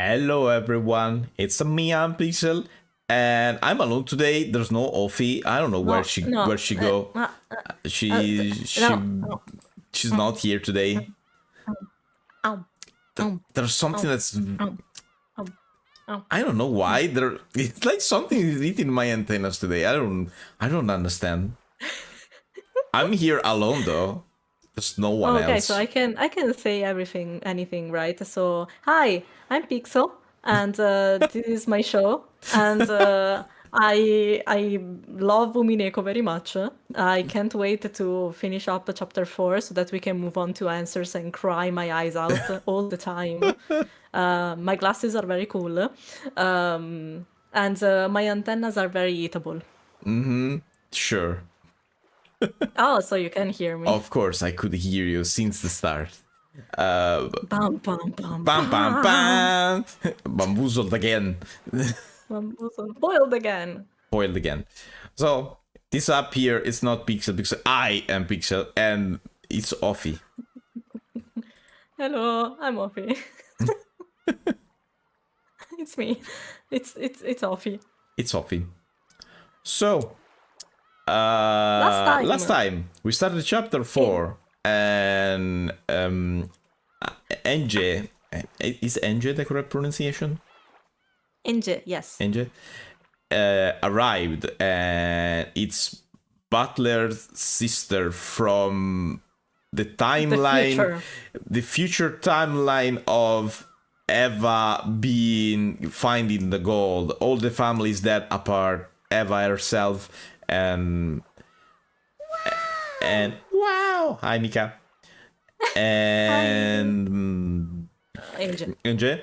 Hello everyone, it's me, I'm Pixel, and I'm alone today. There's no Offie. I don't know where she go. She's not here today. There's something that's I don't know why. It's like something is eating my antennas today. I don't understand. I'm here alone though. There's no one else. Okay, so I can say anything, right? So hi, I'm Pixel, and this is my show, and I love Umineko very much. I can't wait to finish up chapter 4 so that we can move on to answers and cry my eyes out all the time. My glasses are very cool, and my antennas are very eatable. Sure. Oh, so you can hear me. Of course, I could hear you since the start. Bam, bam, bam, Bam, bam, bam! Bamboozled again. Bamboozled. Boiled again. Boiled again. So, this up here is not Pixel, because I am Pixel, and it's Offie. Hello, I'm Offie. It's me. It's Offie. It's Offie. So, last time we started chapter 4, and NJ, is NJ the correct pronunciation? NJ, yes. NJ arrived, and it's Butler's sister from the timeline, the future timeline of Eva finding the gold. All the families dead apart, Eva herself, and wow, hi Mika, and NJ,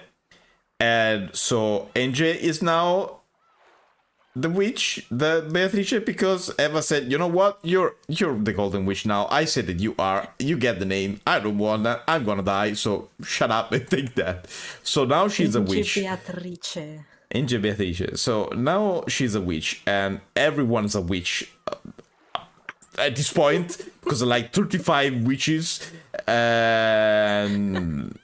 and so NJ is now the witch, the Beatrice, because Eva said, you know what, you're the golden witch now. I said that you get the name. I don't want that. I'm gonna die, so shut up and take that. So now she's a witch. Beatrice. NJ Beatrice. So now she's a witch, and everyone's a witch at this point, because there are like 35 witches, and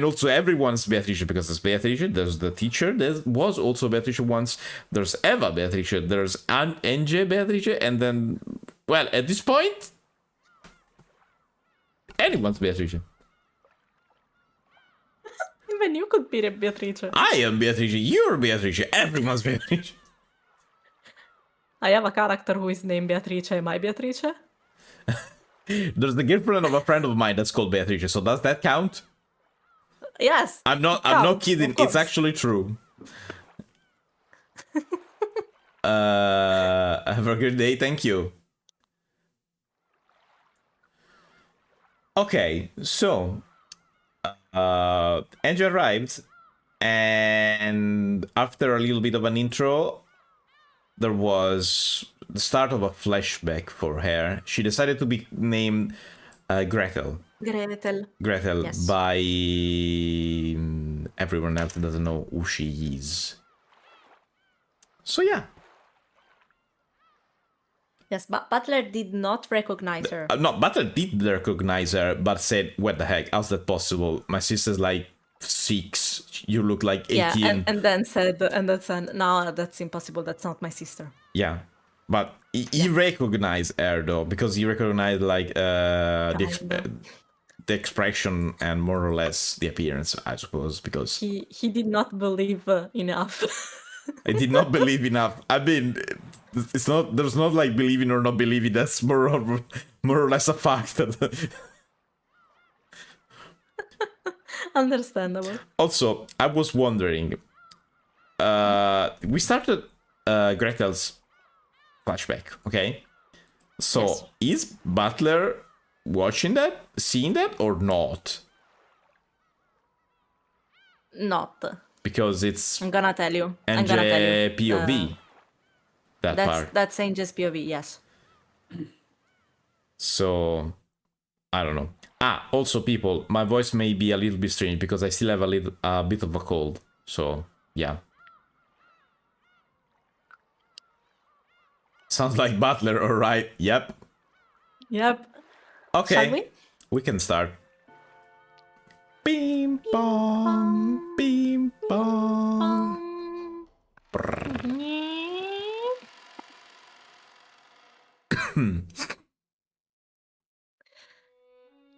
also everyone's Beatrice, because there's Beatrice, there's the teacher, there was also Beatrice once, there's Eva Beatrice, there's NJ Beatrice, and then, well, at this point, anyone's Beatrice. Even you could be Beatrice. I am Beatrice, you're Beatrice, everyone's Beatrice. I have a character who is named Beatrice. Am I Beatrice? There's the girlfriend of a friend of mine that's called Beatrice, so does that count? Yes. I'm not kidding. It's actually true. Have a good day. Thank you. Okay, so Angel arrived, and after a little bit of an intro, there was the start of a flashback for her. She decided to be named Gretel. Gretel, yes. By everyone else that doesn't know who she is. So yeah. Yes, but Butler did not recognize her. No, Butler did recognize her, but said, what the heck, how's that possible? My sister's like 6, you look like 18. Yeah, and then said, no, that's impossible, that's not my sister. Yeah, but he recognized her though, because he recognized like the expression and more or less the appearance, I suppose, because he did not believe enough. I did not believe enough. I mean, there's not like believing or not believing. That's more or less a fact. Understandable. Also, I was wondering, we started Gretel's flashback, okay? So yes. Is Butler watching that, seeing that, or not? Not. Because it's... I'm gonna tell you. POV. That's Angel's POV, yes. So, I don't know. Also, people, my voice may be a little bit strange because I still have a bit of a cold. So, yeah. Sounds like Butler, alright. Yep. Yep. Okay. Shall we? We can start. Bing bong, bing bong.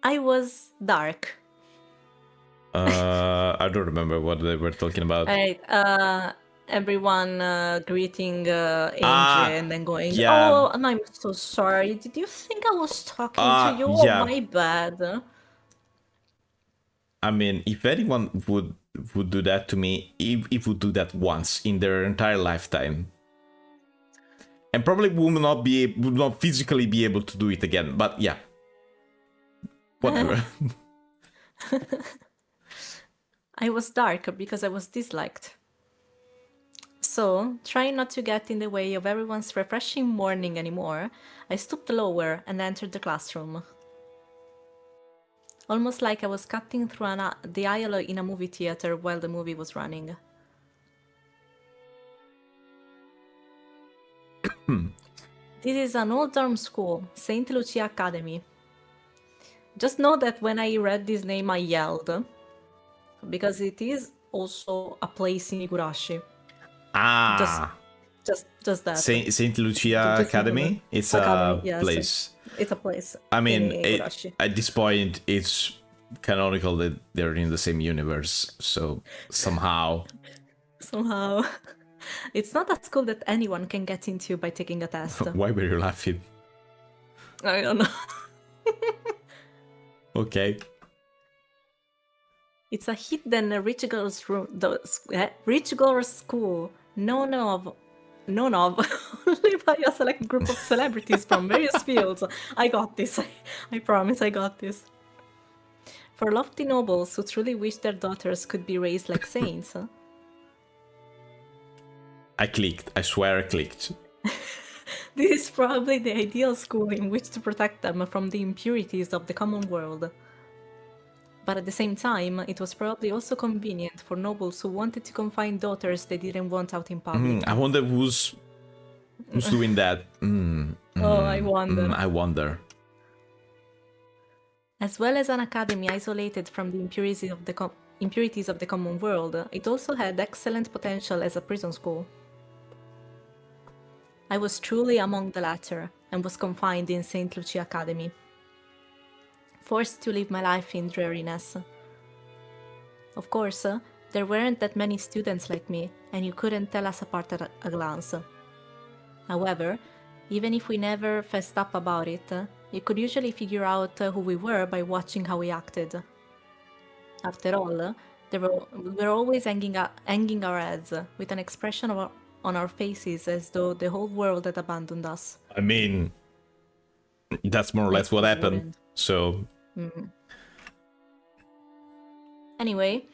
I was dark. I don't remember what they were talking about. Right. Everyone greeting Angie and then going, yeah. "Oh, I'm so sorry. Did you think I was talking to you? Oh, Yeah. my bad." I mean, if anyone would do that to me, it would do that once in their entire lifetime, and probably would not physically be able to do it again. But yeah, whatever. I was dark because I was disliked. So, trying not to get in the way of everyone's refreshing morning anymore, I stooped lower and entered the classroom. Almost like I was cutting through the aisle in a movie theater while the movie was running. This is an old dorm school, St. Lucia Academy. Just know that when I read this name, I yelled, because it is also a place in Igurashi. Just that. Saint Lucia Just Academy. It's Academy, a yes. place. It's a place. I mean, in Igurashi. at this point, it's canonical that they're in the same universe. So somehow. It's not a school that anyone can get into by taking a test. Why were you laughing? I don't know. Okay. It's a hidden rich girls' rich girls' school, known of only by a select group of celebrities from various fields. I got this. I promise I got this. For lofty nobles who truly wish their daughters could be raised like saints. I clicked. I swear I clicked. This is probably the ideal school in which to protect them from the impurities of the common world. But at the same time, it was probably also convenient for nobles who wanted to confine daughters they didn't want out in public. I wonder who's doing that. I wonder. I wonder. As well as an academy isolated from the impurities of the common world, it also had excellent potential as a prison school. I was truly among the latter, and was confined in St. Lucia Academy, forced to live my life in dreariness. Of course, there weren't that many students like me, and you couldn't tell us apart at a glance. However, even if we never fessed up about it, you could usually figure out who we were by watching how we acted. After all, we were always hanging our heads, with an expression on our faces as though the whole world had abandoned us. I mean, that's more or less what happened. So. Anyway,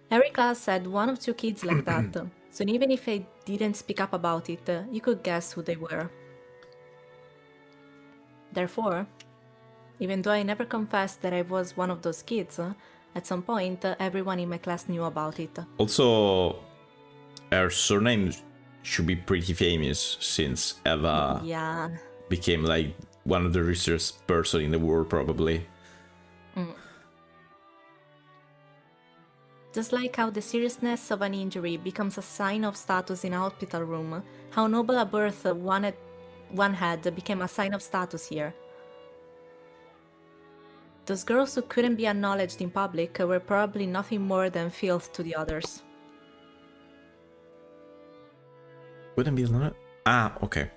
every class had one or two kids like that, so even if I didn't speak up about it, you could guess who they were. Therefore, even though I never confessed that I was one of those kids, at some point everyone in my class knew about it. Also, her surname should be pretty famous since Eva became like one of the richest person in the world, probably. Just like how the seriousness of an injury becomes a sign of status in a hospital room, how noble a birth one had became a sign of status here. Those girls who couldn't be acknowledged in public were probably nothing more than filth to the others. Wouldn't be not? Okay.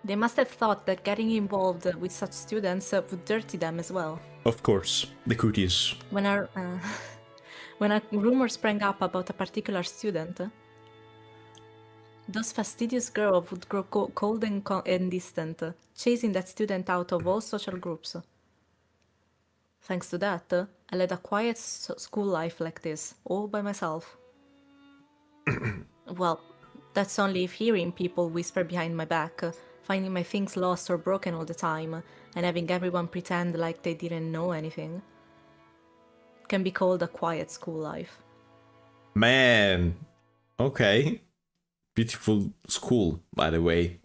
They must have thought that getting involved with such students would dirty them as well. Of course, the cooties. When a rumor sprang up about a particular student, those fastidious girls would grow cold and distant, chasing that student out of all social groups. Thanks to that, I led a quiet school life like this, all by myself. Well, that's only if hearing people whisper behind my back, finding my things lost or broken all the time, and having everyone pretend like they didn't know anything, can be called a quiet school life. Man, okay. Beautiful school, by the way.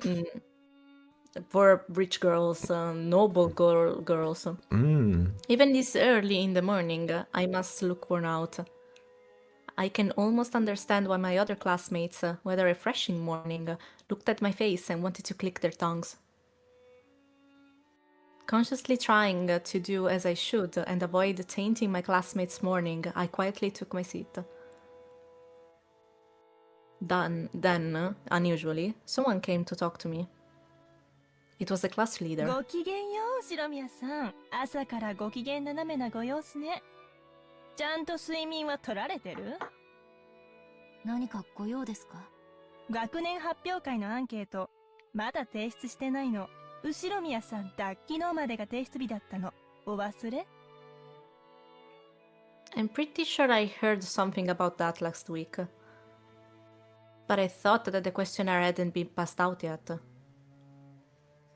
for rich girls, noble girls. Even this early in the morning, I must look worn out. I can almost understand why my other classmates, with a refreshing morning, looked at my face and wanted to click their tongues. Consciously trying to do as I should and avoid tainting my classmates' morning, I quietly took my seat. Then, unusually, someone came to talk to me. It was the class leader. ごきげんよう、白宮さん。朝からご機嫌斜めなご様子ね。ちゃんと睡眠は取られてる？何かご用ですか？学年発表会のアンケート、まだ提出してないの。後ろ宮さん、昨日までが提出日だったの。お忘れ？ I'm pretty sure I heard something about that last week. But I thought that the questionnaire hadn't been passed out yet.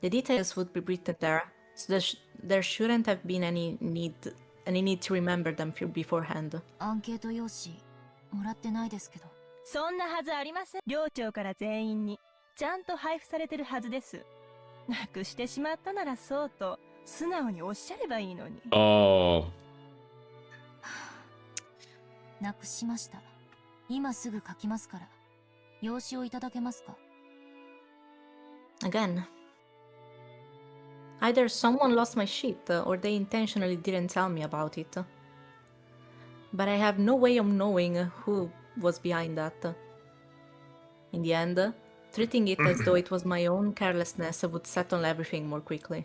The details would be written there, so there shouldn't have been any need to remember them beforehand. アンケート用紙もらってないですけど。そんなはずありません。寮長から全員にちゃんと配布されてるはずです。なくしてしまったならそうと素直におっしゃればいいのに。Oh. なくしました。今すぐ書きますから。用紙をいただけますか？ Again. Either someone lost my sheet, or they intentionally didn't tell me about it. But I have no way of knowing who was behind that. In the end, treating it as though it was my own carelessness would settle everything more quickly.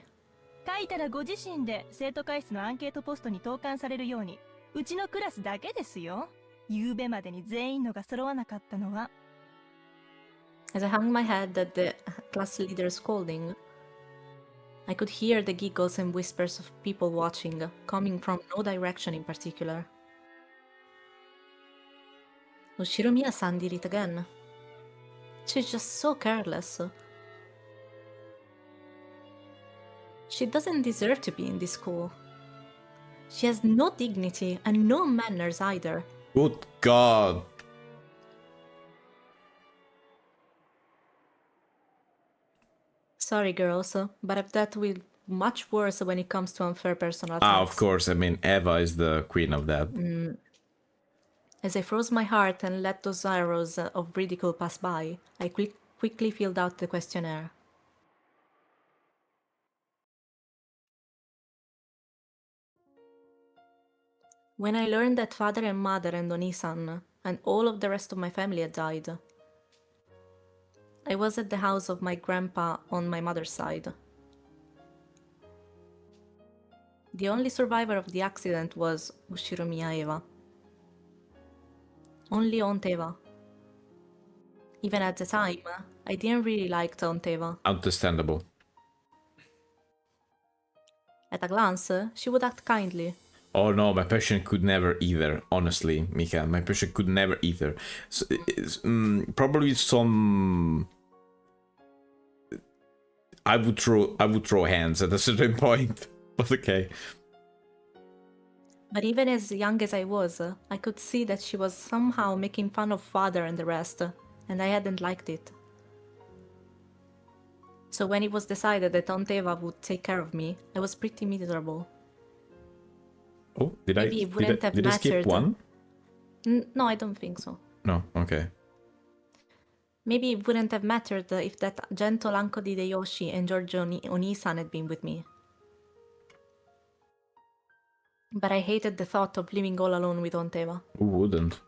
書いたらご自身で生徒会室のアンケートポストに投函されるように。うちのクラスだけですよ。夕べまでに全員のが揃わなかったのは。As I hung my head at the class leader's scolding, I could hear the giggles and whispers of people watching, coming from no direction in particular. Ushiromiya-san did it again. She's just so careless. She doesn't deserve to be in this school. She has no dignity and no manners either. Good God. Sorry, girls, but I've dealt with much worse when it comes to unfair personal attacks. Of course. I mean, Eva is the queen of that. As I froze my heart and let those arrows of ridicule pass by, I quickly filled out the questionnaire. When I learned that father and mother and Oni-san and all of the rest of my family had died, I was at the house of my grandpa on my mother's side. The only survivor of the accident was Ushiromiya Eva. Only Aunt Eva. Even at the time, I didn't really like Aunt Eva. Understandable. At a glance, she would act kindly. Oh no, my passion could never either. Honestly, Mika, my passion could never either. So, probably some. I would throw hands at a certain point, but okay. But even as young as I was, I could see that she was somehow making fun of father and the rest, and I hadn't liked it. So when it was decided that Aunt Eva would take care of me, I was pretty miserable. Oh, did Maybe it wouldn't have I skip mattered. one? No, I don't think so. No, okay. Maybe it wouldn't have mattered if that gentle Uncle Hideyoshi and Giorgio Oni-san had been with me. But I hated the thought of living all alone with Aunt Eva. Who wouldn't?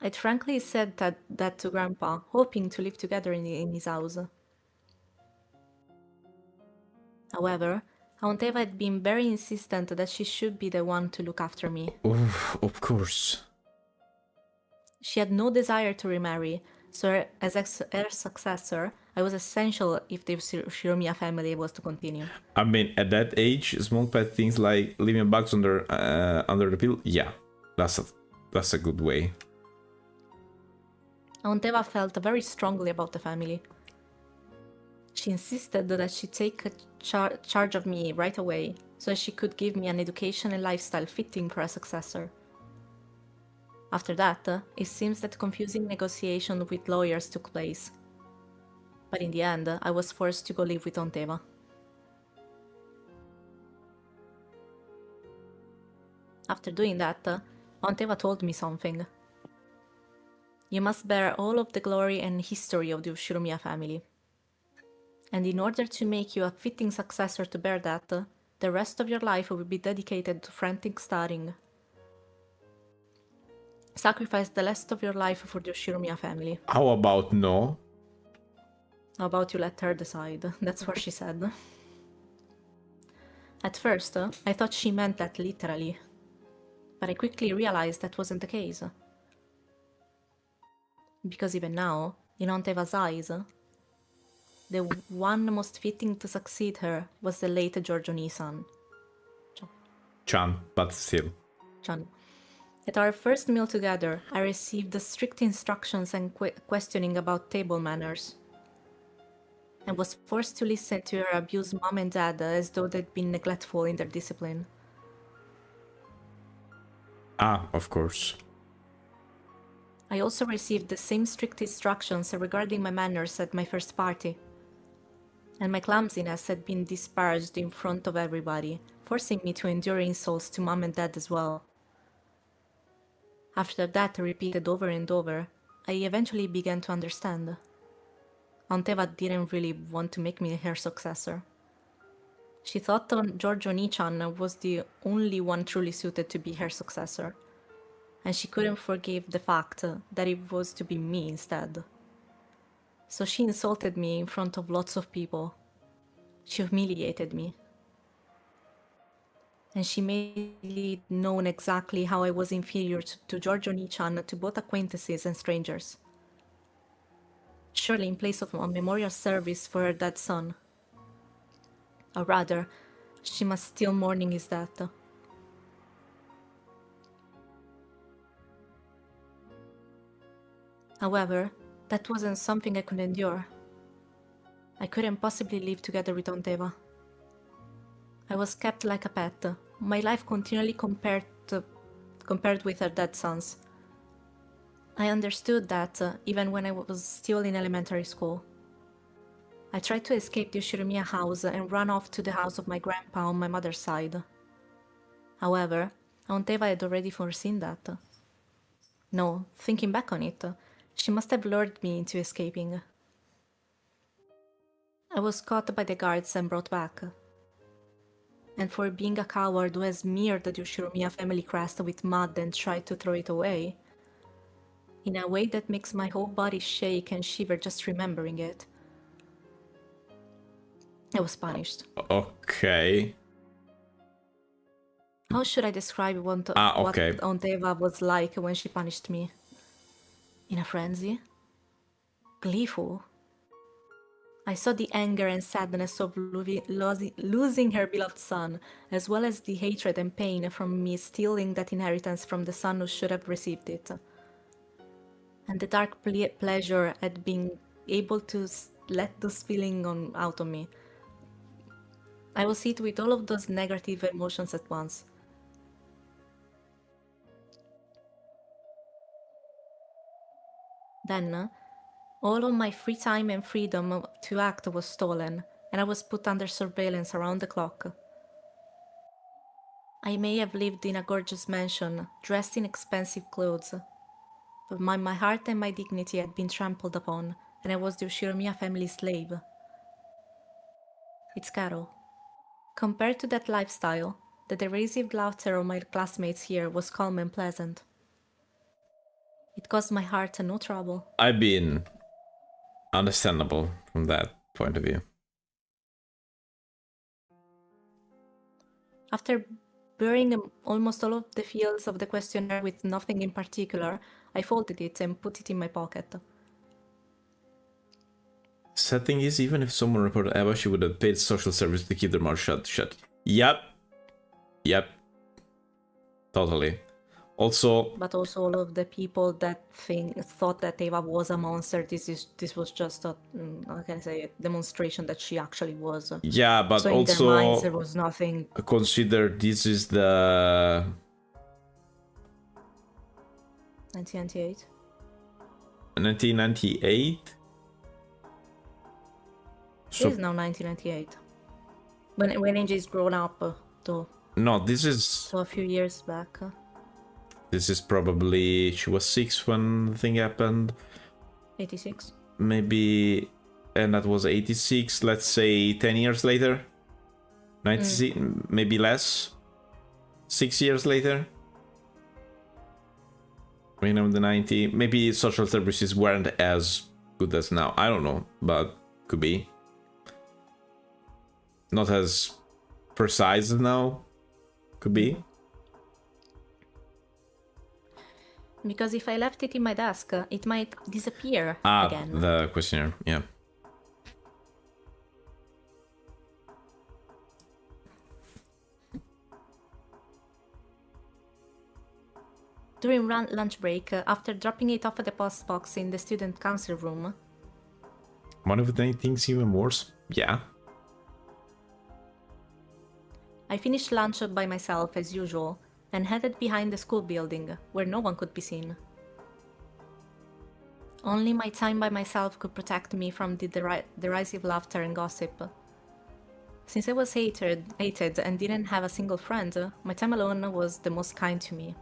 I'd frankly said that to Grandpa, hoping to live together in his house. However, Aunt Eva had been very insistent that she should be the one to look after me. Oh, of course. She had no desire to remarry, so as her successor, I was essential if the Shiromiya family was to continue. I mean, at that age, small pet things like leaving bugs under the pill, yeah, that's a good way. Aunt Eva felt very strongly about the family. She insisted that she take charge of me right away, so she could give me an education and lifestyle fitting for a successor. After that, it seems that confusing negotiations with lawyers took place. But in the end, I was forced to go live with Onteva. After doing that, Onteva told me something. You must bear all of the glory and history of the Ushiromiya family. And in order to make you a fitting successor to bear that, the rest of your life will be dedicated to frantic studying. Sacrifice the rest of your life for the Ushiromiya family. How about no? How about you let her decide? That's what she said. At first, I thought she meant that literally. But I quickly realized that wasn't the case. Because even now, in Onteva's eyes, the one most fitting to succeed her was the late Giorgio Nisan. Chan, but still. Chan. At our first meal together, I received strict instructions and questioning about table manners. I was forced to listen to her abuse mom and dad as though they'd been neglectful in their discipline. Ah, of course. I also received the same strict instructions regarding my manners at my first party. And my clumsiness had been disparaged in front of everybody, forcing me to endure insults to mom and dad as well. After that repeated over and over, I eventually began to understand. Onteva didn't really want to make me her successor. She thought Giorgio Nichan was the only one truly suited to be her successor, and she couldn't forgive the fact that it was to be me instead. So she insulted me in front of lots of people. She humiliated me. And she made it known exactly how I was inferior to Giorgio Nichan to both acquaintances and strangers. Surely in place of a memorial service for her dead son. Or rather, she must still mourning his death. However, that wasn't something I could endure. I couldn't possibly live together with Onteva. I was kept like a pet, my life continually compared with her dead son's. I understood that even when I was still in elementary school. I tried to escape the Ushiromiya house and run off to the house of my grandpa on my mother's side. However, Onteva had already foreseen that. No, thinking back on it, she must have lured me into escaping. I was caught by the guards and brought back. And for being a coward who has smeared the Ushiromiya family crest with mud and tried to throw it away, in a way that makes my whole body shake and shiver just remembering it, I was punished. Okay. How should I describe what okay. Onteva was like when she punished me? In a frenzy? Gleeful? I saw the anger and sadness of losing her beloved son, as well as the hatred and pain from me stealing that inheritance from the son who should have received it. And the dark pleasure at being able to let those feelings out of me. I was hit with all of those negative emotions at once. Then, all of my free time and freedom to act was stolen, and I was put under surveillance around the clock. I may have lived in a gorgeous mansion, dressed in expensive clothes, but my heart and my dignity had been trampled upon, and I was the Ushiromiya family slave. It's caro. Compared to that lifestyle, the derisive laughter of my classmates here was calm and pleasant. It caused my heart no trouble. I've been understandable from that point of view. After burying almost all of the fields of the questionnaire with nothing in particular, I folded it and put it in my pocket. Sad thing is, even if someone reported Eva, she would have paid social service to keep their mouth shut. Yep. Totally. Also... But also all of the people that thought that Eva was a monster, this was just a, how can I say it, demonstration that she actually was. Yeah, but so also... in their minds there was nothing... Consider this is the... 1998? 1998? So It is now 1998. When AJ is grown up, though. no, this is So a few years back. probably she was 6 when the thing happened. 86. Maybe, and that was 86. Let's say 10 years later. 96, maybe less. 6 years later. I mean, the 90. Maybe social services weren't as good as now. I don't know, but could be. Not as precise as now. Could be. Because if I left it in my desk, it might disappear Ah, again. the questionnaire, yeah. During lunch break, after dropping it off at the post box in the student council room. One of the things even worse? Yeah. I finished lunch by myself as usual and headed behind the school building, where no one could be seen. Only my time by myself could protect me from the derisive laughter and gossip. Since I was hated and didn't have a single friend, my time alone was the most kind to me.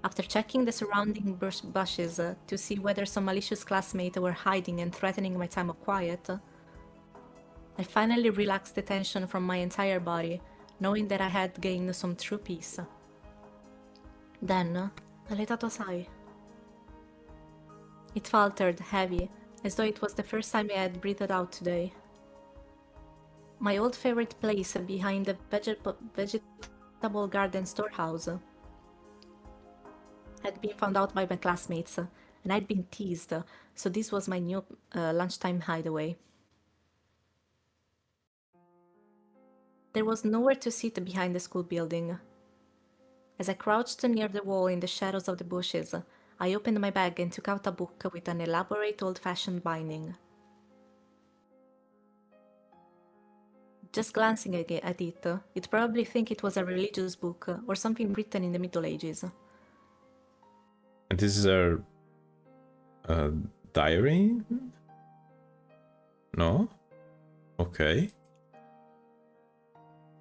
After checking the surrounding bushes to see whether some malicious classmate were hiding and threatening my time of quiet, I finally relaxed the tension from my entire body, knowing that I had gained some true peace. Then, I let out a sigh. It faltered, heavy, as though it was the first time I had breathed out today. My old favorite place behind the vegetable garden storehouse had been found out by my classmates, and I'd been teased, so this was my new lunchtime hideaway. There was nowhere to sit behind the school building. As I crouched near the wall in the shadows of the bushes, I opened my bag and took out a book with an elaborate old-fashioned binding. Just glancing at it, you'd probably think it was a religious book or something written in the Middle Ages. And this is a diary? No? Okay.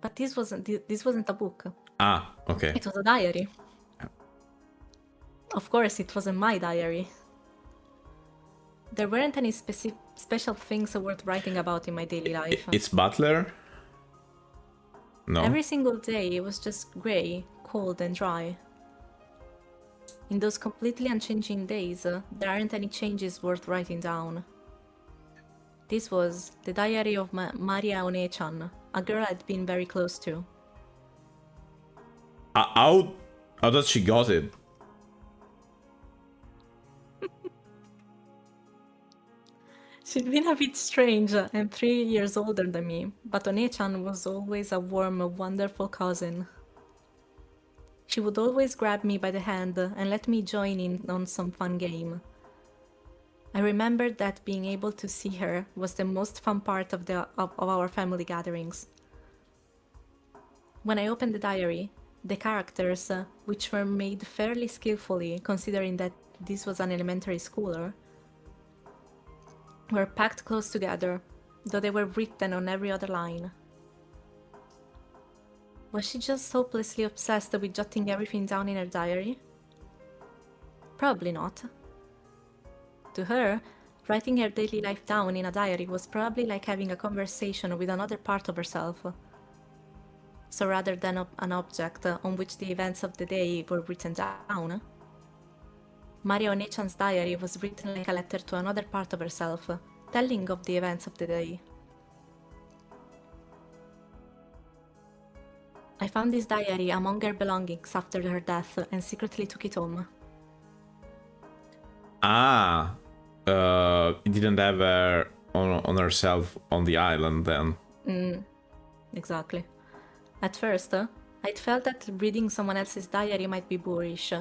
But this wasn't a book. Ah, okay. It was a diary. Of course, it wasn't my diary. There weren't any special things worth writing about in my daily life. It's Butler? No? Every single day it was just grey, cold and dry. In those completely unchanging days, there aren't any changes worth writing down. This was the diary of Maria One-chan, a girl I'd been very close to. How does she got it? She'd been a bit strange and 3 years older than me, but One-chan was always a warm, wonderful cousin. She would always grab me by the hand and let me join in on some fun game. I remembered that being able to see her was the most fun part of our family gatherings. When I opened the diary, the characters, which were made fairly skillfully considering that this was an elementary schooler, were packed close together, though they were written on every other line. Was she just hopelessly obsessed with jotting everything down in her diary? Probably not. To her, writing her daily life down in a diary was probably like having a conversation with another part of herself. So rather than an object on which the events of the day were written down, Maria One-chan's diary was written like a letter to another part of herself, telling of the events of the day. I found this diary among her belongings after her death and secretly took it home. Ah, it didn't have her on herself on the island then. Exactly. At first, I'd felt that reading someone else's diary might be boorish,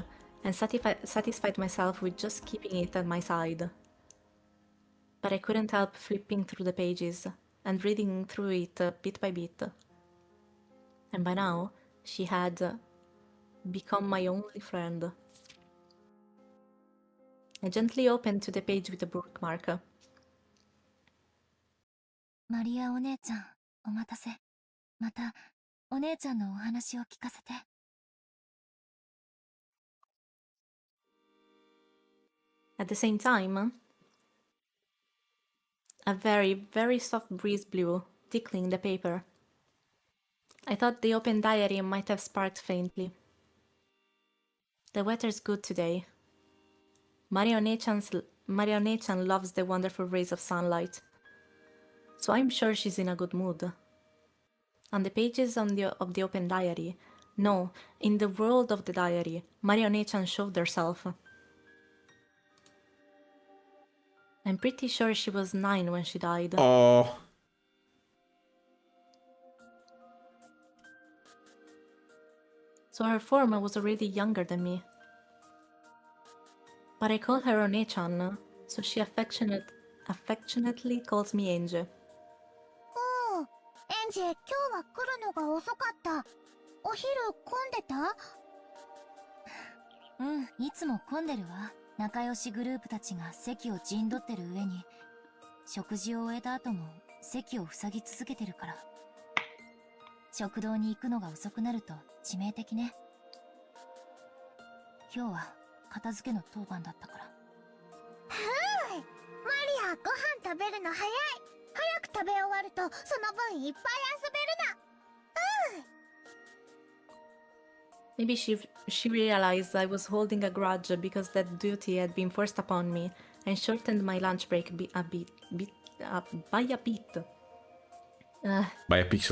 and satisfied myself with just keeping it at my side. But I couldn't help flipping through the pages and reading through it bit by bit. And by now, she had become my only friend. I gently opened to the page with the bookmark. マリアお姉ちゃん、お待たせ。また、お姉ちゃんのお話を聞かせて。At the same time, a very, very soft breeze blew, tickling the paper. I thought the open diary might have sparked faintly. The weather's good today. Maria-Nechan loves the wonderful rays of sunlight, so I'm sure she's in a good mood. On the pages of the open diary, no, in the world of the diary, Maria-Nechan showed herself. I'm pretty sure she was 9 when she died. Oh. So her form was already younger than me. But I call her One-chan, so she affectionately calls me Angel. おう、エンジ、今日は来るのが遅かった。お昼混んでた？うん、いつも混んでるわ。仲良しグループたちが席を陣取ってる上に、食事を終えた後も席を塞ぎ続けてるから。食堂に行くのが遅くなると致命的ね。今日は片付けの当番だったから。マリア、ご飯食べるの早い。早く食べ終わるとその分いっぱい遊べるな。Maybe she realized I was holding a grudge because that duty had been forced upon me and shortened my lunch break by a bit. By a pixel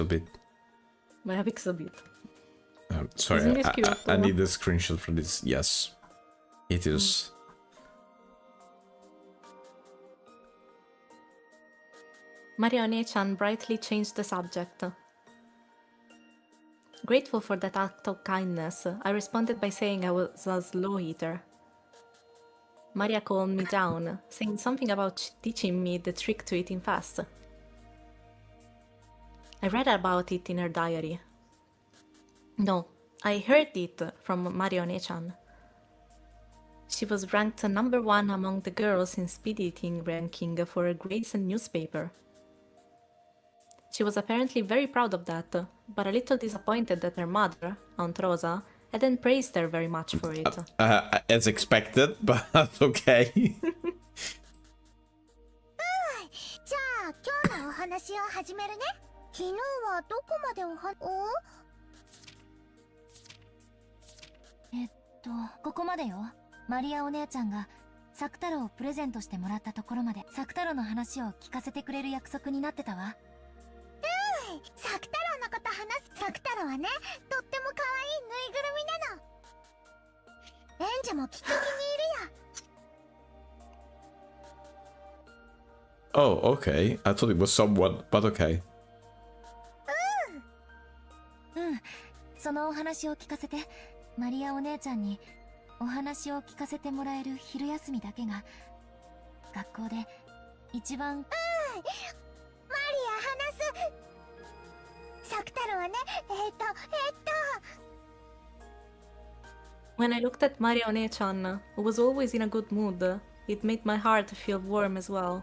bit. By a PixelBit. Sorry, Isn't this cute, I though? need the screenshot for this. Yes, it is. Maria-Nechan brightly changed the subject. Grateful for that act of kindness, I responded by saying I was a slow eater. Maria calmed me down, saying something about teaching me the trick to eating fast. I read about it in her diary. No, I heard it from Maria-Nechan. She was ranked number 1 among the girls in speed eating ranking for her grades and newspaper. She was apparently very proud of that, but a little disappointed that her mother, Aunt Rosa, hadn't praised her very much for it. As expected, but okay. じゃあ今日のお話を始めるね。昨日はどこまでここまでよ。マリアお姉ちゃんがサク太郎をプレゼントしてもらったところまでサク太郎の話を聞かせてくれる約束になってたわ。サク太郎のこと話す。サク太郎はね、とっても可愛いぬいぐるみなの。エンジェもきっと気に入るよ。 Oh, okay. I thought it was someone, but okay. そのお話を聞かせて。マリアお姉ちゃんにお話を聞かせてもらえる昼休みだけが学校で一番。マリア話す。サク太郎はね、When I looked at Maria-Nechan, who was always in a good mood, it made my heart feel warm as well.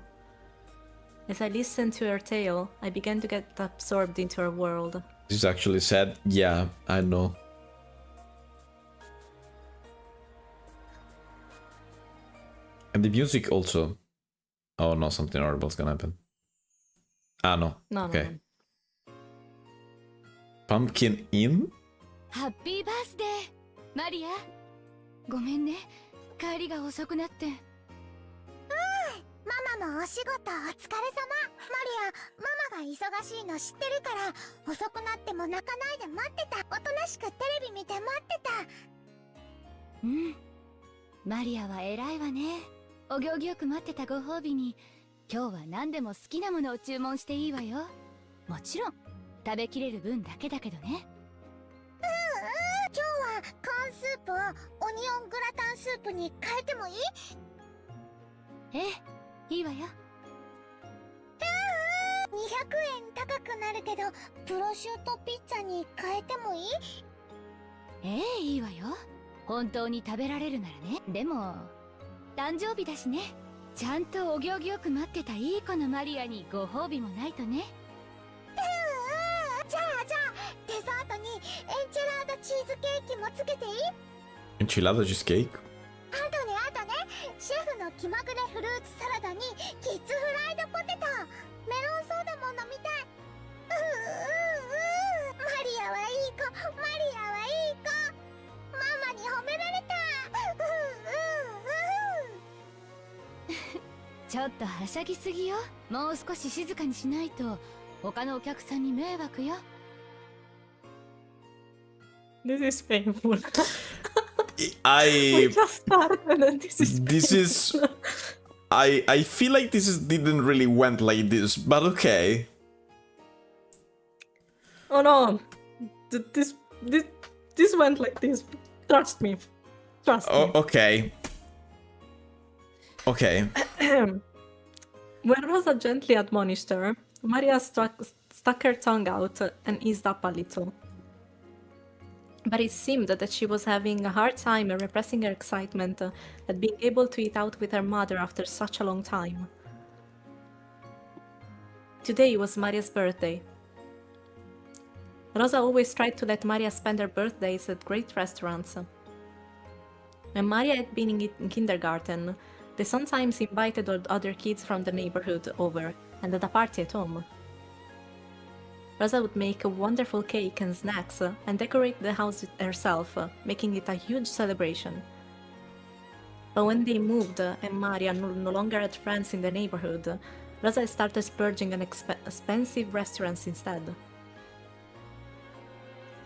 As I listened to her tale, I began to get absorbed into her world. This is actually sad. Yeah, I know. And the music also. Oh no, something horrible is gonna happen. Ah no. No, okay. no. Pumpkin Inn? ハッピーバースデーマリア。ごめんね、帰りが遅くなって。ママもお仕事お疲れ様。マリア、ママが忙しいの知ってるから遅くなっても泣かないで待ってた。おとなしくテレビ見て待ってた。うん、マリアは偉いわね。お行儀よく待ってたご褒美に今日は何でも好きなものを注文していいわよ。もちろん食べきれる分だけだけどね。今日はコーンスープをオニオングラタンスープに変えてもいい？ええ、いいわよ。200円高くなるけどプロシュートピッツァに変えてもいい？ええ、いいわよ。本当に食べられるならね。でも誕生日だしね。ちゃんとお行儀よく待ってたいい子のマリアにご褒美もないとね。じゃあデザートにエンチェラードチーズケーキもつけていい？ Enchilada cheesecake? あとねシェフの気まぐれフルーツサラダにキッズフライドポテト、メロンソーダも飲みたい。マリアはいい子、マリアはいい子、ママに褒められた。ちょっとはしゃぎすぎよ。もう少し静かにしないと他のお客さんに迷惑よ。This is painful. I We just started and this is this is I feel like didn't really went like this, but okay. Oh no. This went like this. Trust me. Trust Oh, me. okay. Okay. When Rosa gently admonished her, Maria stuck her tongue out and eased up a little. But it seemed that she was having a hard time repressing her excitement at being able to eat out with her mother after such a long time. Today was Maria's birthday. Rosa always tried to let Maria spend her birthdays at great restaurants. When Maria had been in kindergarten, they sometimes invited other kids from the neighborhood over and had a party at home. Rosa would make a wonderful cake and snacks and decorate the house herself, making it a huge celebration. But when they moved and Maria no longer had friends in the neighborhood, Rosa started splurging on expensive restaurants instead.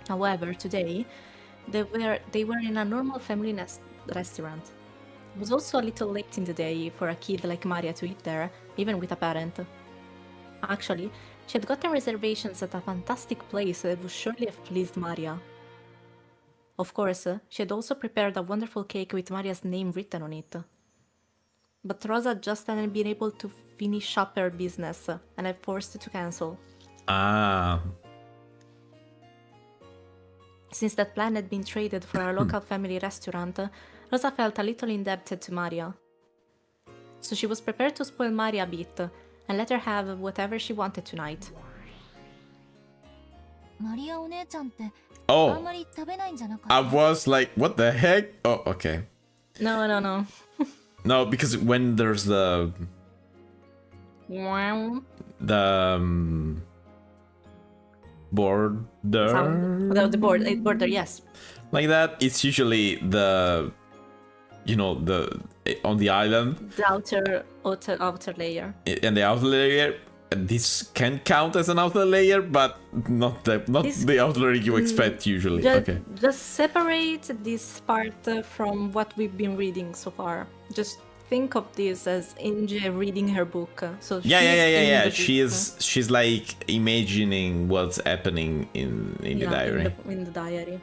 However, today, they were in a normal family restaurant. It was also a little late in the day for a kid like Maria to eat there, even with a parent. Actually, she had gotten reservations at a fantastic place that would surely have pleased Maria. Of course, she had also prepared a wonderful cake with Maria's name written on it. But Rosa just hadn't been able to finish up her business and had forced to cancel. Ah. Since that plan had been traded for a local family restaurant, Rosa felt a little indebted to Maria. So she was prepared to spoil Maria a bit and let her have whatever she wanted tonight. マリアお姉ちゃんってあん Oh, まり食べないんじゃなか I った？ was like, what the heck? Oh, okay. No. No, because when there's the Wow. border Sound. The border, yes. like that, it's usually the on the island The outer layer. and the outer layer. This can count as an outer layer, but not This- the outer layer you expect usually. Okay. Just separate this part from what we've been reading so far. Just think of this as Inge reading her book. So Yeah. she's in the book. She's like imagining what's happening in the Yeah, diary. in the diary.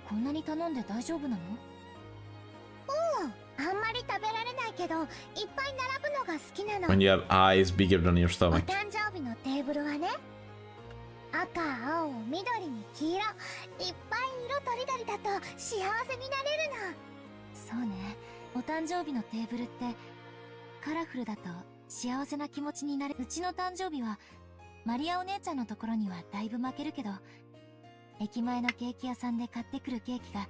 こんなに頼んで大丈夫なの？あんまり食べられないけどいっぱい並ぶのが好きなの。 When you have eyes bigger than your お stomach. 誕生日のテーブルはね、赤、青、緑に黄色、いっぱい色とりどりだと幸せになれるの。そうね。お誕生日のテーブルってカラフルだと幸せな気持ちになれる。うちの誕生日はマリアお姉ちゃんのところにはだいぶ負けるけど、駅前のケーキ屋さんで買ってくるケーキが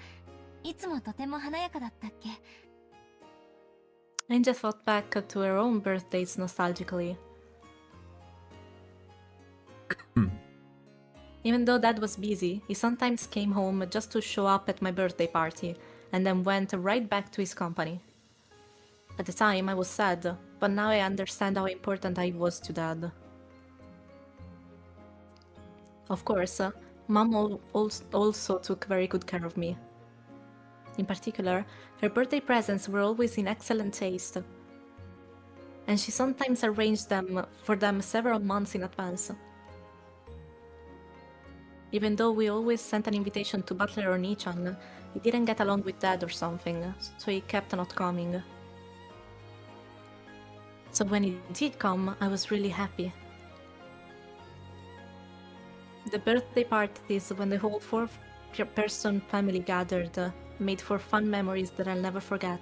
いつもとても華やかだったっけ。 Inge thought back to her own birthdays nostalgically. Even though Dad was busy, he sometimes came home just to show up at my birthday party, and then went right back to his company. At the time, I was sad, but now I understand how important I was to Dad. Of course, Mom also took very good care of me. In particular, her birthday presents were always in excellent taste, and she sometimes arranged for them several months in advance. Even though we always sent an invitation to Butler or Nichan, he didn't get along with Dad or something, so he kept not coming. So when he did come, I was really happy. The birthday parties, when the whole four-person family gathered, made for fun memories that I'll never forget.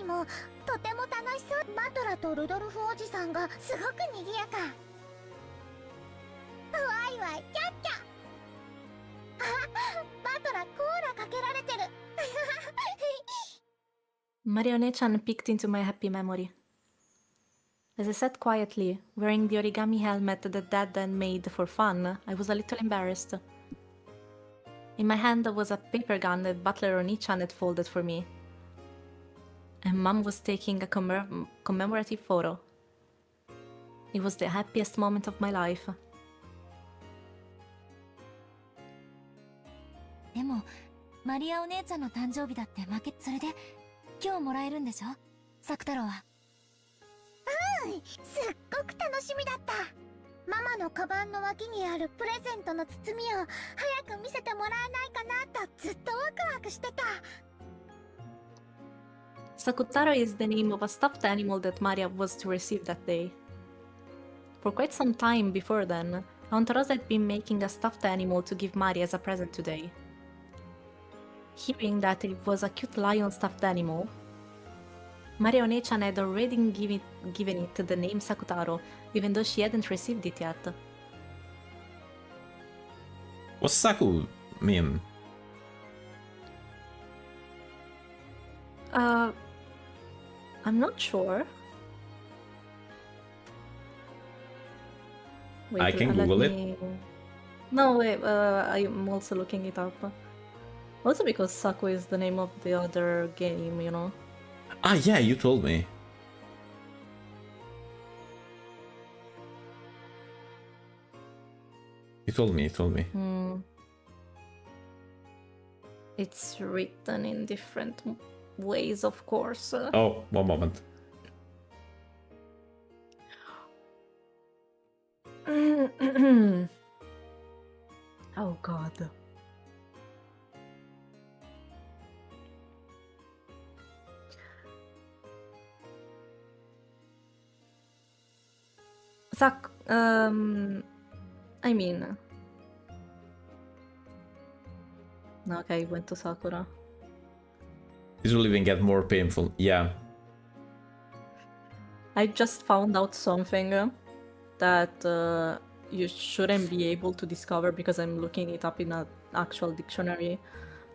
もとても楽しそう。マトラとルドルフおじさんがすごく賑やか。ワイワイキャッキャ。あ、マトラコーラかけられてる。Marione-chan peeked into my happy memory. As I sat quietly, wearing the origami helmet that Dad then made for fun, I was a little embarrassed. In my hand was a paper gun that Butler Oni-chan had folded for me. And Mom was taking a commemorative photo. It was the happiest moment of my life. でもマリアお姉ちゃんの誕生日だって負け。それで今日もらえるんでしょ、作太郎は。すっごく楽しみだった。ママのカバンの脇にあるプレゼントの包みを早く見せてもらえないかなとずっとワクワクしてた。Sakutaro is the name of a stuffed animal that Maria was to receive that day. For quite some time before then, Aunt Rosa had been making a stuffed animal to give Maria as a present today. Hearing that it was a cute lion stuffed animal, Maria One-chan had already given it the name Sakutaro, even though she hadn't received it yet. What's Saku mean? I'm not sure. Wait, I can let Google it. me... No, wait, I'm also looking it up. Also because Saku is the name of the other game, you know? Ah, yeah, you told me. You told me. It's written in different ways, of course. Oh, one moment. Oh god. I mean... Okay, went to Sakura. This will even get more painful. Yeah. I just found out something that you shouldn't be able to discover because I'm looking it up in an actual dictionary.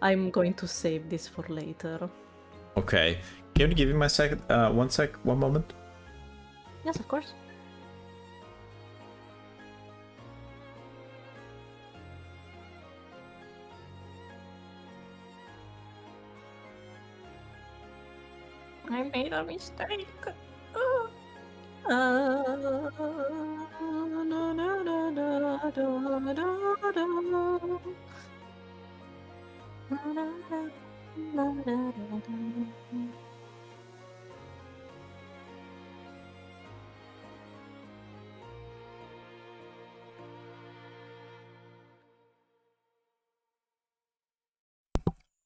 I'm going to save this for later. Okay. Can you give me my second? One moment. Yes, of course. I made a mistake.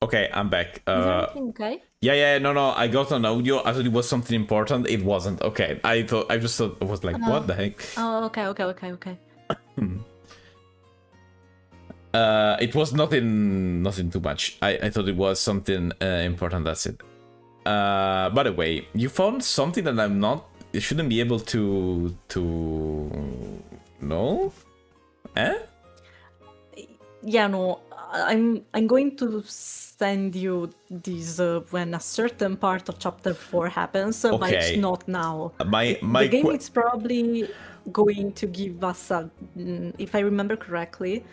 Okay, I'm back. Is everything okay? Yeah, no, I got an audio. I thought it was something important. It wasn't. Okay, I just thought it was like, what the heck? Oh, okay. It was nothing too much. I thought it was something important. That's it. By the way, you found something that I shouldn't be able to know? Eh? Yeah, no. I'm going to send you these when a certain part of chapter 4 happens, but it's Okay. not now. My The game is probably going to give us a, if I remember correctly,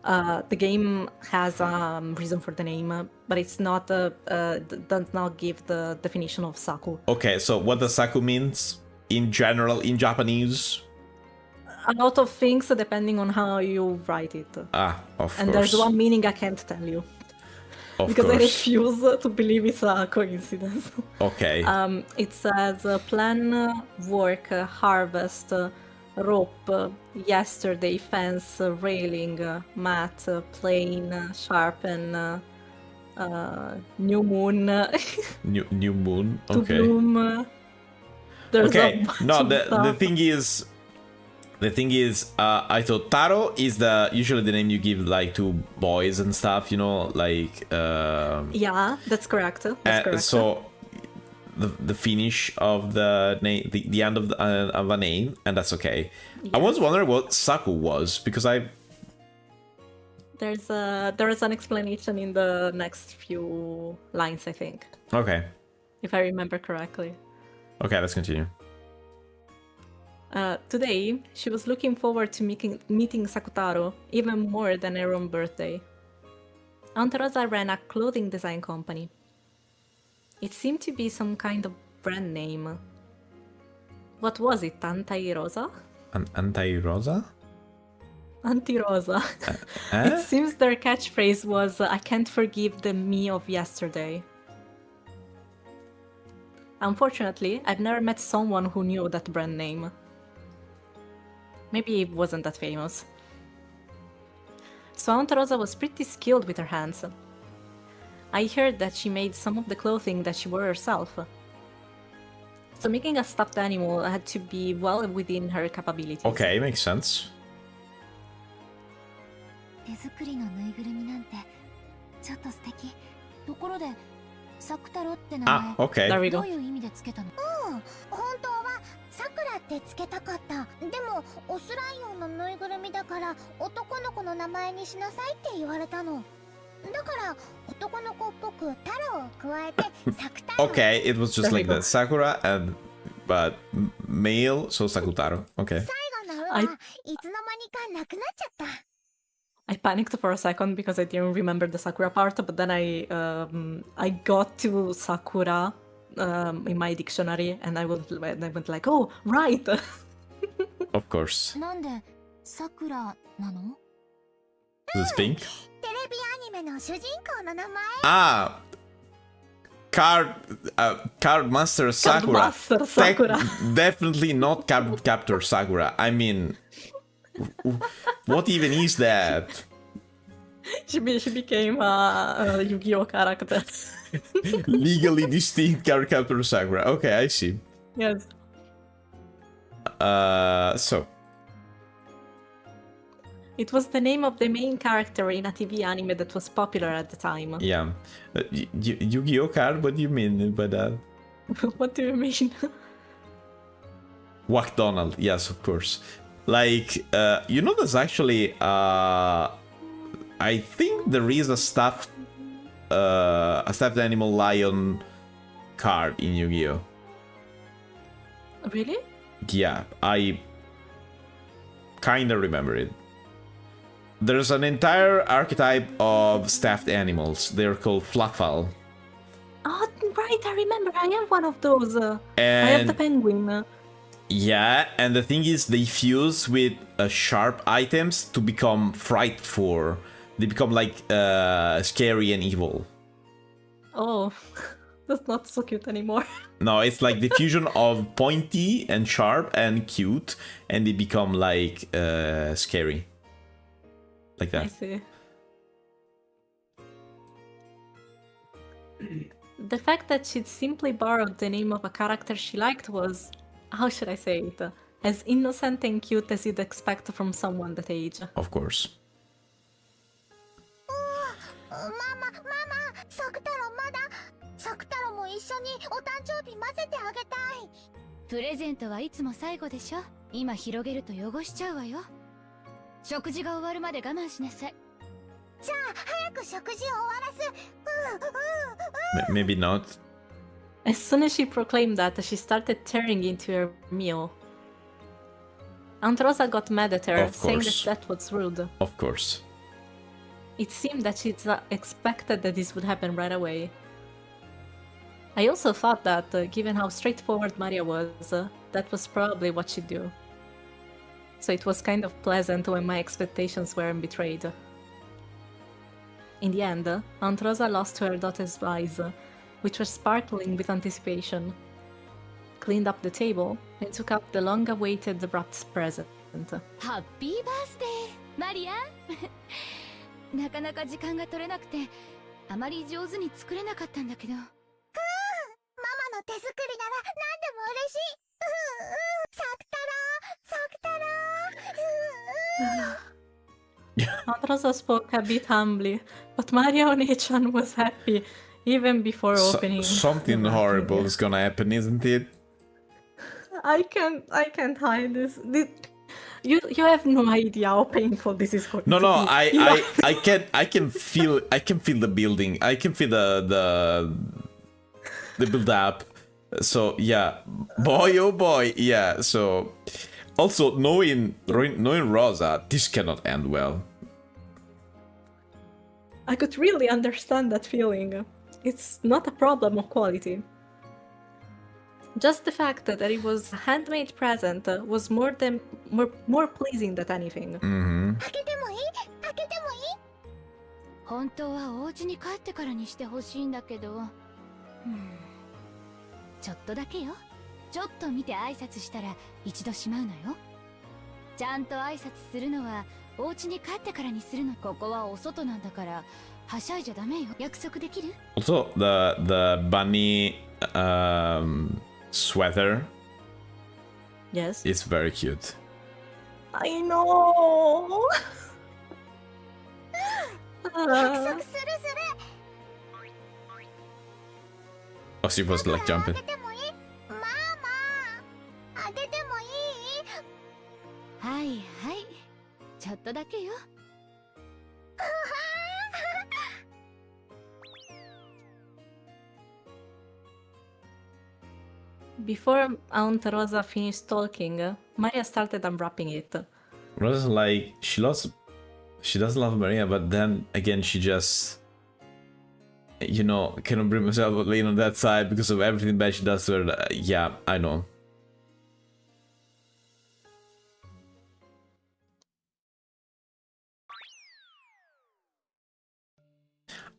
the game has a reason for the name, but it's not does not give the definition of Saku. Okay, so what does Saku means in general in Japanese? A lot of things depending on how you write it. Ah, of And course. there's one meaning I can't tell you. Of Because I course. refuse to believe it's a coincidence. Okay. It says plan, work, harvest, rope, yesterday, fence, railing, mat, plane, sharpen, new moon, New moon. to Okay. bloom. There's Okay. a bunch No, of the stuff. thing is, I thought Taro is usually the name you give like to boys and stuff, you know, like. Yeah, that's correct. That's correct. So the finish of the name, the end of a name, and that's okay. Yes. I was wondering what Saku was because There is an explanation in the next few lines, I think, okay. if I remember correctly. Okay, let's continue. Today, she was looking forward to meeting Sakutaro even more than her own birthday. Aunt Rosa ran a clothing design company. It seemed to be some kind of brand name. What was it, Anti Rosa? Anti-Rosa? Anti-Rosa. Eh? It seems their catchphrase was, I can't forgive the me of yesterday. Unfortunately, I've never met someone who knew that brand name. Maybe it wasn't that famous. So Aunt Rosa was pretty skilled with her hands. I heard that she made some of the clothing that she wore herself. So making a stuffed animal had to be well within her capabilities. Okay, makes sense. 手作りのぬいぐるみなんてちょっと素敵。ところで、サクタロって名 Ah, 前 okay. There we ど go. ういう意味でつけたの？本当はさくらってつけたかった。でもオスライオンのぬいぐるみだから男の子の名前にしなさいって言われたの。だから男の子っぽく太郎を加えてサクタロ。 Okay, it was just There we like go. that. Sakura and but male, so Sakutaro. Okay. 最後の「う」はいつの間にかなくなっちゃった。 I panicked for a second because I didn't remember the Sakura part, but then I got to Sakura in my dictionary, and I went like, oh, right. Of course. なんでサクラなの？ This pink. テレビアニメの主人公の名前。 Ah, Card Master Sakura. Master Sakura. Definitely not Card Captor Sakura. I mean, what even is that? She became a Yu-Gi-Oh character. Legally distinct Card Captor Sakura. Okay, I see. Yes. So. It was the name of the main character in a TV anime that was popular at the time. Yeah. Yu-Gi-Oh card? What do you mean by that? What do you mean? Wack-Donald. Yes, of course. Like, you know, there's actually, I think there is a stuffed animal lion card in Yu-Gi-Oh. Really? Yeah, I kinda remember it. There's an entire archetype of stuffed animals. They're called Fluffal. Oh, right, I remember. I have one of those. I have the And penguin. yeah, and the thing is, they fuse with sharp items to become frightful. They become like scary and evil. Oh, that's not so cute anymore. No, it's like the fusion of pointy and sharp and cute, and they become like scary. Like I that. see. The fact that she'd simply borrowed the name of a character she liked was, how should I say it, as innocent and cute as you'd expect from someone that age. Of course. ママ、サクタロまだ。サクタロも一緒にお誕生日混ぜてあげたい。プレゼントはいつも最後でしょ。今広げると汚しちゃうわよ。食事が終わるまで我慢しなさい。じゃあ早く食事を終わらす。Maybe not. As soon as she proclaimed that, she started tearing into her meal. Aunt Rosa got mad at her, Of saying course. that was rude. Of course. It seemed that she'd expected that this would happen right away. I also thought that, given how straightforward Maria was, that was probably what she'd do. So it was kind of pleasant when my expectations weren't betrayed. In the end, Aunt Rosa lost to her daughter's eyes, which were sparkling with anticipation, cleaned up the table, and took out the long-awaited wrapped present. ハッピーバースデーマリアなかなか時間が取れなくてあまり上手に作れなかったんだけど。ママの手作りなら何でも嬉しい。サクタロー。 Aunt Rosa spoke a bit humbly, but Maria Onechan was happy. even before opening. Something the horrible wrapping. is gonna happen, isn't it? I can't hide this. You have no idea how painful this is going No, to no, be. You know? I can feel the building. I can feel the build up. So yeah, boy, oh boy, yeah. So also knowing Rosa, this cannot end well. I could really understand that feeling. It's not a problem of quality. Just the fact that it was a handmade present was more pleasing than anything. 開けてもいい？開けてもいい？本当はお家に帰ってからにしてほしいんだけど、ちょっとだけよ。ちょっと見て挨拶したら一度しまうのよ。ちゃんと挨拶するのはお家に帰ってからにするの。ここはお外なんだからはしゃいじゃダメよ。約束できる？ Also, the bunny sweater Yes. is very cute. I know. 約束するする。 Oh, she was like 開 jumping. けてもいい？ママ、開けてもいい？はいはい。ちょっとだけよ。Before Aunt Rosa finished talking, Maria started unwrapping it. Rosa's like she does love Maria, but then again she just cannot bring herself to lean on that side because of everything bad she does to her. Yeah, I know.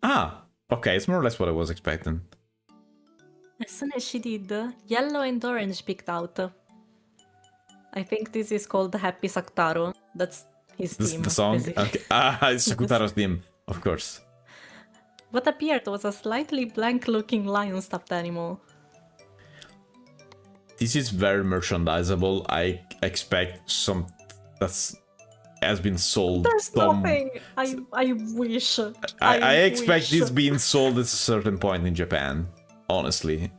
Ah, okay, it's more or less what I was expecting. As soon as she did, yellow and orange picked out. I think this is called Happy Saktaro. That's his theme. The song? basically. Okay. Ah, it's Shakutaro's theme, of course. What appeared was a slightly blank-looking lion stuffed animal. This is very merchandisable. I expect some that's has been sold. There's nothing. I wish. I expect wish. this being sold at a certain point in Japan. Honestly,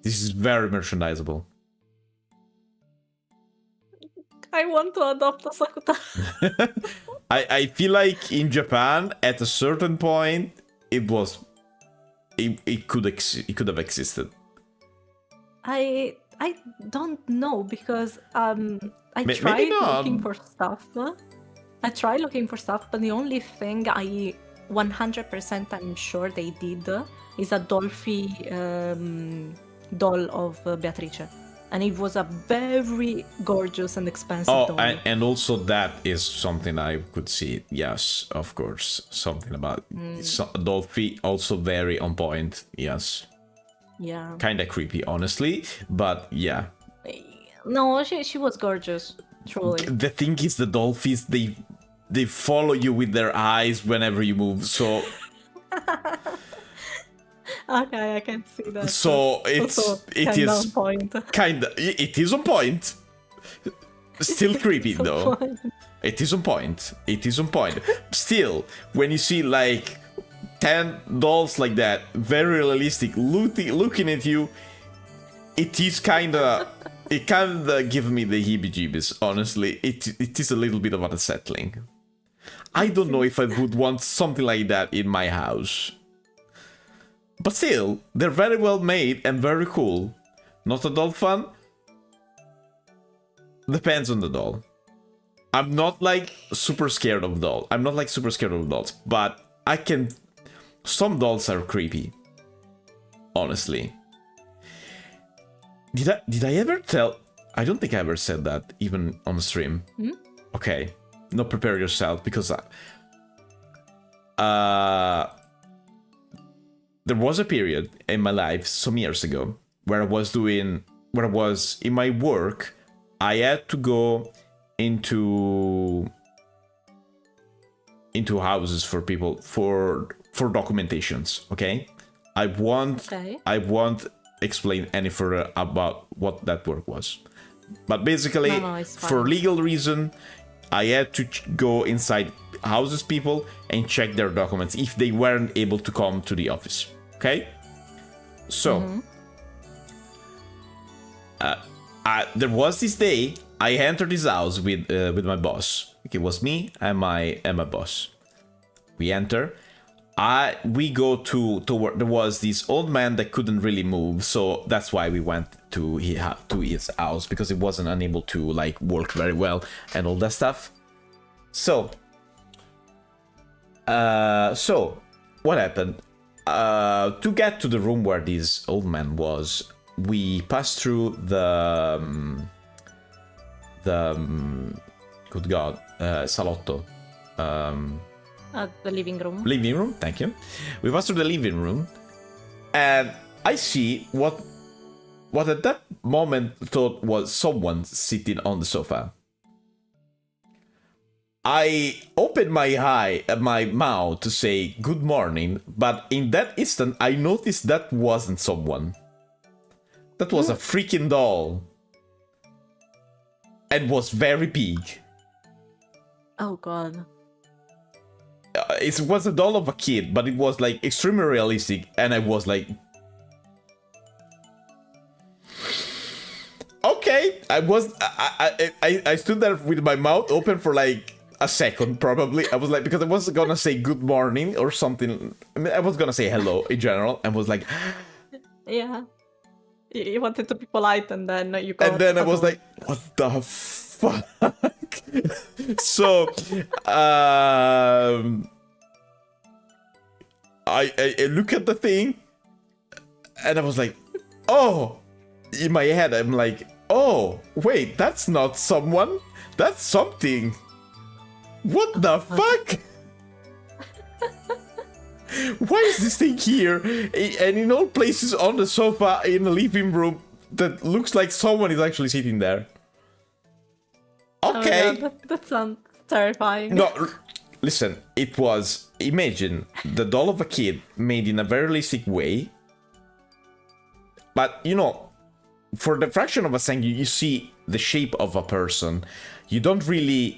this is very merchandisable. I want to adopt a Sakutaro. I feel like in Japan, at a certain point, it could have existed. I don't know because I Maybe tried not. looking for stuff. I tried looking for stuff, but the only thing I 100% I'm sure they did is a Dolphy doll of Beatrice. And it was a very gorgeous and expensive doll. And also that is something I could see. Yes, of course. Something about Dolphy, also very on point. Yes. Yeah. Kinda creepy, honestly. But yeah. No, she was gorgeous. Truly. The thing is, the Dolphins, they follow you with their eyes whenever you move. So... Okay, I can see that. So it is on point. It is on point. Still creepy though. It is on point. It is on point. Still, when you see like 10 dolls like that, very realistic, looking at you, it kinda gives me the heebie-jeebies. Honestly, it is a little bit of unsettling. I don't know if I would want something like that in my house. But still, they're very well made and very cool. Not a doll fan? Depends on the doll. I'm not like super scared of dolls. But I can... Some dolls are creepy. Honestly. Did I ever tell... I don't think I ever said that, even on stream. Okay. No, prepare yourself, because... There was a period in my life some years ago where I was in my work. I had to go into houses for people for documentations. Okay, I won't explain any further about what that work was, but basically for legal reason, I had to go inside houses people and check their documents if they weren't able to come to the office. Okay? So, there was this day I entered this house with my boss. It was me and my boss. We enter. We go toward. There was this old man that couldn't really move, so that's why we went to his house, because he wasn't unable to like work very well and all that stuff. So what happened? To get to the room where this old man was, we passed through the good God, salotto. The living room. Living room, thank you. We passed through the living room, and I see what at that moment thought was someone sitting on the sofa. I opened my mouth to say good morning, but in that instant I noticed that wasn't someone. That was a freaking doll. And was very big. Oh god. It was a doll of a kid, but it was like extremely realistic, and I was like, okay. I stood there with my mouth open for like a second, probably. I was like, because I was gonna say good morning or something. I mean, I was gonna say hello in general, and was like, Yeah. You wanted to be polite, and then you got... and then I was like, what the fuck? So, I look at the thing, and I was like, oh, in my head, I'm like, oh, wait, that's not someone, that's something. What the fuck? Why is this thing here? And in all places on the sofa in the living room that looks like someone is actually sitting there. Okay. Oh, God, that sounds terrifying. No, listen, it was, imagine the doll of a kid made in a very realistic way. But, you know, for the fraction of a second, you see the shape of a person. You don't really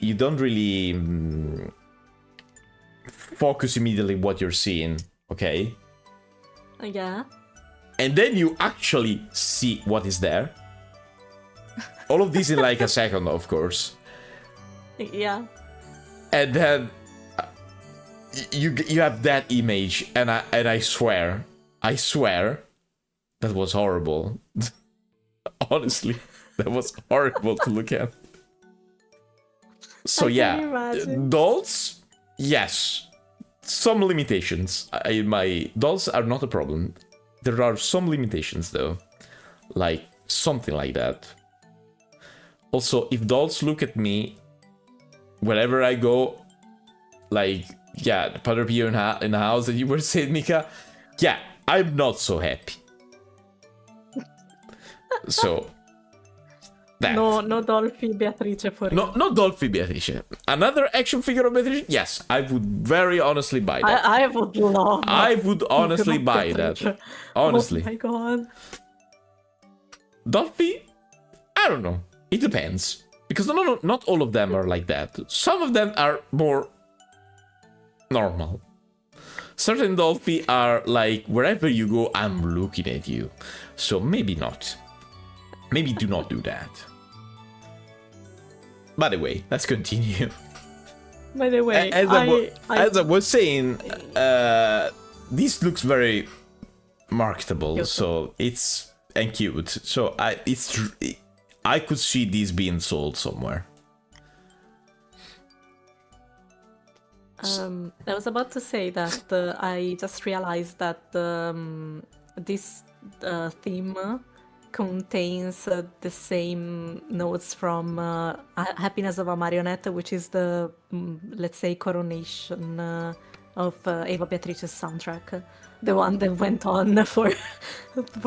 focus immediately what you're seeing, okay? Yeah. And then you actually see what is there. All of this in like a second, of course. Yeah. And then you have that image, and I swear, that was horrible. Honestly, that was horrible to look at. So yeah, dolls, yes, some limitations. My dolls are not a problem. There are some limitations though, like something like that. Also, if dolls look at me wherever I go, like, yeah, the other people in the house that you were saying, Mika, yeah, I'm not so happy. So, that. No Dolphy Beatrice for you. No Dolphy Beatrice. Another action figure of Beatrice? Yes, I would very honestly buy that. I would love. I would honestly buy that. Honestly. Oh my god. Dolphy? I don't know. It depends. Because not all of them are like that. Some of them are more normal. Certain Dolphy are like, wherever you go, I'm looking at you. So maybe not. Maybe do not do that. By the way, let's continue. By the way, As I was saying, this looks very marketable, Cute. so it's and cute. So I could see these being sold somewhere. I was about to say that I just realized that this theme contains the same notes from Happiness of a Marionette, which is the, let's say, coronation of Eva Beatrice's soundtrack. The one that went on for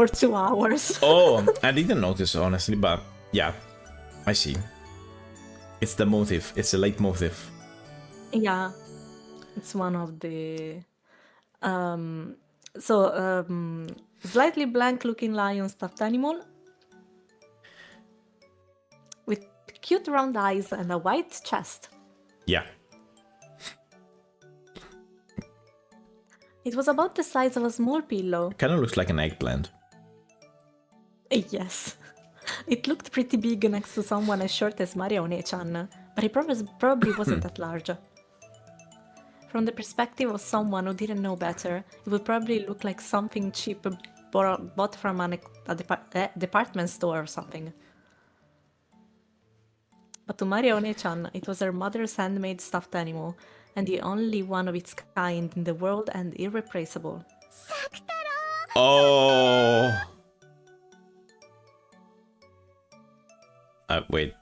2 hours. Oh, I didn't notice, honestly, but yeah, I see. It's the motive. It's a leitmotiv. Yeah, it's one of the... slightly blank-looking lion stuffed animal with cute round eyes and a white chest. Yeah. It was about the size of a small pillow. Kind of looks like an eggplant. Yes. It looked pretty big next to someone as short as Maria One-chan, but it probably wasn't that large. From the perspective of someone who didn't know better, it would probably look like something cheap bought from a department store or something. But to Maria One-chan, it was her mother's handmade stuffed animal, and the only one of its kind in the world and irreplaceable. Oh! Wait,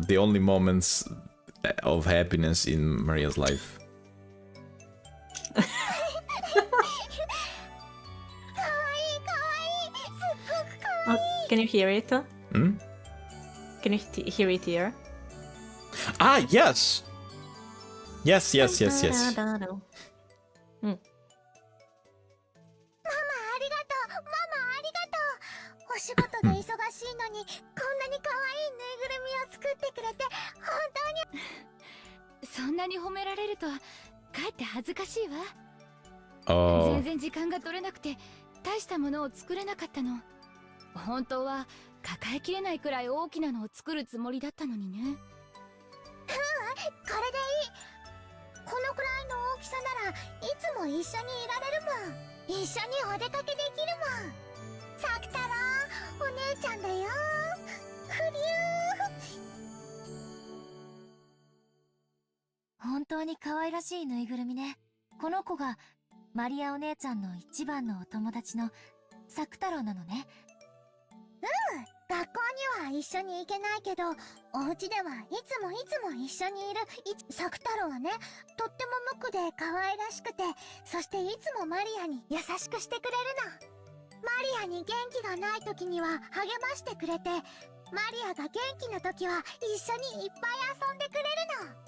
the only moments of happiness in Maria's life. Oh, can you hear it? Hmm? Can you hear it here? Ah, yes! Yes. うん。ママありがとう。ママありがとう。お仕事で忙しいのに、こんなに可愛いぬいぐるみを作ってくれて、本当に。そんなに褒められるとかえって恥ずかしいわ。 Oh. 全然時間が取れなくて大したものを作れなかったの。本当は抱えきれないくらい大きなのを作るつもりだったのにね。これでいい。このくらいの大きさならいつも一緒にいられるもん。一緒にお出かけできるもん。さくたろう、お姉ちゃんだよ。ふりゅー。本当に可愛らしいぬいぐるみね。この子がマリアお姉ちゃんの一番のお友達のサク太郎なのね。学校には一緒に行けないけど、お家ではいつも一緒にいるサク太郎はね、とっても無垢で可愛らしくて、そしていつもマリアに優しくしてくれるの。マリアに元気がない時には励ましてくれて、マリアが元気な時は一緒にいっぱい遊んでくれるの。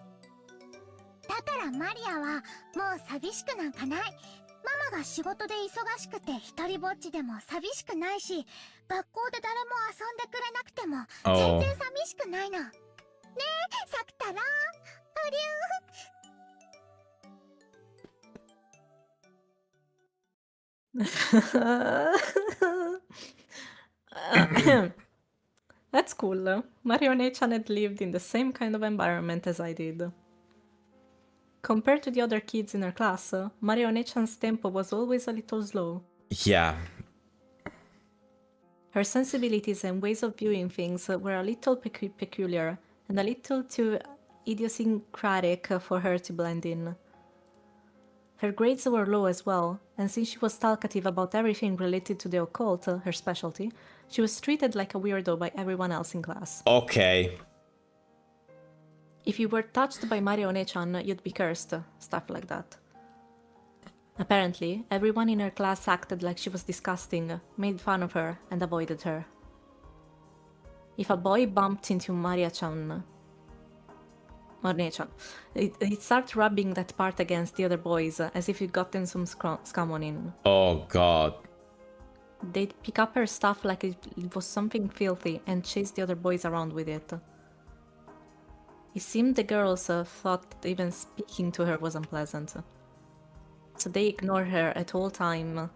だからマリアはもう寂しくなんかない。ママが仕事で忙しくて一人ぼっちでも寂しくないし、学校で誰も遊んでくれなくても全然寂しくないの。ねえ、さくたろう。That's cool. Maria One-chan had lived in the same kind of environment as I did. Compared to the other kids in her class, Maria One-chan's tempo was always a little slow. Yeah. Her sensibilities and ways of viewing things were a little peculiar and a little too idiosyncratic for her to blend in. Her grades were low as well, and since she was talkative about everything related to the occult, her specialty, she was treated like a weirdo by everyone else in class. Okay. If you were touched by Maria One-chan, you'd be cursed, stuff like that. Apparently, everyone in her class acted like she was disgusting, made fun of her, and avoided her. If a boy bumped into Maria-chan, One-chan, he'd start rubbing that part against the other boys, as if he'd gotten some scum on him. Oh god. They'd pick up her stuff like it was something filthy and chase the other boys around with it. It seemed the girls thought even speaking to her was unpleasant. So they ignored her at all time,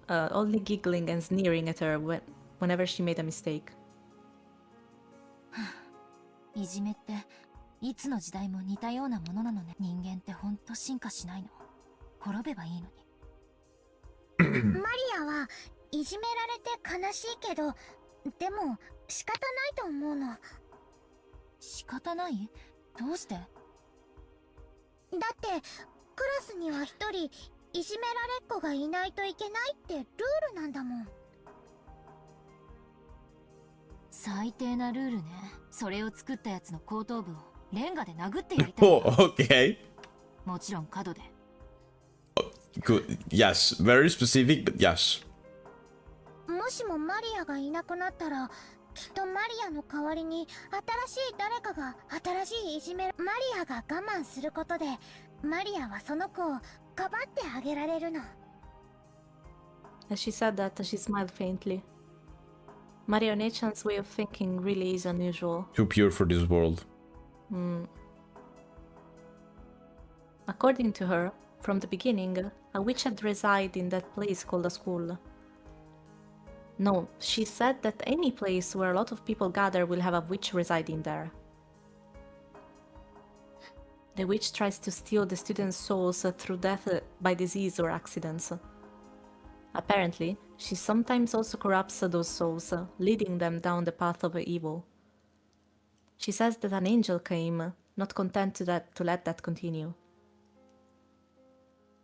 only giggling and sneering at her whenever she made a mistake. いじめっていつの時代も似たようなものなのね。人間ってほんと進化しないの。滅べばいいのに。マリアはいじめられて悲しいけど、でも仕方ないと思うの。仕方ない？どうして？だってクラスには一人いじめられっ子がいないといけないってルールなんだもん。最低なルールね。それを作ったやつの後頭部をレンガで殴ってやりたい。Oh, okay. もちろん角で。Good. Yes. Very specific, but yes. もしもマリアがいなくなったら、きっとマリアの代わりに新しい誰かが新しいいじめマリアが我慢することで、マリアはその子をかばってあげられるの。 As she said that, she smiled faintly. Maria One-chan's way of thinking really is unusual. Too pure for this world. According to her, from the beginning, A witch had resided in that place called a school. No, she said that any place where a lot of people gather will have a witch residing there. The witch tries to steal the students' souls through death by disease or accidents. Apparently, she sometimes also corrupts those souls, leading them down the path of evil. She says that an angel came, not content to let that continue.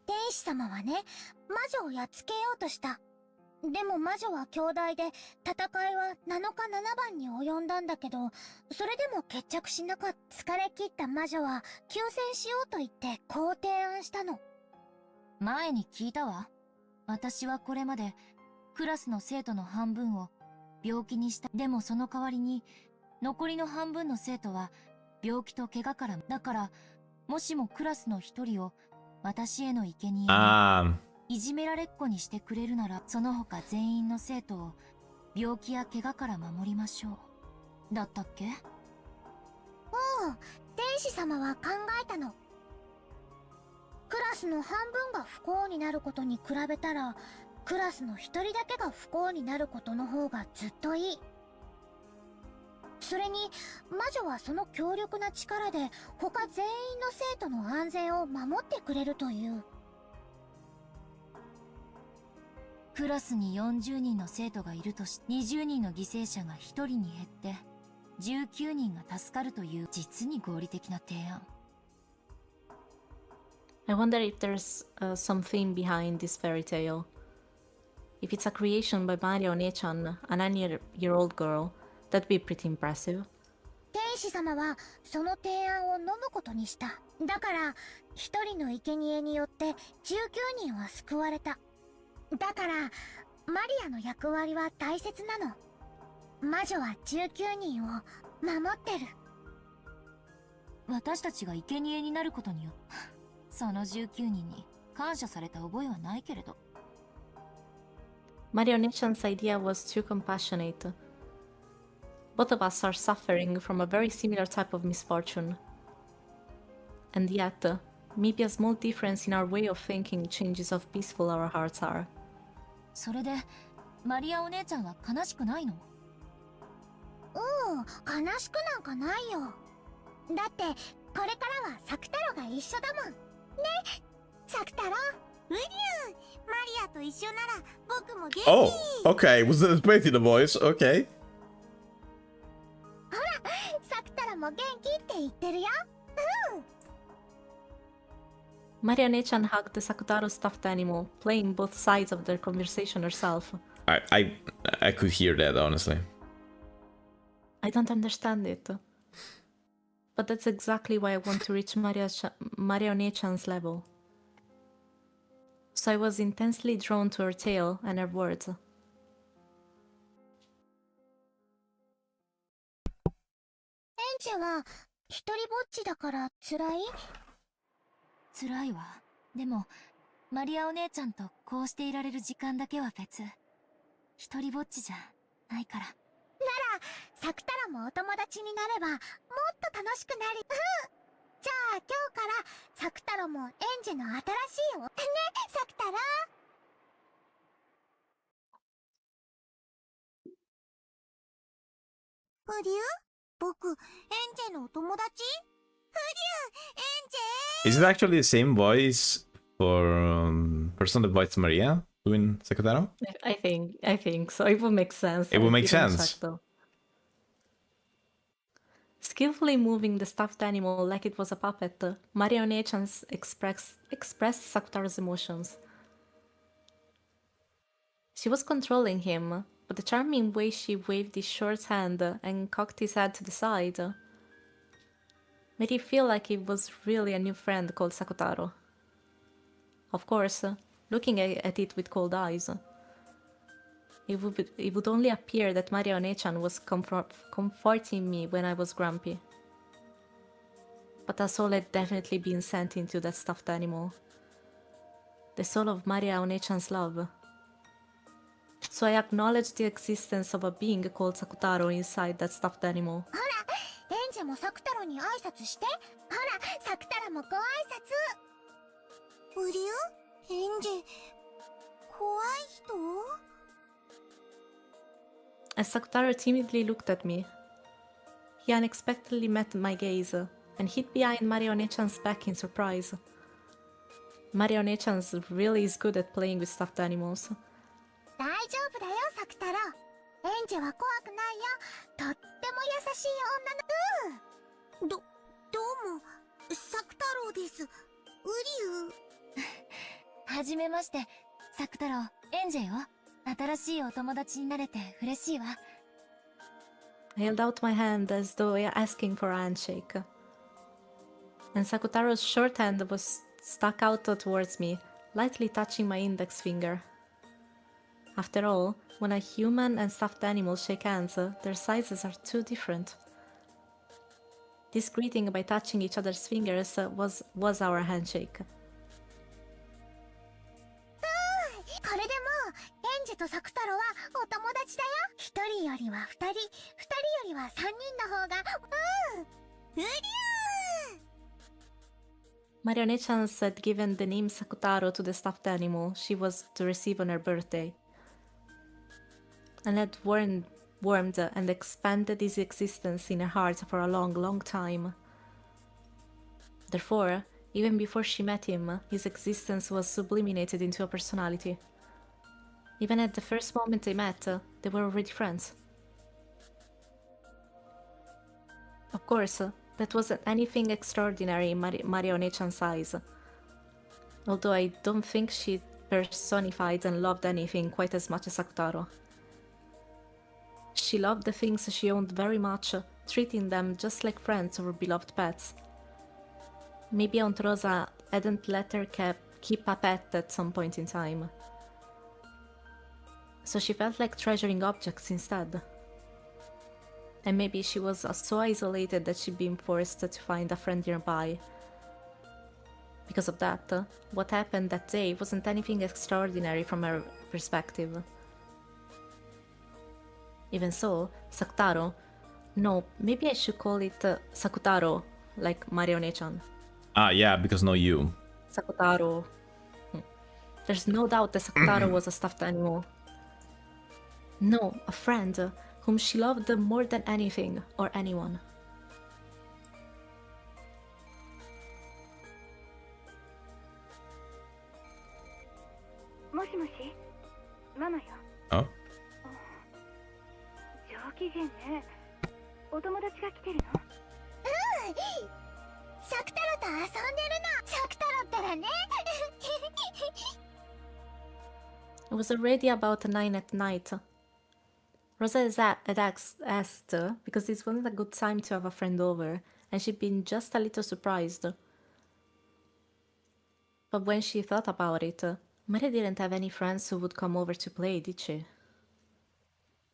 天使様はね、魔女をやっつけようとした。でも魔女は強大で、戦いは7日7番に及んだんだけど、それでも決着しなかった。疲れ切った魔女は休戦しようと言ってこう提案したの。前に聞いたわ。私はこれまでクラスの生徒の半分を病気にした。でもその代わりに残りの半分の生徒は病気と怪我から。だからもしもクラスの一人を私への生贄にいじめられっ子にしてくれるなら、その他全員の生徒を病気や怪我から守りましょう。だったっけ？天使様は考えたの。クラスの半分が不幸になることに比べたら、クラスの一人だけが不幸になることの方がずっといい。それに魔女はその強力な力で他全員の生徒の安全を守ってくれるという。クラスに40人の生徒がいるとし、20人の犠牲者が1人に減って19人が助かるという実に合理的な提案。I wonder if there's some theme behind this fairy tale. If it's a creation by Maria One-chan, a 9-year-old girl, that'd be pretty impressive. 天使様はその提案を飲むことにした。だから一人の生贄によって19人は救われた。だからマリアの役割は大切なの。魔女は19人を守ってる。私たちが生贄になることによってその19人に感謝された覚えはないけれど。Maria One-chan's idea was too compassionate. Both of us are suffering from a very similar type of misfortune. And yet, maybe a small difference in our way of thinking changes how peaceful our hearts are. それでマリアお姉ちゃんは悲しくないの？悲しくなんかないよ。だってこれからはサクタロが一緒だもんね。サクタロ、ウリュウ、マリアと一緒なら僕も元気。 Oh, okay. Was that waiting the voice? Okay. ほら、サクタロも元気って言ってるよ。Maria One-chan hugged Sakutaro's stuffed animal, playing both sides of their conversation herself. I could hear that, honestly. I don't understand it. But that's exactly why I want to reach Maria One-chan's level. So I was intensely drawn to her tale and her words. エンジェは一人ぼっちだから辛い？辛いわ。でもマリアお姉ちゃんとこうしていられる時間だけは別。一人ぼっちじゃないから。サクタロもお友達になればもっと楽しくなる。じゃあ今日からサクタロもエンジェの新しいね、サクタロ。フリュウ、僕エンジェのお友達？フリュウ、エンジェ。 Is it actually the same voice for person that voiced Maria doing Sakutaro? I think so. It would make sense. It would make I didn't sense. check, though. Skillfully moving the stuffed animal like it was a puppet, Maria One-chan expressed Sakutaro's emotions. She was controlling him, but the charming way she waved his short hand and cocked his head to the side made it feel like it was really a new friend called Sakutaro. Of course, looking at it with cold eyes, it would only appear that Maria One-chan was comforting me when I was grumpy. But a soul had definitely been sent into that stuffed animal. The soul of Maria One-chan's love. So I acknowledged the existence of a being called Sakutaro inside that stuffed animal. ほら、エンジェもサクタロに挨拶して。ほら、サクタロもご挨拶。フリュウ、エンジェ、怖い人？ As Sakutaro timidly looked at me, he unexpectedly met my gaze and hid behind Marionechan's back in surprise. Marionechan really is good at playing with stuffed animals. 大丈夫だよ、サク太郎。エンジェは怖くないよ。とっても優しい女の。どうも、サク太郎です。ウリュウ。はじめまして、サク太郎、エンジェよ。新しいお友達になれて嬉しいわ。I held out my hand as though asking for a handshake. And Sakutaro's short hand was stuck out towards me, lightly touching my index finger. After all, when a human and stuffed animal shake hands, their sizes are too different. This greeting by touching each other's fingers was our handshake. これでもう、エンジェとサク太郎はお友達だよ。一人よりは二人、二人よりは三人の方が、ウリュウ。 Marionechan had given the name Sakutaro to the stuffed animal she was to receive on her birthday, and had warmed and expanded his existence in her heart for a long, long time. Therefore, even before she met him, his existence was sublimated into a personality. Even at the first moment they met, they were already friends. Of course, that wasn't anything extraordinary in Marionechan's eyes, although I don't think she personified and loved anything quite as much as Sakutaro. She loved the things she owned very much, treating them just like friends or beloved pets. Maybe Aunt Rosa hadn't let her keep a pet at some point in time, so she felt like treasuring objects instead. And maybe she was so isolated that she'd been forced to find a friend nearby. Because of that, what happened that day wasn't anything extraordinary from her perspective. Even so, Sakutaro... No, maybe I should call it Sakutaro, like Marionechan. Ah, yeah, because no you. Sakutaro. There's no doubt that Sakutaro was a stuffed animal. No, a friend whom she loved more than anything or anyone. Oh? 上機嫌ね。お友達が来てるの？サク太郎と遊んでるの。サク太郎ったらね。 It was already about 9 at night. Rosa had asked because this wasn't a good time to have a friend over, and she'd been just a little surprised. But when she thought about it, Maria didn't have any friends who would come over to play, did she?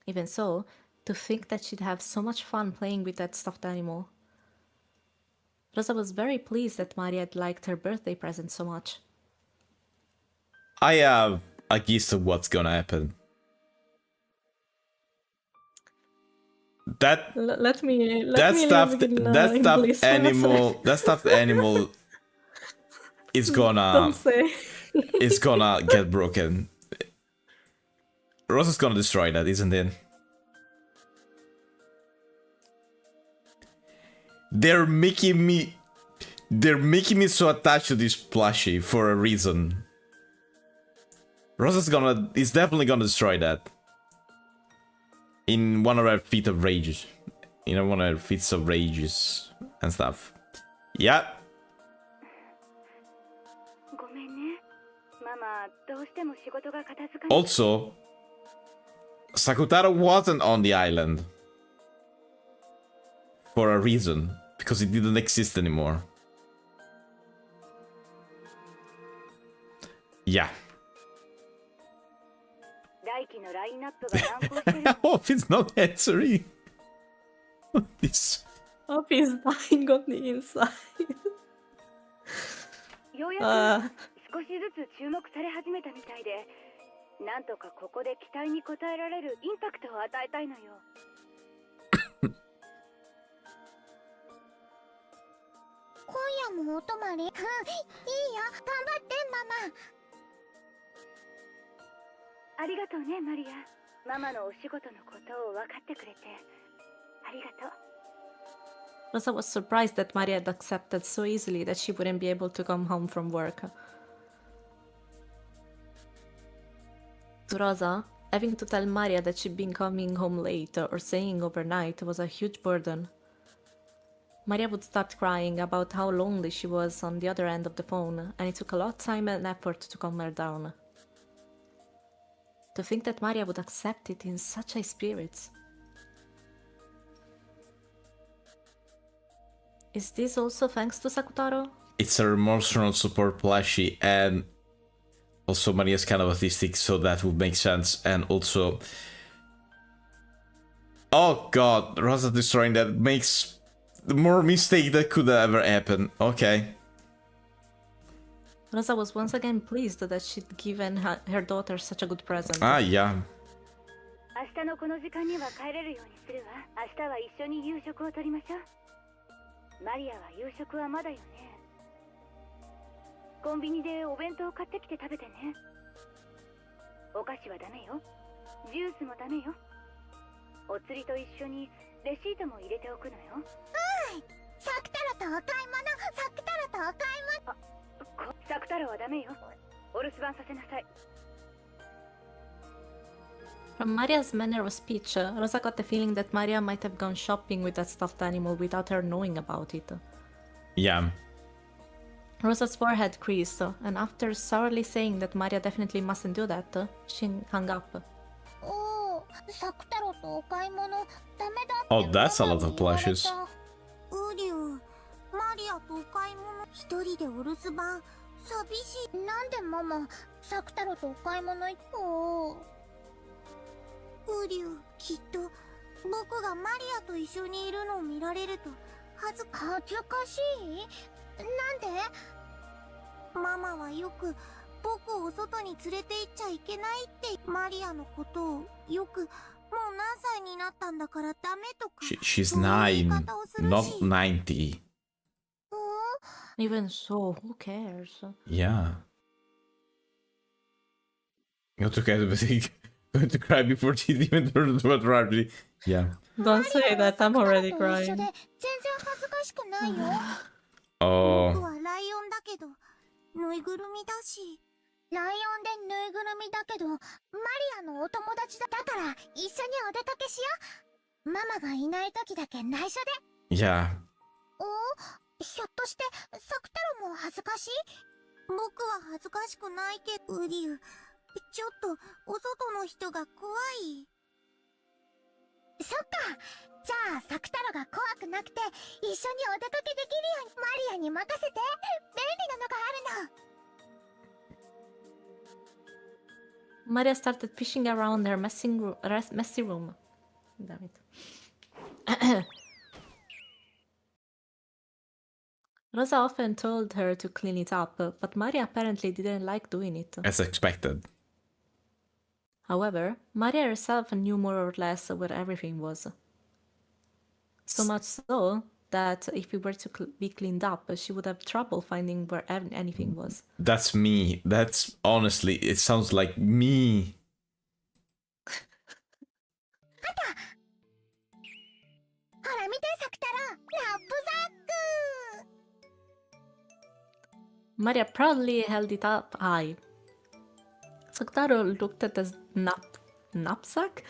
Even so, to think that she'd have so much fun playing with that stuffed animal. Rosa was very pleased that Maria had liked her birthday present so much. I have a guess of what's gonna happen. That stuffed animal is gonna Don't say. is gonna get broken. Rosa's gonna destroy that, isn't it? They're making me so attached to this plushie for a reason. Rosa's is definitely gonna destroy that. In one of her feats of rage. In one of her feats of rages and stuff. Yeah. ごめんね。ママ、どうしても仕事が片付かない。 Also, Sakutaro wasn't on the island. For a reason. Because it didn't exist anymore. Yeah. 来期のラインナップが難航してる I hope it's not answering. This. Hope he's dying on the inside. ようやく少しずつ注目され始めたみたいで、なんとかここで期待に応えられるインパクトを与えたいのよ。今夜もお泊まり？いいよ、頑張ってママ。ありがとうね、マリア。ママのお仕事のことを分かってくれて。ありがとう。 Rosa was surprised that Maria had accepted so easily that she wouldn't be able to come home from work. To Rosa, having to tell Maria that she'd been coming home late or staying overnight was a huge burden. Maria would start crying about how lonely she was on the other end of the phone, and it took a lot of time and effort to calm her down. To think that Maria would accept it in such high spirits. Is this also thanks to Sakutaro? It's a emotional support plushie, and also Maria's kind of autistic, so that would make sense. And also, oh god, Rosa destroying that makes the more mistake that could ever happen. Okay. Rosa was once again pleased that she'd given her daughter such a good present. Ah, yeah. 明日のこの時間には帰れるようにするわ。明日は一緒に夕食をとりましょう。マリアは夕食はまだよね。コンビニでお弁当買ってきて食べてね。お菓子はダメよ。ジュースもダメよ。お釣りと一緒にレシートも入れておくのよ。サクタロとお買い物、サクタロとお買い物。サクタロはダメよ。お留守番させなさい。 From Maria's manner of speech, Rosa got the feeling that Maria might have gone shopping with that stuffed animal without her knowing about it. Yeah. Rosa's forehead creased, and after sourly saying that Maria definitely mustn't do that, she hung up. おお、サクタロとお買い物、ダメだって。 Oh, that's a lot of plushes. ウリュウ、マリアとお買い物、一人でお留守番、寂しい。なんでママ、サクタロとお買い物行こう。ウリュウ、きっと僕がマリアと一緒にいるのを見られると恥ずかしい？なんで？ママはよく僕を外に連れて行っちゃいけないってマリアのことをよくもう何歳になったんだからダメとか She's 9, not 90. Even so, who cares? Yeah. Not okay, but going to cry before she even turned to a tragedy. Yeah. Don't say that, I'm already crying. 全然恥ずかしくないよ。 Oh. 僕はライオンだけどぬいぐるみだし。ライオンでぬいぐるみだけどマリアのお友達だから一緒にお出かけしよう。ママがいない時だけ内緒で。 Yeah. ひょっとしてサクタロも恥ずかしい？僕は恥ずかしくないけどウリュウ、ちょっとお外の人が怖い。そっか、じゃあサクタロが怖くなくて一緒にお出かけできるようにマリアに任せて。便利なのがあるの。 Maria started fishing around her messy room. Damn it. Rosa often told her to clean it up, but Maria apparently didn't like doing it. As expected. However, Maria herself knew more or less where everything was. So much so that if it were to be cleaned up, she would have trouble finding where anything was. That's me. That's honestly, it sounds like me. Maria proudly held it up high. Sakutaro looked at the knapsack,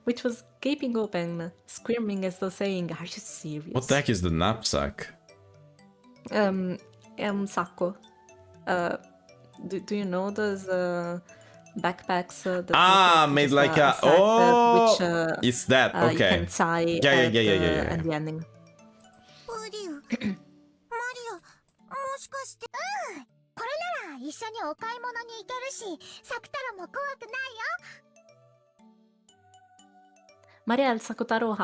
which was gaping open, squirming as though saying, "Are you serious?" What the heck is the knapsack? Sacco. Do you know those backpacks? That Made like a sack, oh, which, it's that. you Okay. can tie Yeah. at the ending. これなら一緒にお買い物に行けるし、サクタロも怖くないよ。 Maria held Sakutaro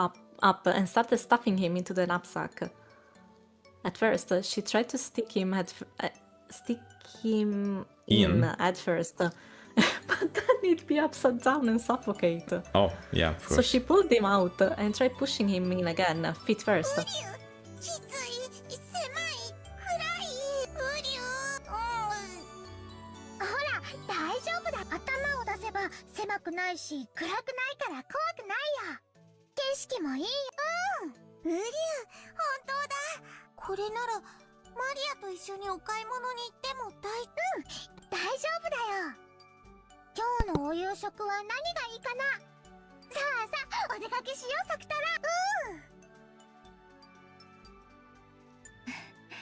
up and started stuffing him into the knapsack. At first, she tried to stick him in at first, but then he'd be upside down and suffocate. Oh, yeah, of So course. she pulled him out and tried pushing him in again, feet first. きつい、狭い、暗い、ウリュウ。ほら、大丈夫だ。頭を出せば狭くないし、暗くないから怖くないよ。景色もいいよ。ウリュウ、本当だ。これなら、マリアと一緒にお買い物に行っても大丈夫だよ。今日のお夕食は何がいいかな。さあ、お出かけしよう、サクタラ。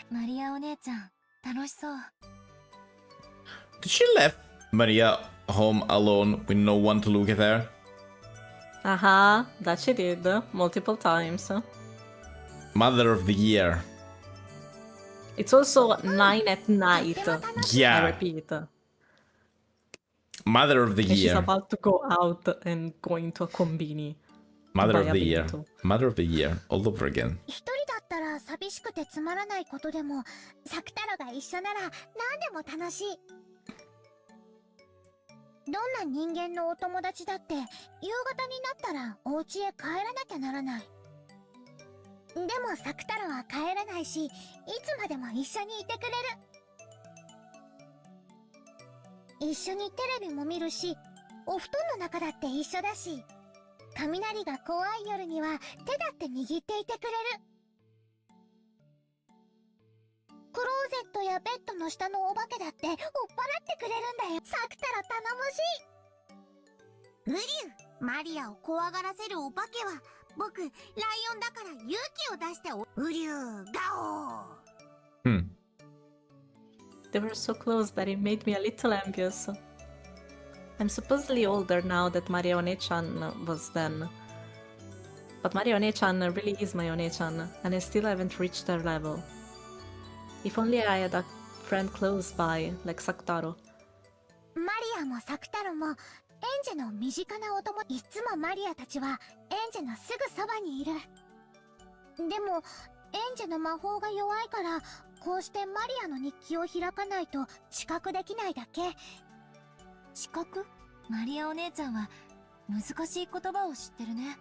マリアお姉ちゃん、楽しそう。Did she left Maria home alone with no one to look at her? That she did multiple times. Mother of the year. It's also 9 at night. I Yeah. repeat. Mother of the And she's year. about to go out and go into a combini. Mother buy of a the year. bento. Mother of the year. All over again. 一人だったら寂しくてつまらないことでも、サクタロが一緒なら何でも楽しい。どんな人間のお友達だって夕方になったらお家へ帰らなきゃならない。でもサクタロは帰らないし、いつまでも一緒にいてくれる。一緒にテレビも見るし、お布団の中だって一緒だし、雷が怖い夜には手だって握っていてくれる。クローゼットやベッドの下のお化けだって追っ払ってくれるんだよ。サクタラ頼もしい。ウリュウ、マリアを怖がらせるお化けは僕、ライオンだから勇気を出してウリュウ、ガオー。They were so close that it made me a little envious. I'm supposedly older now that Maria One-chan was then. But Maria One-chan really is my One-chan, and I still haven't reached her level. If only I had a friend close by, like Sakutaro. マリアもサクタロもエンジェの身近なお友。いつもマリアたちはエンジェのすぐそばにいる。でもエンジェの魔法が弱いから、こうしてマリアの日記を開かないと知覚できないだけ。知覚？マリアお姉ちゃんは難しい言葉を知ってるね。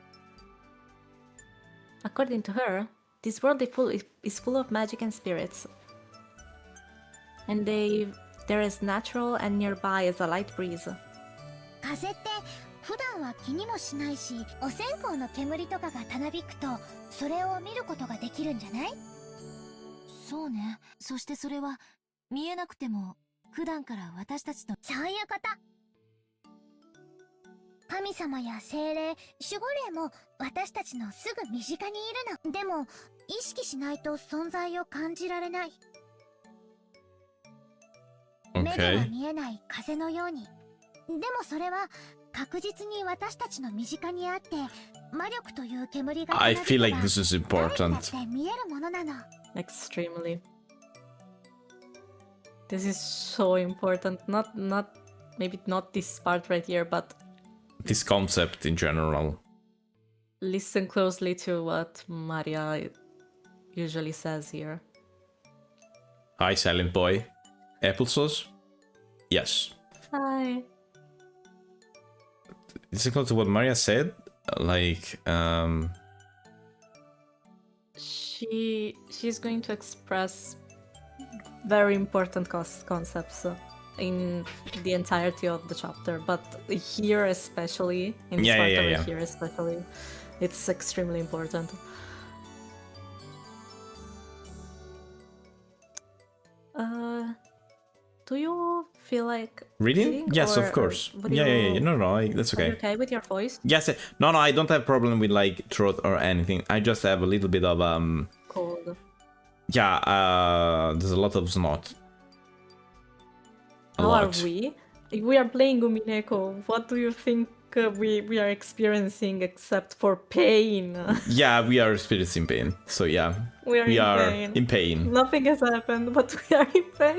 According to her, this world is full of magic and spirits. And they're as natural and nearby as a light breeze. 風って普段は気にもしないし、お線香の煙とかがたなびくとそれを見ることができるんじゃない？そうね。そしてそれは見えなくても普段から私たちと。そういうこと。神様や精霊、守護霊も私たちのすぐ身近にいるの。でも意識しないと存在を感じられない。目では Okay. 見えない風のように。でもそれは確実に私たちの身近にあって、魔力という煙が I feel like this is 誰にだ important. って見えるものなの。 Extremely. This is so important. Maybe not this part right here, but This concept in general. listen closely to what Maria usually says here. Hi, silent boy. Applesauce? Yes. Hi. Listen close to what Maria said. Like, She's going to express very important concepts in the entirety of the chapter, but here especially, in this part over here especially, it's extremely important. Do you feel like reading? Yes, or of course. would Yeah. you- No, that's Are you okay. okay with your voice? Yes, no, I don't have problem with like throat or anything. I just have a little bit of Cold. yeah, there's a lot of snot. A How lot. are we? We are playing Umineko. What do you think we are experiencing except for pain? Yeah, we are experiencing pain. So yeah, We are in pain. in pain. Nothing has happened, but we are in pain.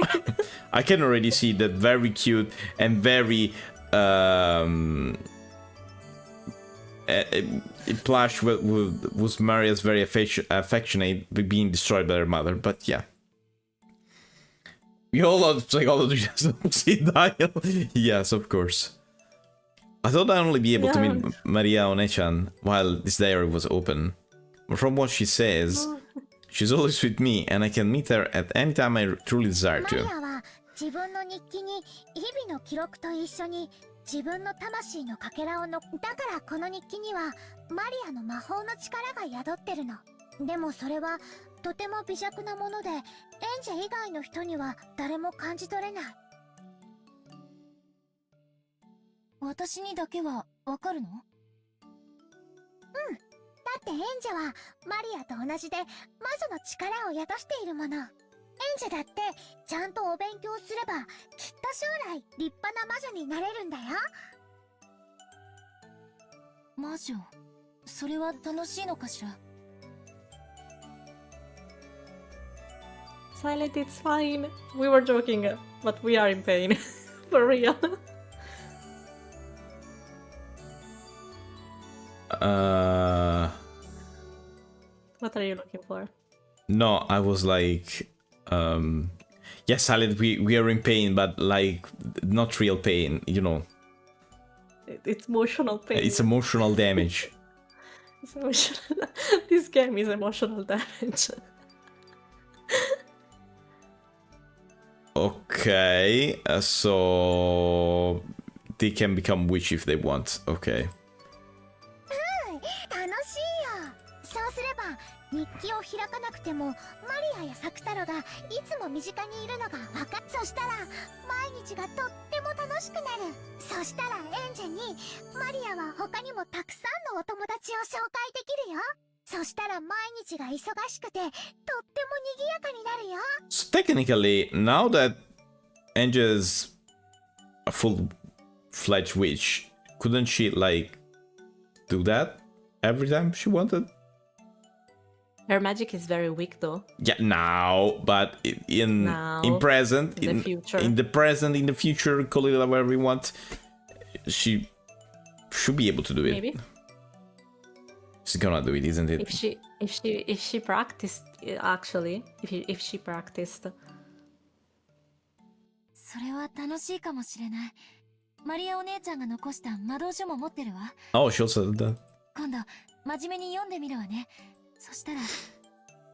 I can already see that very cute and very plush was Maria's very affectionate being destroyed by her mother. But yeah, we all love psychology. Yes, of course. I thought I'd only be able to meet Maria One-chan while this diary was open. But from what she says, she's always with me and I can meet her at any time I truly desire マリ to. アは自分の日記に日々の記録と一緒に自分の魂のかけらをだからこの日記にはマリアの魔法の力が宿ってるの。でもそれはとても微弱なもので、演者以外の人には誰も感じ取れない。私にだけはわかるの？だって演者はマリアと同じで魔女の力を宿しているもの。演者だってちゃんとお勉強すればきっと将来立派な魔女になれるんだよ。魔女、それは楽しいのかしら？ Silent, it's fine. We were joking, but we are in pain. For real. What are you looking for? No, I was like, yes, Silent, we are in pain, but like not real pain, you know. It's emotional pain. It's emotional damage. It's emotional. This game is emotional damage. Okay, so they can become witch if they want. Okay. 楽しいよ。そうすれば日記を開かなくてもマリアやサクタロがいつも身近にいるのがわかる。そしたら毎日がとっても楽しくなる。そしたら演者にマリアは他にもたくさんのお友達を紹介できるよ。そしたら毎日が忙しくてとっても賑やかになるよ。 So technically, now that Angel's a full-fledged witch, couldn't she like do that every time she wanted? Her magic is very weak though. Yeah, now, but in present, in the future, in the present, in the future, call it whatever we want, she should be able to do it. Maybe. She's gonna do it, isn't it? If she practiced, actually, if she practiced. それは楽しいかもしれない。マリアお姉ちゃんが残した魔導書も持ってるわ。Oh, she also did that. 今度真面目に読んでみるわね。そしたら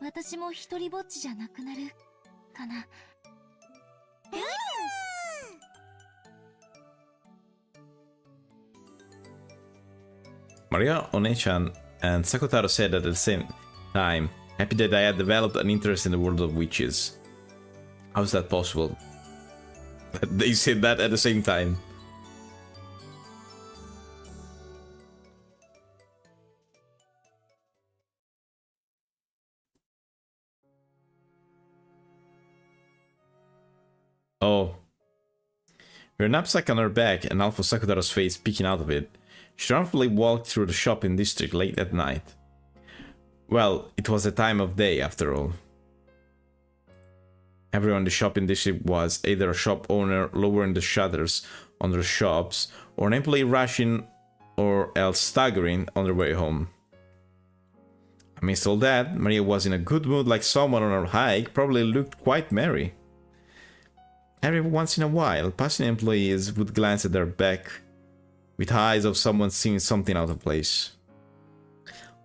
私も一人ぼっちじゃなくなるかな。Maria One-chan and Sakutaro said at the same time, happy that I had developed an interest in the world of witches. How is that possible? They said that at the same time. Oh. With her knapsack on her back and Alpha Sakutaro's face peeking out of it, she triumphantly walked through the shopping district late at night. Well, it was a time of day after all. Everyone in the shopping district was either a shop owner lowering the shutters on their shops, or an employee rushing or else staggering on their way home. Amidst all that, Maria was in a good mood like someone on her hike, probably looked quite merry. Every once in a while, passing employees would glance at their back with eyes of someone seeing something out of place.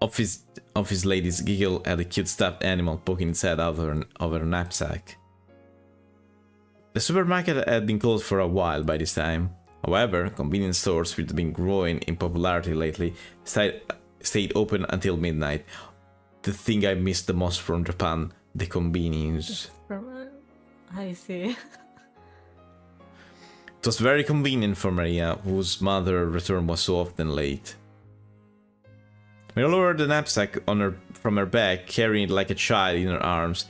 Office ladies giggle at a cute stuffed animal poking its head out of her knapsack. The supermarket had been closed for a while by this time. However, convenience stores, which have been growing in popularity lately, stayed open until midnight. The thing I missed the most from Japan, the convenience. I see. It was very convenient for Maria, whose mother's return was so often late. Maria lowered the knapsack from her back, carrying it like a child in her arms.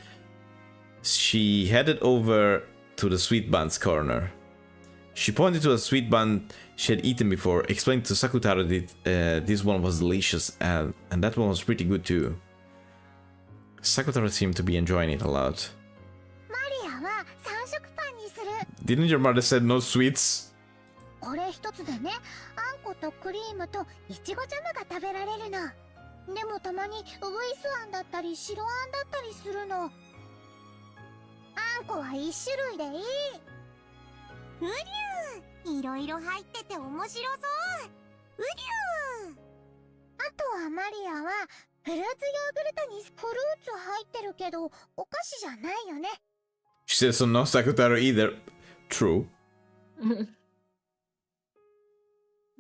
She headed over to the sweet buns corner. She pointed to a sweet bun she had eaten before, explained to Sakutaro that this one was delicious and that one was pretty good too. Sakutaro seemed to be enjoying it a lot. Didn't your mother say no sweets? これ一つでね、あんことクリームといちごジャムが食べられるの。でもたまにウグイスあんだったり白あんだったりするの。あんこは一種類でいい。うりゅう、いろいろ入ってて面白そう。うりゅう。あとはマリアはフルーツヨーグルトにフルーツ入ってるけどお菓子じゃないよね。She said so, no Sakutaro either. True.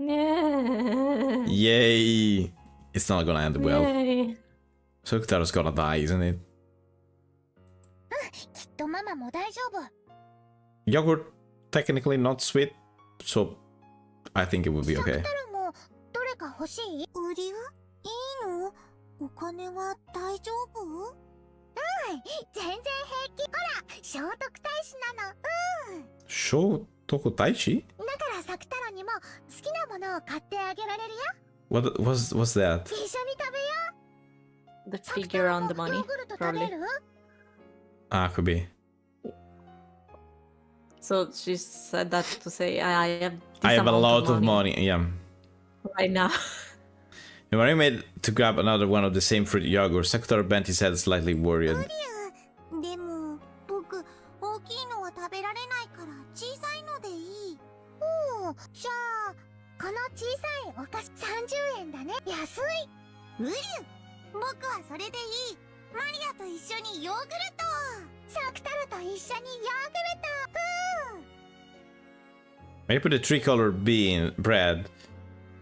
Yeah. Yay! It's not gonna end well. Yay. Sakutaro's gonna die, isn't it? きっとママも大丈夫。 Yogurt, technically not sweet, so I think it would be サク okay. タロもどれか欲しい？売り？いいの？お金は大丈夫？うん、全然平気。ほら、聖徳太子なの。Shotoku Taichi? だからサクタロにも好きなものを買ってあげられるよ。 What's that? 一緒に食べよ The う。サク figure タロ on も the ヨ money, ーグルト食べ probably. る？ Ah, could be. So she said that to say, I have this I have a amount lot of money, yeah. right now. And Maria made to grab another one of the same fruit yogurt. Sakutaro bent his head slightly worried. でも僕大きいのは食べられないから小さいのでいい。おお、じゃあこの小さいお菓子30円だね。安い。ウリュウ、僕はそれでいい。マリアと一緒にヨーグルト。サクタルと一緒にヨーグルト。Maria put a three-colored bean bread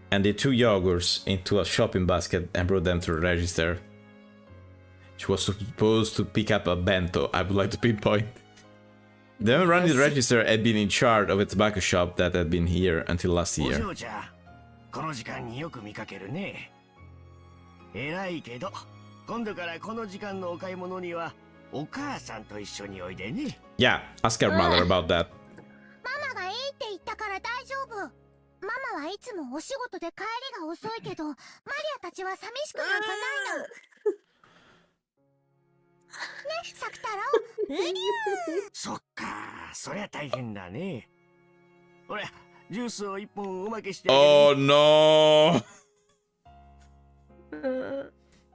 and the two yogurts into a shopping basket and brought them to the register. She was supposed to pick up a bento, I would like to pinpoint. The man running the register had been in charge of a tobacco shop that had been here until last お year. 嬢ちゃん、この時間によく見かけるね。偉いけど、今度からこの時間のお買い物にはお母さんと一緒においでね。Yeah, ask her mother about that. ママがいいって言ったから大丈夫。ママはいつもお仕事で帰りが遅いけど、マリアたちは寂しくなんかないの。ね、サクタロウ。ウリュウ。そっか、そりゃ大変だね。ほら、ジュースを一本おまけしてあげる。 Oh no!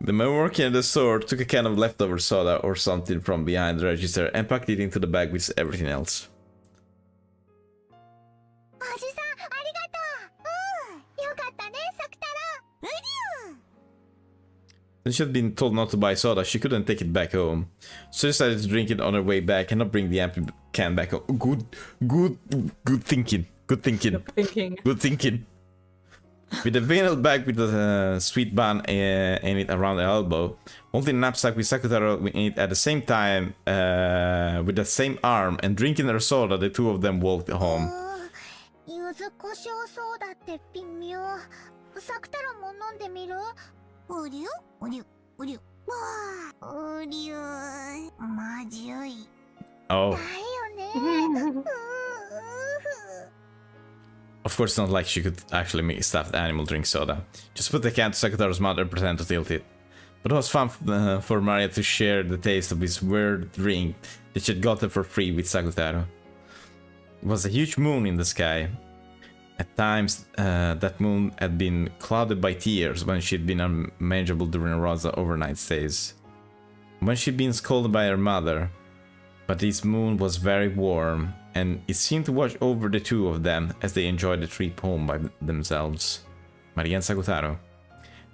The man working at the store took a can of leftover soda or something from behind the register and packed it into the bag with everything else. おじさん、ありがとう。うん、よかったね、サクタロウ。ウリュウ。 Since she had been told not to buy soda, she couldn't take it back home. So she decided to drink it on her way back and not bring the empty can back home. Good thinking. Good thinking. Thinking. Good thinking. With a vinyl bag with a sweet bun in it around the elbow, holding a knapsack with Sakutaro in it at the same time, with the same arm, and drinking her soda, the two of them walked home. 柚子胡椒ソーダって微妙。サクタロウも飲んでみる？ウリュウ、ウリュウ、ウリュウ。わあ、ウリュウ。まずい。 Oh. だよね。Of course, it's not like she could actually make a stuffed animal drink soda. Just put the can to Sakutaro's mouth and pretend to tilt it. But it was fun for Maria to share the taste of this weird drink that she had gotten for free with Sakutaro. It was a huge moon in the sky. At times, that moon had been clouded by tears when she'd been unmanageable during Rosa's overnight stays. When she'd been scolded by her mother. But this moon was very warm, and it seemed to watch over the two of them as they enjoyed the trip home by themselves, Maria and Sakutaro,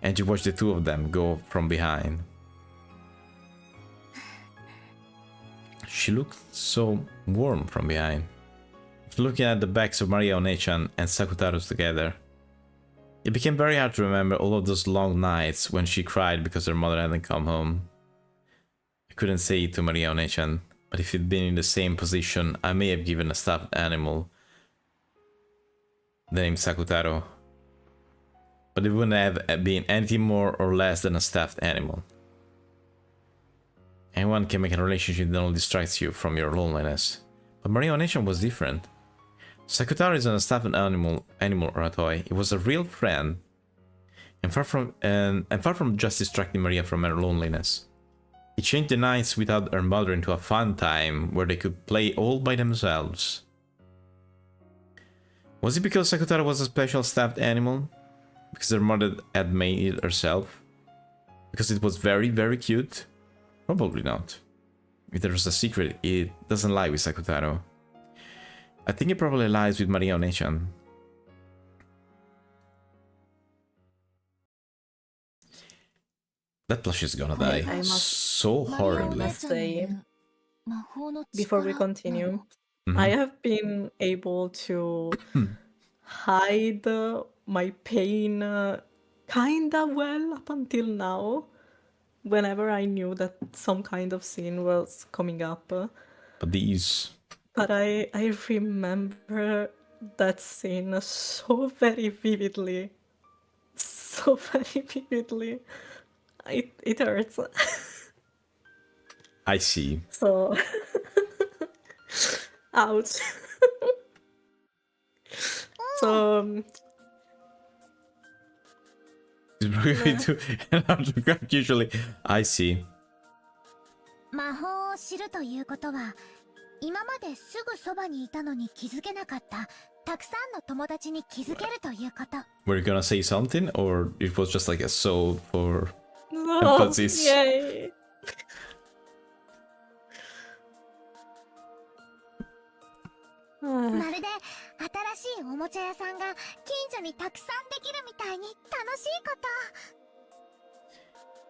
and she watched the two of them go from behind. She looked so warm from behind. Looking at the backs of Maria One-chan and Sakutaro together, it became very hard to remember all of those long nights when she cried because her mother hadn't come home. I couldn't say it to Maria One-chan, but if it'd been in the same position, I may have given a stuffed animal the name Sakutaro. But it wouldn't have been anything more or less than a stuffed animal. Anyone can make a relationship that only distracts you from your loneliness. But Maria One-chan was different. Sakutaro isn't a stuffed animal or a toy. It was a real friend. And far from just distracting Maria from her loneliness. It changed the nights without her mother into a fun time where they could play all by themselves. Was it because Sakutaro was a special stuffed animal? Because her mother had made it herself? Because it was very, very cute? Probably not. If there was a secret, it doesn't lie with Sakutaro. I think it probably lies with Maria One-chan. That plush is gonna die I must- so horribly. Let's say, before we continue, Mhm. I have been able to hide my pain kinda well up until now. Whenever I knew that some kind of scene was coming up. But these. But I remember that scene so very vividly. So very vividly. It hurts. I see. So, ouch. So, Usually, I see. 魔法を知るということは、今まですぐそばにいたのに気づけなかったたくさんの友達に気づけるということ。Were you gonna say something, or it was just like a soul for no, emphasis? yay. まるで新しいおもちゃ屋さんが近所にたくさんできるみたいに楽しいこ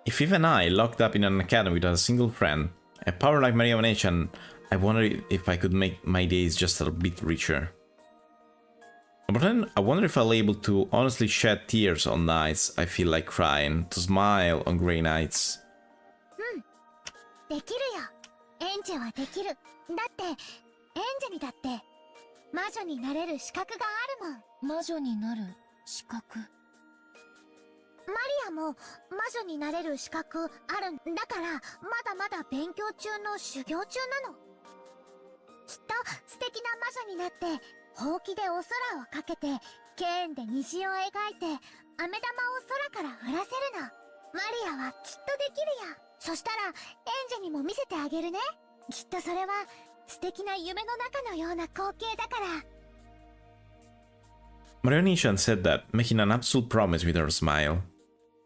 と。 If even I, locked up in an academy without a single friend, a power like Maria Venetian, I wonder if I could make my days just a bit richer. But then I wonder if I'll be able to honestly shed tears on nights I feel like crying, to smile on grey nights. できるよ。エンジェはできる。だってエンジェにだって魔女になれる資格があるもん。魔女になる資格。マリアも魔女になれる資格あるんだから、まだまだ勉強中の修行中なの。きっと素敵な魔女になってほうきでお空をかけてケーンで虹を描いて飴玉を空から降らせるの。マリアはきっとできるよ。そしたらエンジェにも見せてあげるね。きっとそれは素敵な夢の中のような光景だから。 Maria Venetian said that, making an absolute promise with her smile.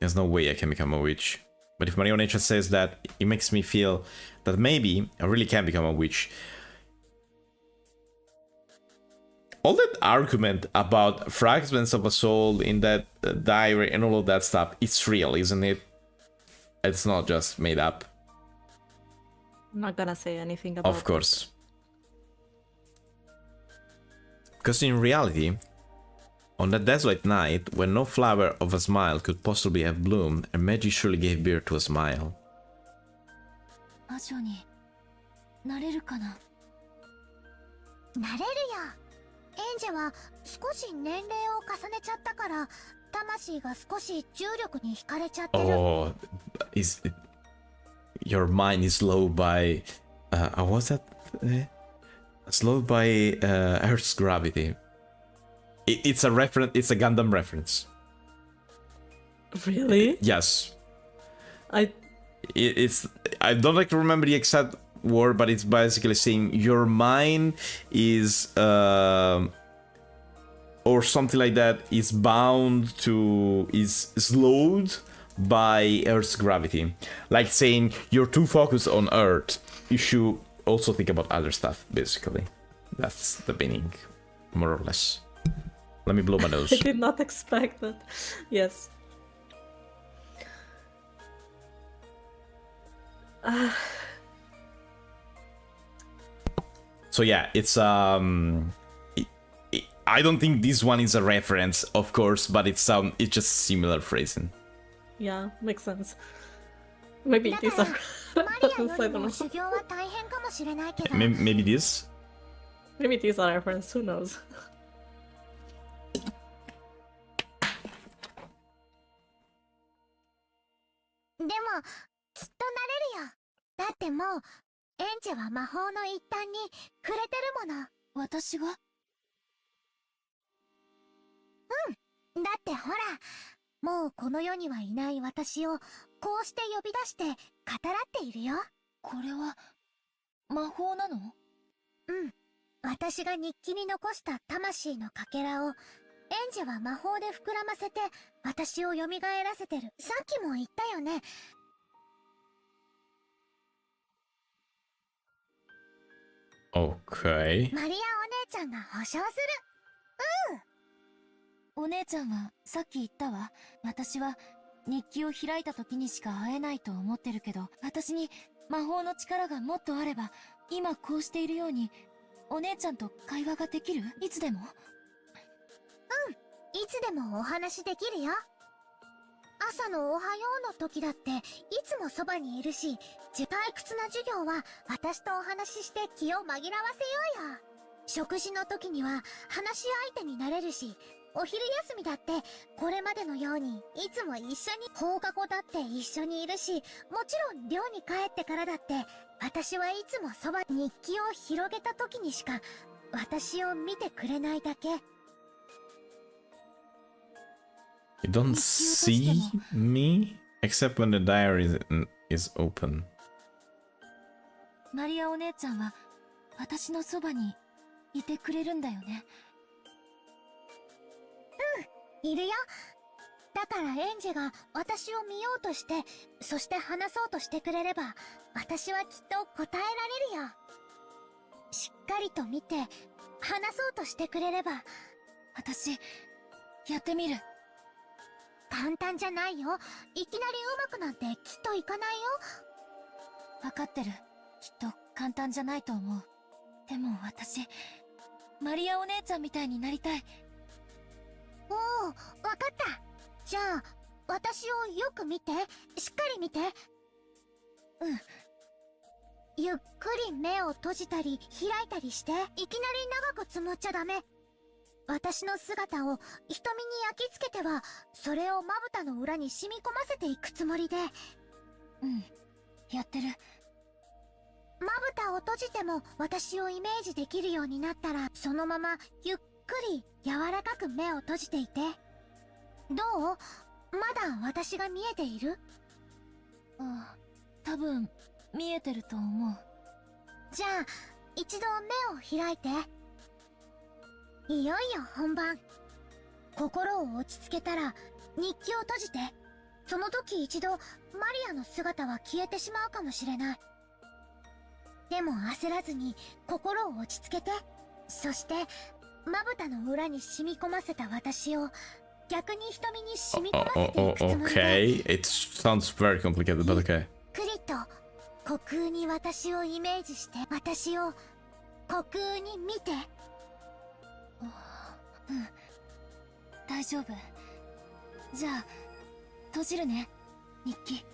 There's no way I can become a witch. But if Maria Venetian says that, it makes me feel that maybe I really can become a witch. All that argument about fragments of a soul in that diary and all of that stuff, it's real, isn't it? It's not just made up. I'm not gonna say anything about Of course. Because in reality, on that desolate night, when no flower of a smile could possibly have bloomed, a magic surely gave birth to a smile. 魔女になれるかな。なれるよ。エンジェは少し年齢を重ねちゃったから、魂が少し重力に惹かれちゃってる。Oh, your mind is slowed by... what's that? Slowed by Earth's gravity. It's a reference. It's a Gundam reference. Really? Yes. I don't like to remember the exact word, but it's basically saying your mind is or something like that is bound to is slowed by Earth's gravity. Like saying you're too focused on Earth. You should also think about other stuff. Basically, that's the meaning, more or less. Let me blow my nose. I did not expect that. Yes. So yeah, it's I don't think this one is a reference, of course, but it's just similar phrasing. Yeah, makes sense. Maybe it is a マリアよ reference, I り don't も know. 修行は大変かもしれないけど。 Maybe this? Maybe it is a reference, who knows? でもきっとなれるよ。だってもうエンジェは魔法の一端に触れてるもの。私が？だってほら、もうこの世にはいない私をこうして呼び出して語らっているよ。これは魔法なの？私が日記に残した魂のかけらをエンジェは魔法で膨らませて私を蘇らせてる。さっきも言ったよね。Okay. マリアお姉ちゃんが保証する。お姉ちゃんはさっき言ったわ。私は日記を開いた時にしか会えないと思ってるけど、私に魔法の力がもっとあれば、今こうしているようにお姉ちゃんと会話ができる？いつでも？いつでもお話できるよ。朝のおはようの時だっていつもそばにいるし、退屈な授業は私とお話しして気を紛らわせようよ。食事の時には話し相手になれるし、お昼休みだってこれまでのようにいつも一緒に、放課後だって一緒にいるし、もちろん寮に帰ってからだって私はいつもそば。日記を広げた時にしか私を見てくれないだけ。 You don't see me except when the diary is open. マリアお姉ちゃんは私のそばにいてくれるんだよね。いるよ。だからエンジェが私を見ようとして、そして話そうとしてくれれば、私はきっと答えられるよ。しっかりと見て話そうとしてくれれば。私、やってみる。簡単じゃないよ。いきなり上手くなんてきっといかないよ。わかってる。きっと簡単じゃないと思う。でも私、マリアお姉ちゃんみたいになりたい。おお、わかった。じゃあ、私をよく見て、しっかり見て。ゆっくり目を閉じたり開いたりして、いきなり長くつむっちゃダメ。私の姿を瞳に焼き付けては、それをまぶたの裏に染み込ませていくつもりで。やってる。まぶたを閉じても私をイメージできるようになったら、そのままゆっくり柔らかく目を閉じていて。どう？まだ私が見えている？多分、見えてると思う。じゃあ、一度目を開いて。いよいよ本番。心を落ち着けたら、日記を閉じて。その時一度、マリアの姿は消えてしまうかもしれない。でも焦らずに、心を落ち着けて。そして、まぶたの裏に染み込ませた私を、逆に瞳に染み込ませていくつもりで。Okay, it sounds very complicated, but okay. ゆっくりと、虚空に私をイメージして、私を、虚空に見て。大丈夫。じゃあ、閉じるね、日記。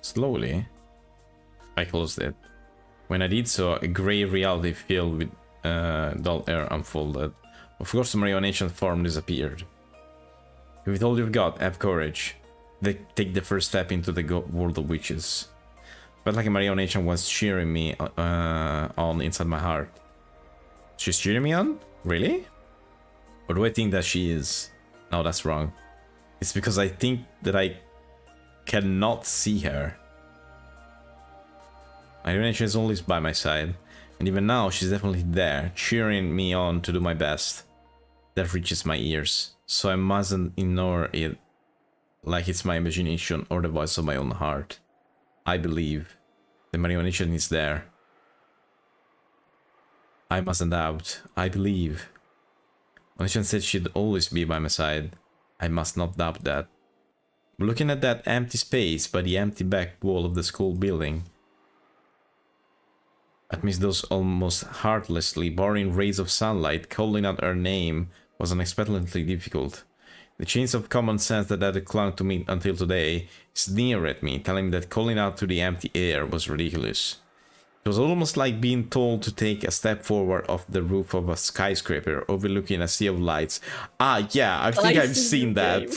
Slowly, I closed it. When I did so, a grey reality filled with dull air unfolded. Of course, the marionette form disappeared. With all you've got, have courage. Take the first step into the world of witches. Felt like a marionette was cheering me on inside my heart. She's cheering me on? Really? Or do I think that she is? No, that's wrong. It's because I think that I cannot see her. Marionette is always by my side, and even now she's definitely there, cheering me on to do my best. That reaches my ears, so I mustn't ignore it like it's my imagination or the voice of my own heart. I believe the marionette is there. I mustn't doubt. I believe. Marionette said she'd always be by my side. I must not doubt that. Looking at that empty space by the empty back wall of the school building, amidst those almost heartlessly boring rays of sunlight, calling out her name was unexpectedly difficult. The chains of common sense that had clung to me until today sneered at me, telling me that calling out to the empty air was ridiculous. It was almost like being told to take a step forward off the roof of a skyscraper overlooking a sea of lights. Ah, yeah, I think I've seen that.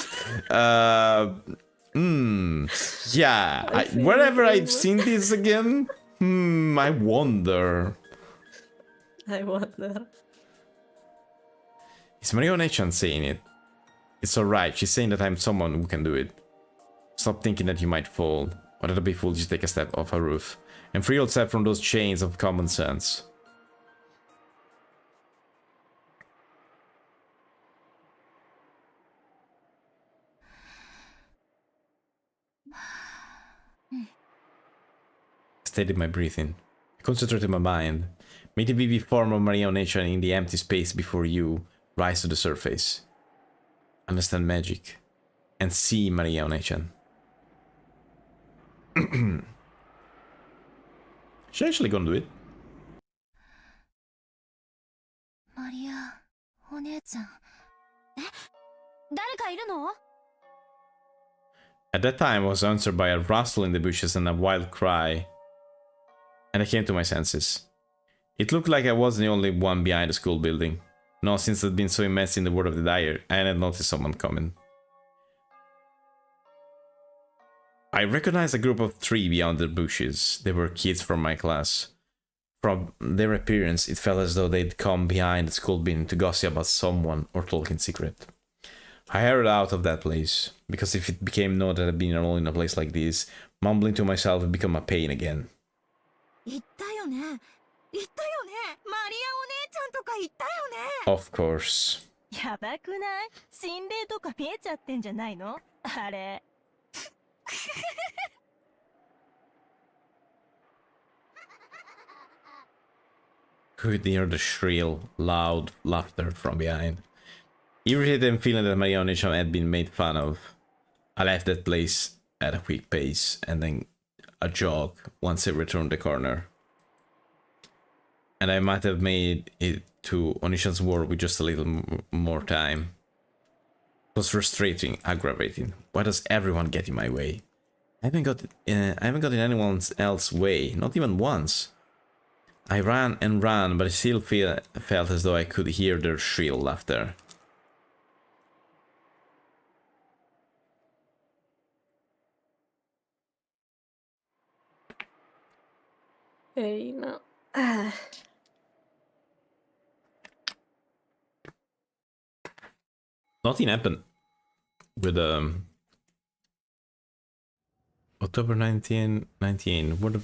Yeah, wherever I've seen this again, I wonder. I wonder. It's Marionette saying it. It's alright, she's saying that I'm someone who can do it. Stop thinking that you might fall, or that it'll be foolish to take a step off a roof, and free yourself from those chains of common sense. Steadied my breathing. I concentrated my mind. Made the vivid form of Marionette in the empty space before you rise to the surface. Understand magic. And see Marionette. She's actually gonna do it. お姉ちゃん。誰かいるの？ At that time, I was answered by a rustle in the bushes and a wild cry, and I came to my senses. It looked like I wasn't the only one behind the school building. No, since I'd been so immersed in the world of the dyer, I hadn't noticed someone coming. I recognized a group of 3 beyond the bushes. They were kids from my class. From their appearance, it felt as though they'd come behind the school building to gossip about someone or talk in secret. I hurried out of that place, because if it became known that I'd been alone in a place like this, mumbling to myself would become a pain again. 言ったよね。言ったよね。マリアお姉ちゃんとか言ったよね。 Of course. やばくない？心霊とか見えちゃってんじゃないの？あれ。Could hear the shrill, loud laughter from behind. Irritated and feeling that my own had been made fun of, I left that place at a quick pace and then a jog once I returned the corner. And I might have made it to Onishan's world with just a little more time. It was frustrating, aggravating. Why does everyone get in my way? I haven't got in anyone else's way, not even once. I ran and ran, but I still felt as though I could hear their shrill laughter. Hey, no. Nothing happened with October 1998, what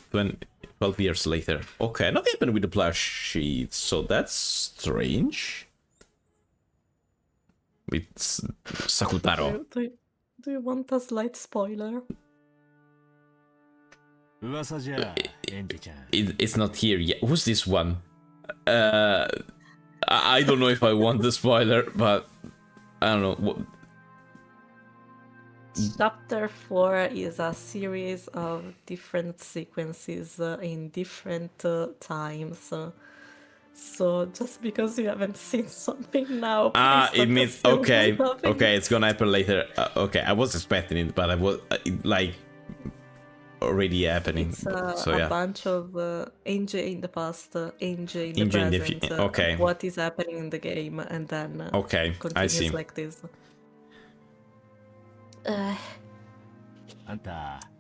12 years later. Okay, nothing happened with the plush sheets, so that's strange. With Sakutaro. Do you want a slight spoiler? It's not here yet. Who's this one? I don't know if I want the spoiler, but I don't know. What... Chapter 4 is a series of different sequences in different times. So just because you haven't seen something now, it means okay, it's gonna happen later. Okay, I was expecting it, but I was like already happening. It's so a yeah, bunch of NJ in the past, NJ in the NJ in the present. okay, what is happening in the game, and then okay, I see. Like this.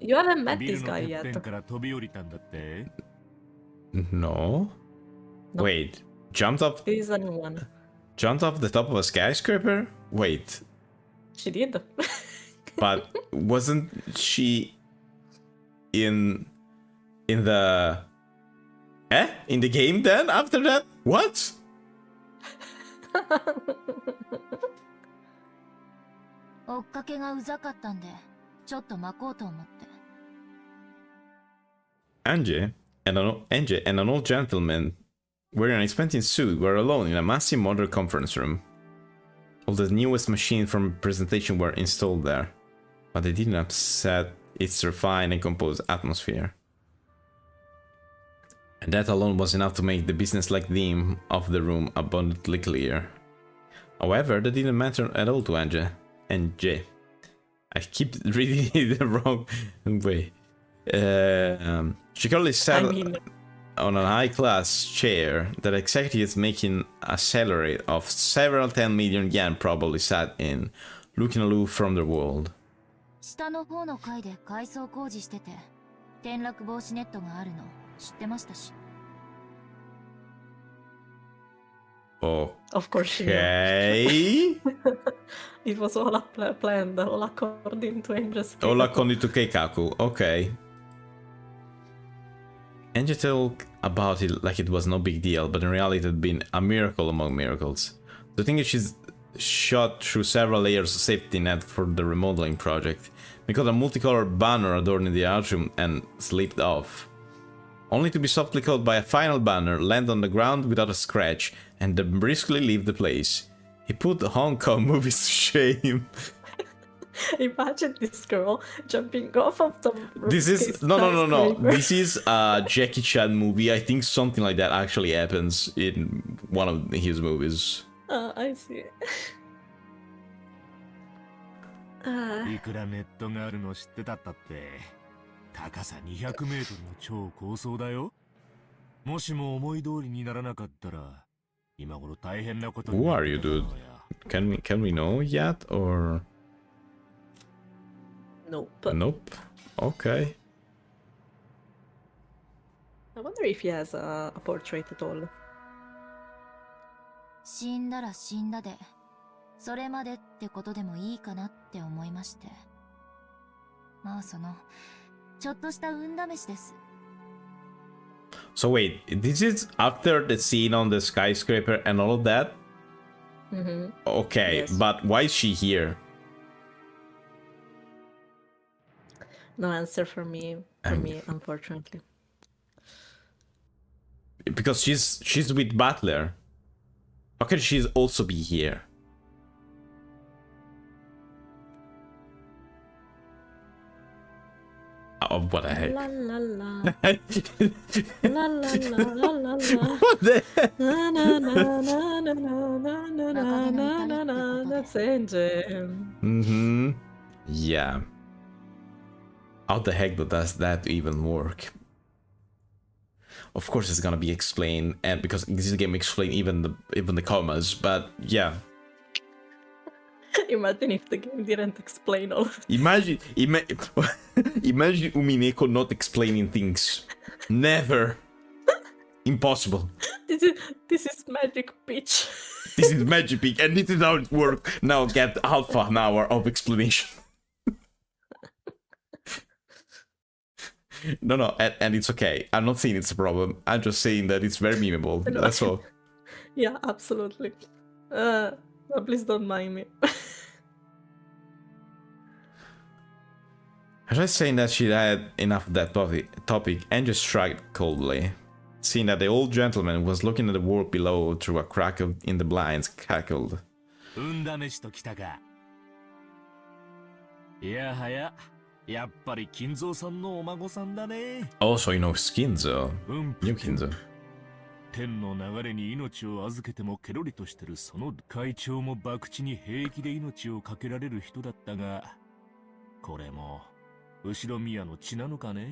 You haven't met this guy yet. No. Wait, jumped off? This is a new one. Jumped off the top of a skyscraper? Wait. She did. But wasn't she in the in the game then after that? What? 追っかけがうざかったんで、ちょっと巻こうと思って。Angie and an old gentleman wearing an expensive suit were alone in a massive modern conference room. All the newest machines from presentation were installed there, but they didn't upset its refined and composed atmosphere. And that alone was enough to make the business-like theme of the room abundantly clear. However, that didn't matter at all to Angie. I keep reading it the wrong way. She currently sat on a high-class chair that executives making a salary of several 10 million yen probably sat in, looking aloof from the world. 下の方の階で改装工事してて、転落防止ネットがあるの知ってましたし。Of course she knew. Okay. It was all planned, all according to Angel's All according to Keikaku. Okay. Angie talked about it like it was no big deal, but in reality it had been a miracle among miracles. The thing is, she's shot through several layers of safety net for the remodeling project, because a multicolored banner adorning the atrium and slipped off, only to be softly caught by a final banner, land on the ground without a scratch, and then briskly leave the place. He put the Hong Kong movies to shame. Imagine this girl jumping off of the roof. This is no. This is a Jackie Chan movie. I think something like that actually happens in one of his movies. I see. いくらネットがあるの知ってたったって、高さ200メートルの超高層だよ。もしも思い通りにならなかったら、今頃大変なことに Who なっ are て you, ただろう dude? や。Can we know yet or Nope. nope? Okay. I wonder if he has a portrait at all. 死んだら死んだで、それまでってことでもいいかなって思いまして。まあちょっとした運試しです。So wait, this is after the scene on the skyscraper and all of that? Mm-hmm. Okay, Yes. but why is she here? No answer for me, unfortunately. Because she's with Butler. How can she also be here? Oh, what the heck? La la la. La la la la la la. What the heck? Na na na na na na na na na na na. That's Angel. Mm-hmm. Yeah. How the heck does that even work? Of course it's gonna be explained, and because this game explain even the commas, but yeah. Imagine if the game didn't explain all of it. Imagine Umineko not explaining things. Never. Impossible. This is Magic Peach. This is Magic Peak, and this is how it works. Now get half an hour of explanation. No, and it's okay. I'm not saying it's a problem. I'm just saying that it's very memeable. That's all. Yeah, absolutely. Please don't mind me. I was saying that she had enough of that topic and just shrugged coldly. Seeing that the old gentleman was looking at the world below through a crack in the blinds, cackled. 運試しときたか。いやはや、やっぱり金蔵さんのお孫さんだね。Also, you know Skinzo. うん。 New Kinzo. 天の流れに命を預けてもケロリとしてるその会長も博打に平気で命をかけられる人だったが、これも後ろ宮の血なのかね。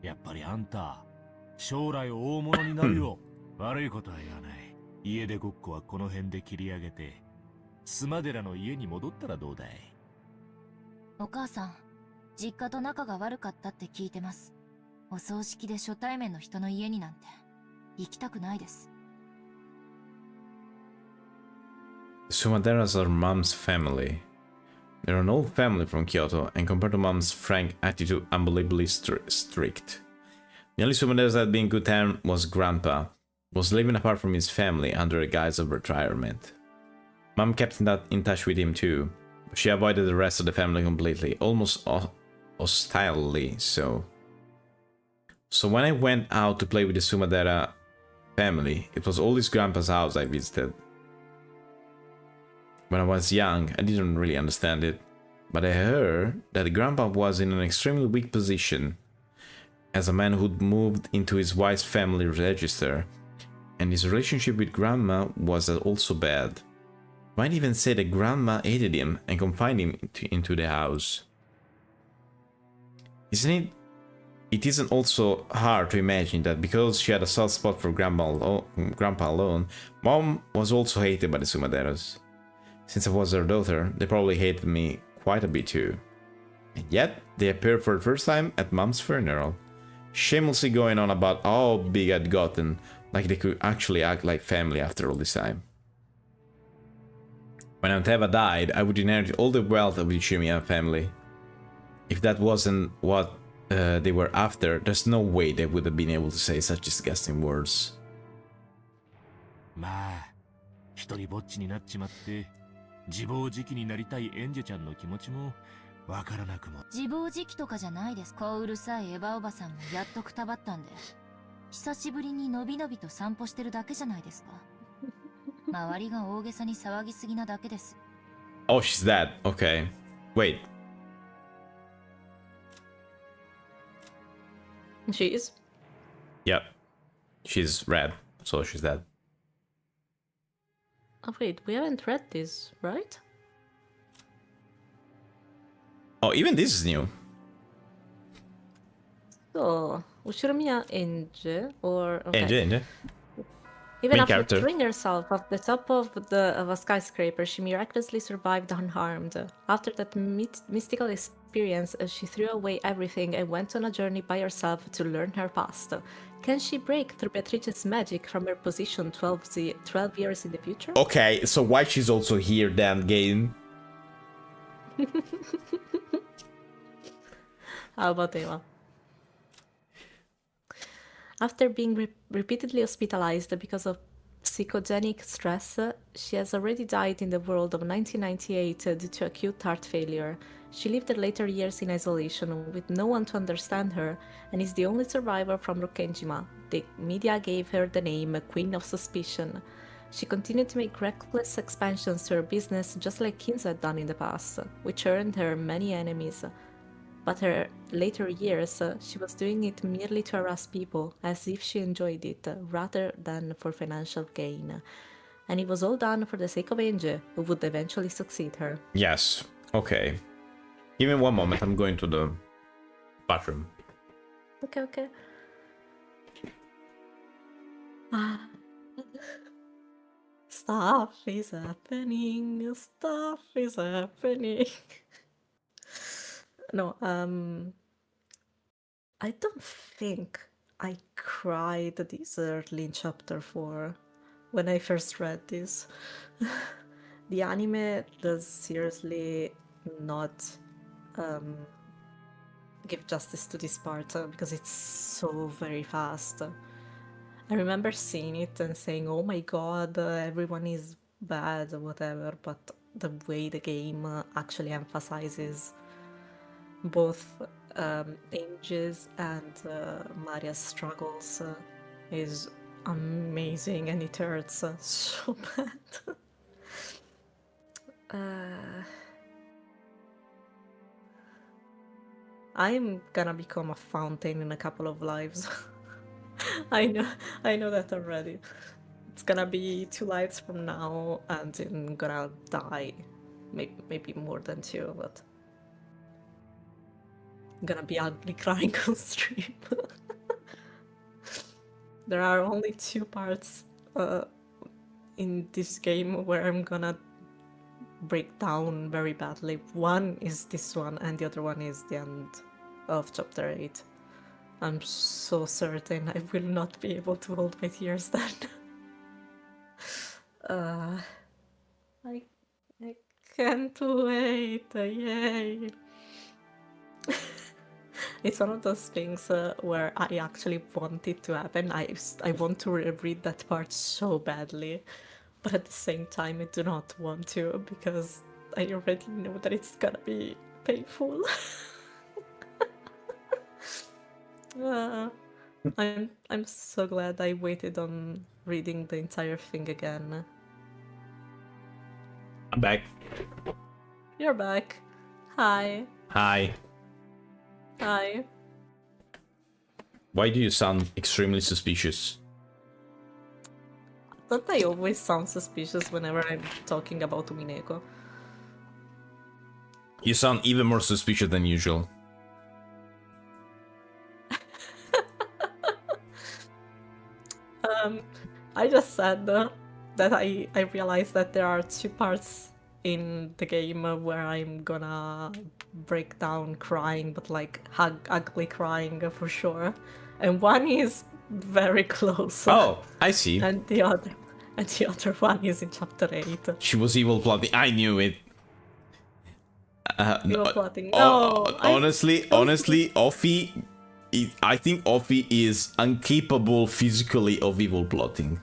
やっぱりあんた将来大物になるよ。悪いことは言わない。家出ごっこはこの辺で切り上げて須磨寺の家に戻ったらどうだい。お母さん、実家と仲が悪かったって聞いてます。お葬式で初対面の人の家になんて行きたくないです。Sumaderas are mom's family. They're an old family from Kyoto, and compared to mom's frank attitude, unbelievably strict. The only Sumaderas that had been in good time was Grandpa, who was living apart from his family under the guise of retirement. Mom kept in touch with him too, but she avoided the rest of the family completely, almost hostilely so. So when I went out to play with the Sumadera family, it was always Grandpa's house I visited. When I was young, I didn't really understand it, but I heard that Grandpa was in an extremely weak position as a man who'd moved into his wife's family register, and his relationship with Grandma was also bad. Might even say that Grandma hated him and confined him into the house. It isn't also hard to imagine that because she had a soft spot for Grandpa alone, Mom was also hated by the Sumaderas. Since I was their daughter, they probably hated me quite a bit too. And yet, they appeared for the first time at Mom's funeral, shamelessly going on about how big I'd gotten, like they could actually act like family after all this time. When Aunt Eva died, I would inherit all the wealth of the Uchiha family. If that wasn't what they were after, there's no way they would have been able to say such disgusting words. まあ、一人ぼっちになっちまって、自暴自棄になりたいエンジェちゃんの気持ちもわからなくも。自暴自棄とかじゃないです。こううるさいエヴァおばさんもやっとくたばったんで、久しぶりにのびのびと散歩してるだけじゃないですか。周りが大げさに騒ぎすぎなだけです。Oh, she's that. Okay. Wait. She is? Yep. She's red, so she's dead. Oh wait, we haven't read this, right? Oh, even this is new. So, Ushiromiya Enge, or... Okay. Enge. Even Main after character. throwing herself off the top of a skyscraper, she miraculously survived unharmed. After that mystical experience, she threw away everything and went on a journey by herself to learn her past. Can she break through Beatrice's magic from her position 12 years in the future? Okay, so why she's also here then, game? How about Eva? After being repeatedly hospitalized because of psychogenic stress, she has already died in the world of 1998 due to acute heart failure. She lived her later years in isolation with no one to understand her and is the only survivor from Rokkenjima. The media gave her the name Queen of Suspicion. She continued to make reckless expansions to her business just like Kinzo had done in the past, which earned her many enemies. But her later years, she was doing it merely to harass people, as if she enjoyed it, rather than for financial gain. And it was all done for the sake of Enge, who would eventually succeed her. Yes. Okay. Give me one moment. I'm going to the bathroom. Okay. Stuff is happening. Stuff is happening. No, I don't think I cried this early in chapter 4 when I first read this. The anime does seriously not give justice to this part because it's so very fast. I remember seeing it and saying, oh my god, everyone is bad or whatever, but the way the game actually emphasizes both Ange's and Maria's struggles is amazing, and it hurts so bad. I'm gonna become a fountain in a couple of lives. I know that already. It's gonna be 2 lives from now, and I'm gonna die. Maybe more than 2, but I'm gonna be ugly crying on stream. There are only 2 parts in this game where I'm gonna break down very badly. One is this one, and the other one is the end of chapter 8. I'm so certain I will not be able to hold my tears then. I can't wait, yay! It's one of those things where I actually want it to happen. I want to read that part so badly, but at the same time I do not want to because I already know that it's gonna be painful. I'm so glad I waited on reading the entire thing again. I'm back. You're back. Hi. Hi. Hi. Why do you sound extremely suspicious? Don't I always sound suspicious whenever I'm talking about Umineko? You sound even more suspicious than usual. I just said that I realized that there are 2 parts in the game where I'm gonna break down crying, but like ugly crying for sure. And one is very close. Oh, I see. And the other one is in chapter 8. She was evil plotting. I knew it. Evil plotting. No. Honestly, Offie, I think Offie is incapable physically of evil plotting.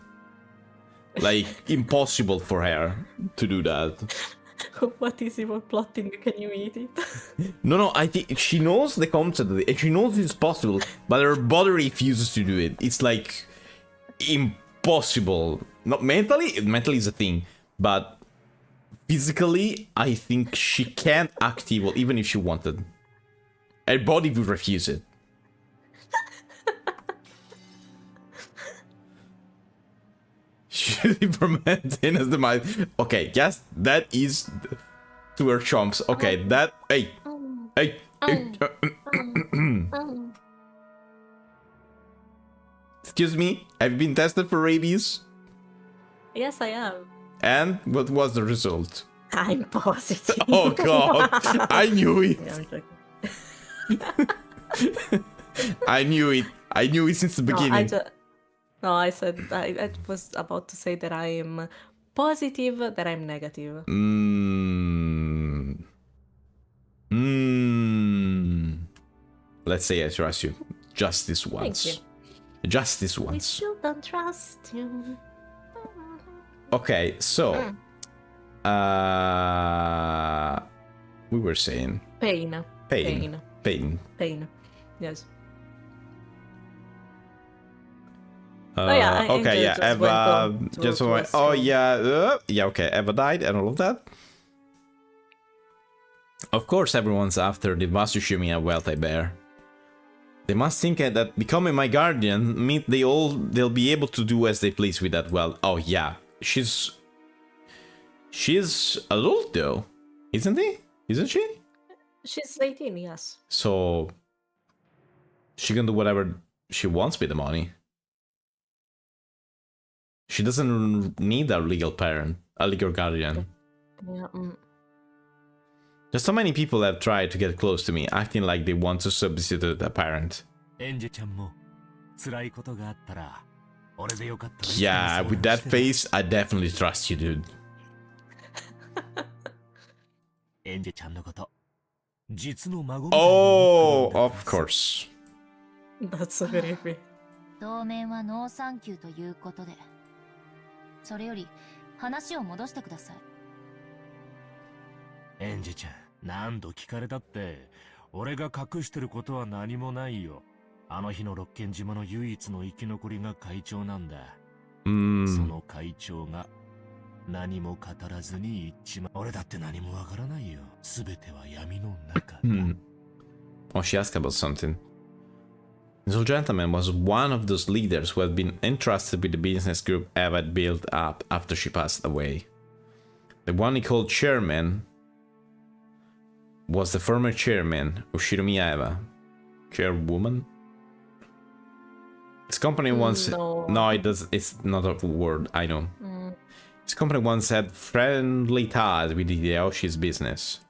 Like, impossible for her to do that. What is evil plotting? Can you eat it? No, I think she knows the concept of it, and she knows it's possible, but her body refuses to do it. It's like impossible. Not mentally is a thing, but physically, I think she can't act evil even if she wanted. Her body would refuse it. appreciative for maintenance the mind. Okay, yes, that is to her chomps. Okay, that. Hey. Excuse me, have you been tested for rabies? Yes, I am. And what was the result? I'm positive. Oh god, I knew it. Yeah, I'm joking. I knew it. I knew it since the beginning. No, I said I was about to say that I'm positive that I'm negative. Let's say I trust you. Just this once. Thank you. Just this We once. still don't trust you. Okay, so we were saying Pain. pain. Yes. Okay, yeah, just Eva went to just a went. Oh school. yeah, okay. Eva died and all of that. Of course, everyone's after the Masushimi and Wealthy Bear. They must think that becoming my guardian means they'll be able to do as they please with that wealth. Oh yeah, she's adult though, isn't he? Isn't she? She's 18, yes. So she can do whatever she wants with the money. She doesn't need a legal parent, a legal guardian. Yeah. Just so many people have tried to get close to me, acting like they want to substitute a parent. Yeah, with that face, I definitely trust you, dude. Oh, of course. That's so creepy. 当面はノーサンキューということで。それより話を戻してください。エンジちゃん、何度聞かれたって、俺が隠してることは何もないよ。あの日の六軒島の唯一の生き残りが会長なんだ。その会長が何も語らずに言っちまう。俺だって何もわからないよ。すべては闇の中だ。Oh, she asked about something. This old gentleman was one of those leaders who had been entrusted with the business group Eva had built up after she passed away. The one he called chairman was the former chairman of Shiromi Eva. Chairwoman? His company once... No, it does, it's not a word, I know. His company once had friendly ties with Hideyoshi's business.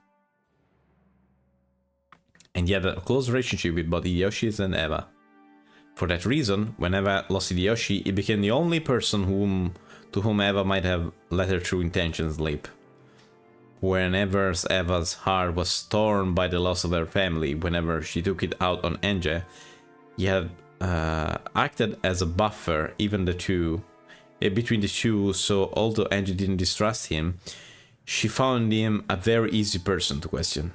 And he had a close relationship with both Hideyoshi and Eva. For that reason, when Eva lost Hideyoshi, he became the only person to whom Eva might have let her true intentions slip. Whenever Eva's heart was torn by the loss of her family, whenever she took it out on Enje, he had acted as a buffer between the two, so although Enje didn't distrust him, she found him a very easy person to question.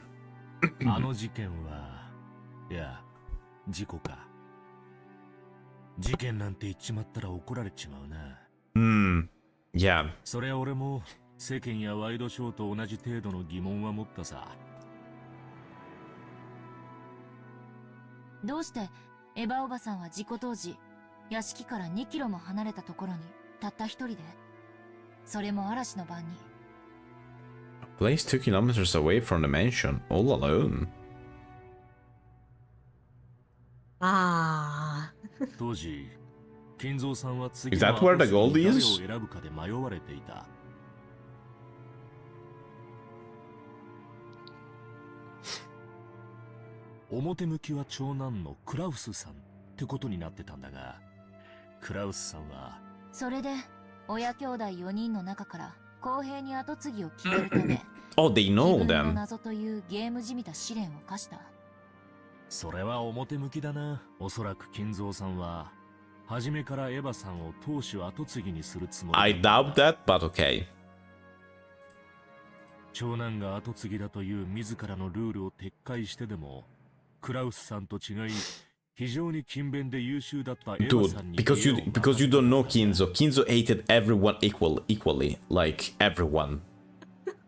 あの事件は、いや、事故か。事件なんて言っちまったら怒られちまうな。Yeah. それは俺も世間やワイドショーと同じ程度の疑問は持ったさ。どうしてエヴァおばさんは事故当時、屋敷から2キロも離れたところにたった一人で、それも嵐の晩に。Place 2 kilometers away from the mansion, all alone. 当時、金蔵さんは次 Is that where the gold is? 誰を選ぶかで迷われていた。表向きは長男のクラウスさんってことになってたんだが、クラウスさんはそれで親兄弟4人の中から公平に跡継ぎを決めるため、Oh, they know 自分の them. 謎というゲームじみた試練を課した。それは表向きだな。おそらく金蔵さんは初めからエヴァさんを当主跡継ぎにするつもりだ。 I doubt that, but okay. 長男が跡継ぎだという自らのルールを撤回してでも、クラウスさんと違い非常に勤勉で優秀だったエヴァさんに。 Dude, because you don't know Kinzo. Kinzo hated everyone equally, like everyone.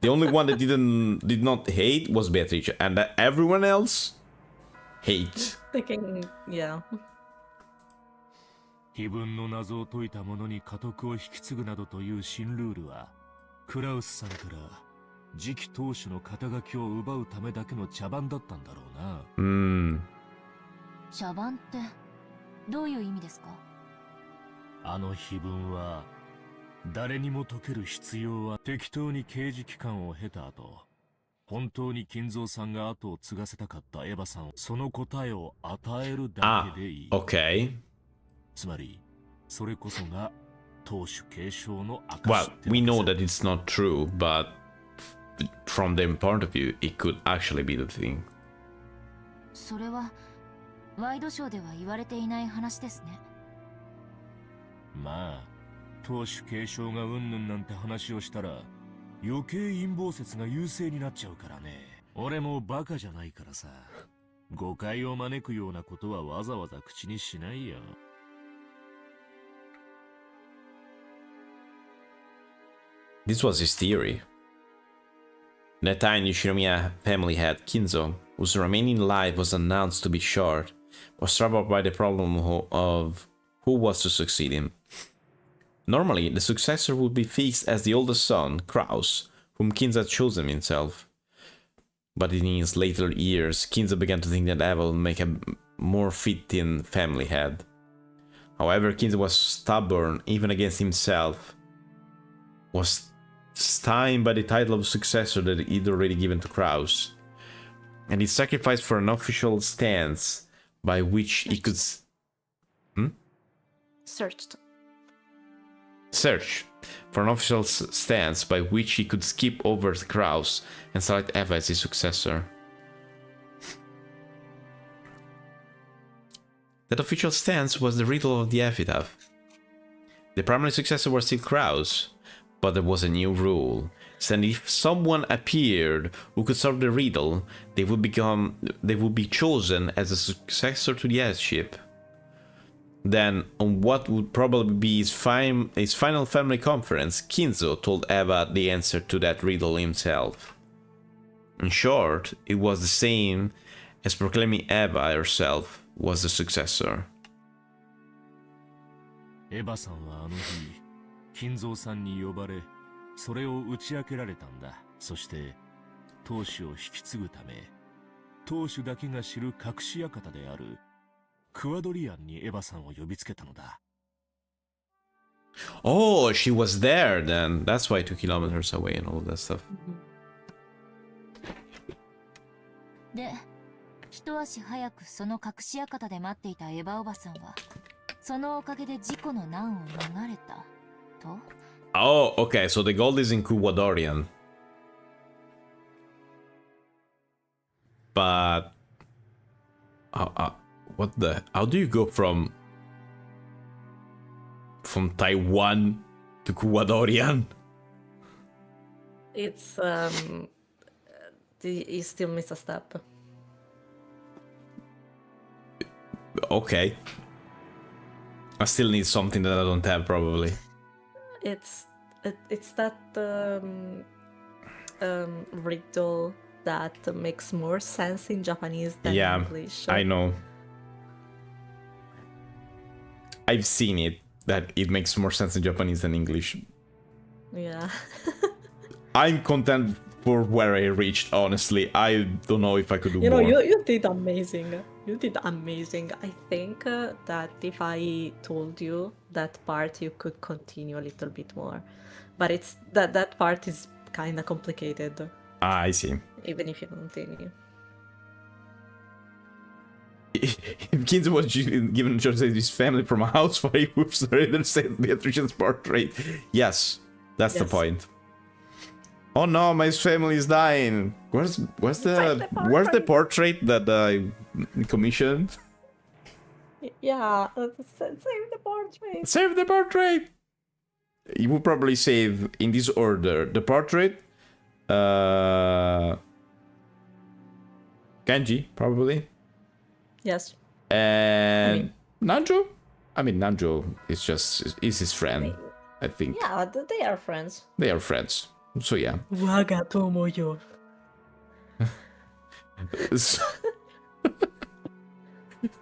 The only one that did not hate was Beatrice, and everyone else hate. Thinking, yeah. 碑文の謎を解いた者に家督を引き継ぐなどという新ルールは、クラウスさんから次期当主の肩書きを奪うためだけの茶番だったんだろうな。茶番ってどういう意味ですか？あの碑文は、誰にも解ける必要は適当に刑事期間を経た後、本当に金蔵さんが後を継がせたかったエヴァさんをその答えを与えるだけでいい。Okay. つまり、それこそが当主継承の Well, we know that it's not true, but from their point of view, it could actually be the thing. それはワイドショーでは言われていない話ですね。まあ、当主継承がうんぬんなんて話をしたら、余計陰謀説が優勢になっちゃうからね。俺もバカじゃないからさ。誤解を招くようなことはわざわざ口にしないよ。This was his theory. That time the Shinomiya family had Kinzo, whose remaining life was announced to be short, was troubled by the problem of who was to succeed him. Normally, the successor would be fixed as the oldest son, Kraus, whom Kinzo had chosen himself. But in his later years, Kinzo began to think that Eva would make a more fitting family head. However, Kinzo was stubborn even against himself, was stymied by the title of successor that he'd already given to Kraus, and he sacrificed for an official stance by which he could search for an official stance by which he could skip over Kraus and select Eva as his successor. That official stance was the riddle of the epitaph. The primary successor was still Kraus, but there was a new rule. So if someone appeared who could solve the riddle, they would be chosen as a successor to the headship. Then, on what would probably be his final family conference, Kinzo told Eva the answer to that riddle himself. In short, it was the same as proclaiming Eva herself was the successor. エヴァさんはあの日、金蔵さんに呼ばれ、それを打ち明けられたんだ。そして、当主を引き継ぐため、当主だけが知る隠し館であるクワドリアンにエヴァさんを呼びつけたのだ。Oh, she was there then. That's why 2 kilometers away and all that stuff. で、一足早くその隠し館で待っていたエヴァおばさんは、そのおかげで事故の難を逃れたと。Oh, okay, so the gold is in Kuwadorian. But what the? How do you go from Taiwan to Kuwadorian? It's you still miss a step. Okay. I still need something that I don't have, probably. It's that riddle that makes more sense in Japanese than English. I know. I've seen it, that it makes more sense in Japanese than English. Yeah. I'm content for where I reached, honestly. I don't know if I could do you more. know, you did amazing. You did amazing. I think that if I told you that part, you could continue a little bit more. But it's that part is kind of complicated. Ah, I see. Even if you continue. If Kinzo was given a choice to save his family from a house fire, he would surrender save Beatrice's portrait. Yes, that's the point. Oh no, my family is dying. Where's the portrait that I commissioned? Yeah, save the portrait. Save the portrait. You would probably save in this order: the portrait, Genji, probably. Yes. And Nanjo? I mean, Nanjo is his friend, I think. Yeah, they are friends. They are friends. So yeah. Wagatomo yo.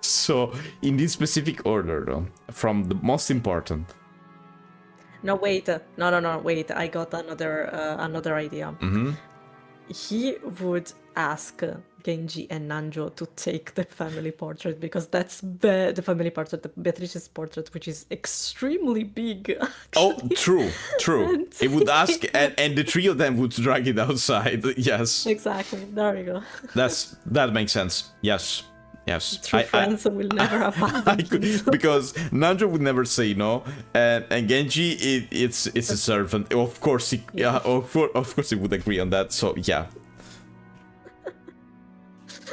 So, in this specific order, though, from the most important. No, wait. No, wait. I got another idea. Mm-hmm. He would ask Genji and Nanjo to take the family portrait because that's the family portrait, the Beatrice's portrait, which is extremely big. Oh, Actually. true. And- He would ask, and the three of them would drag it outside. Yes, Exactly. There we go. that makes sense. Yes. True friends will never abandon. Because Nanjo would never say no, and Genji, it's a servant. Of course, of course, he would agree on that. So yeah.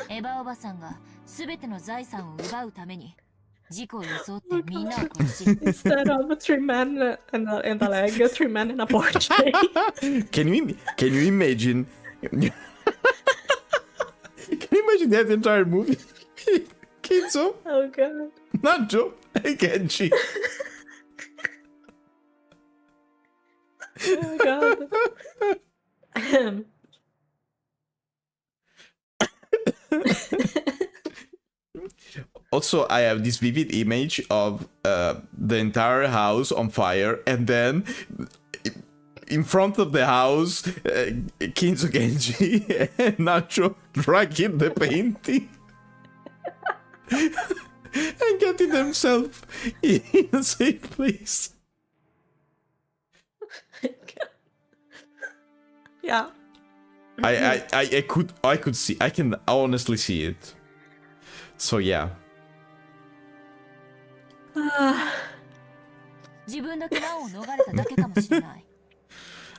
エヴァおばさんが全ての財産を奪うために事故を装ってみんなを殺し Instead of 3 men and a leg, 3 men and a portrait. Can you imagine? Can you imagine that entire movie? Kinzo, Oh god. Nanjo, and Genji. Oh god. Also, I have this vivid image of the entire house on fire, and then in front of the house, Kinzo, Genji and Nacho dragging the painting and getting themselves in a safe place. Yeah. I could see, I can honestly see it. So yeah. 自分だけ難を逃れただけかもしれない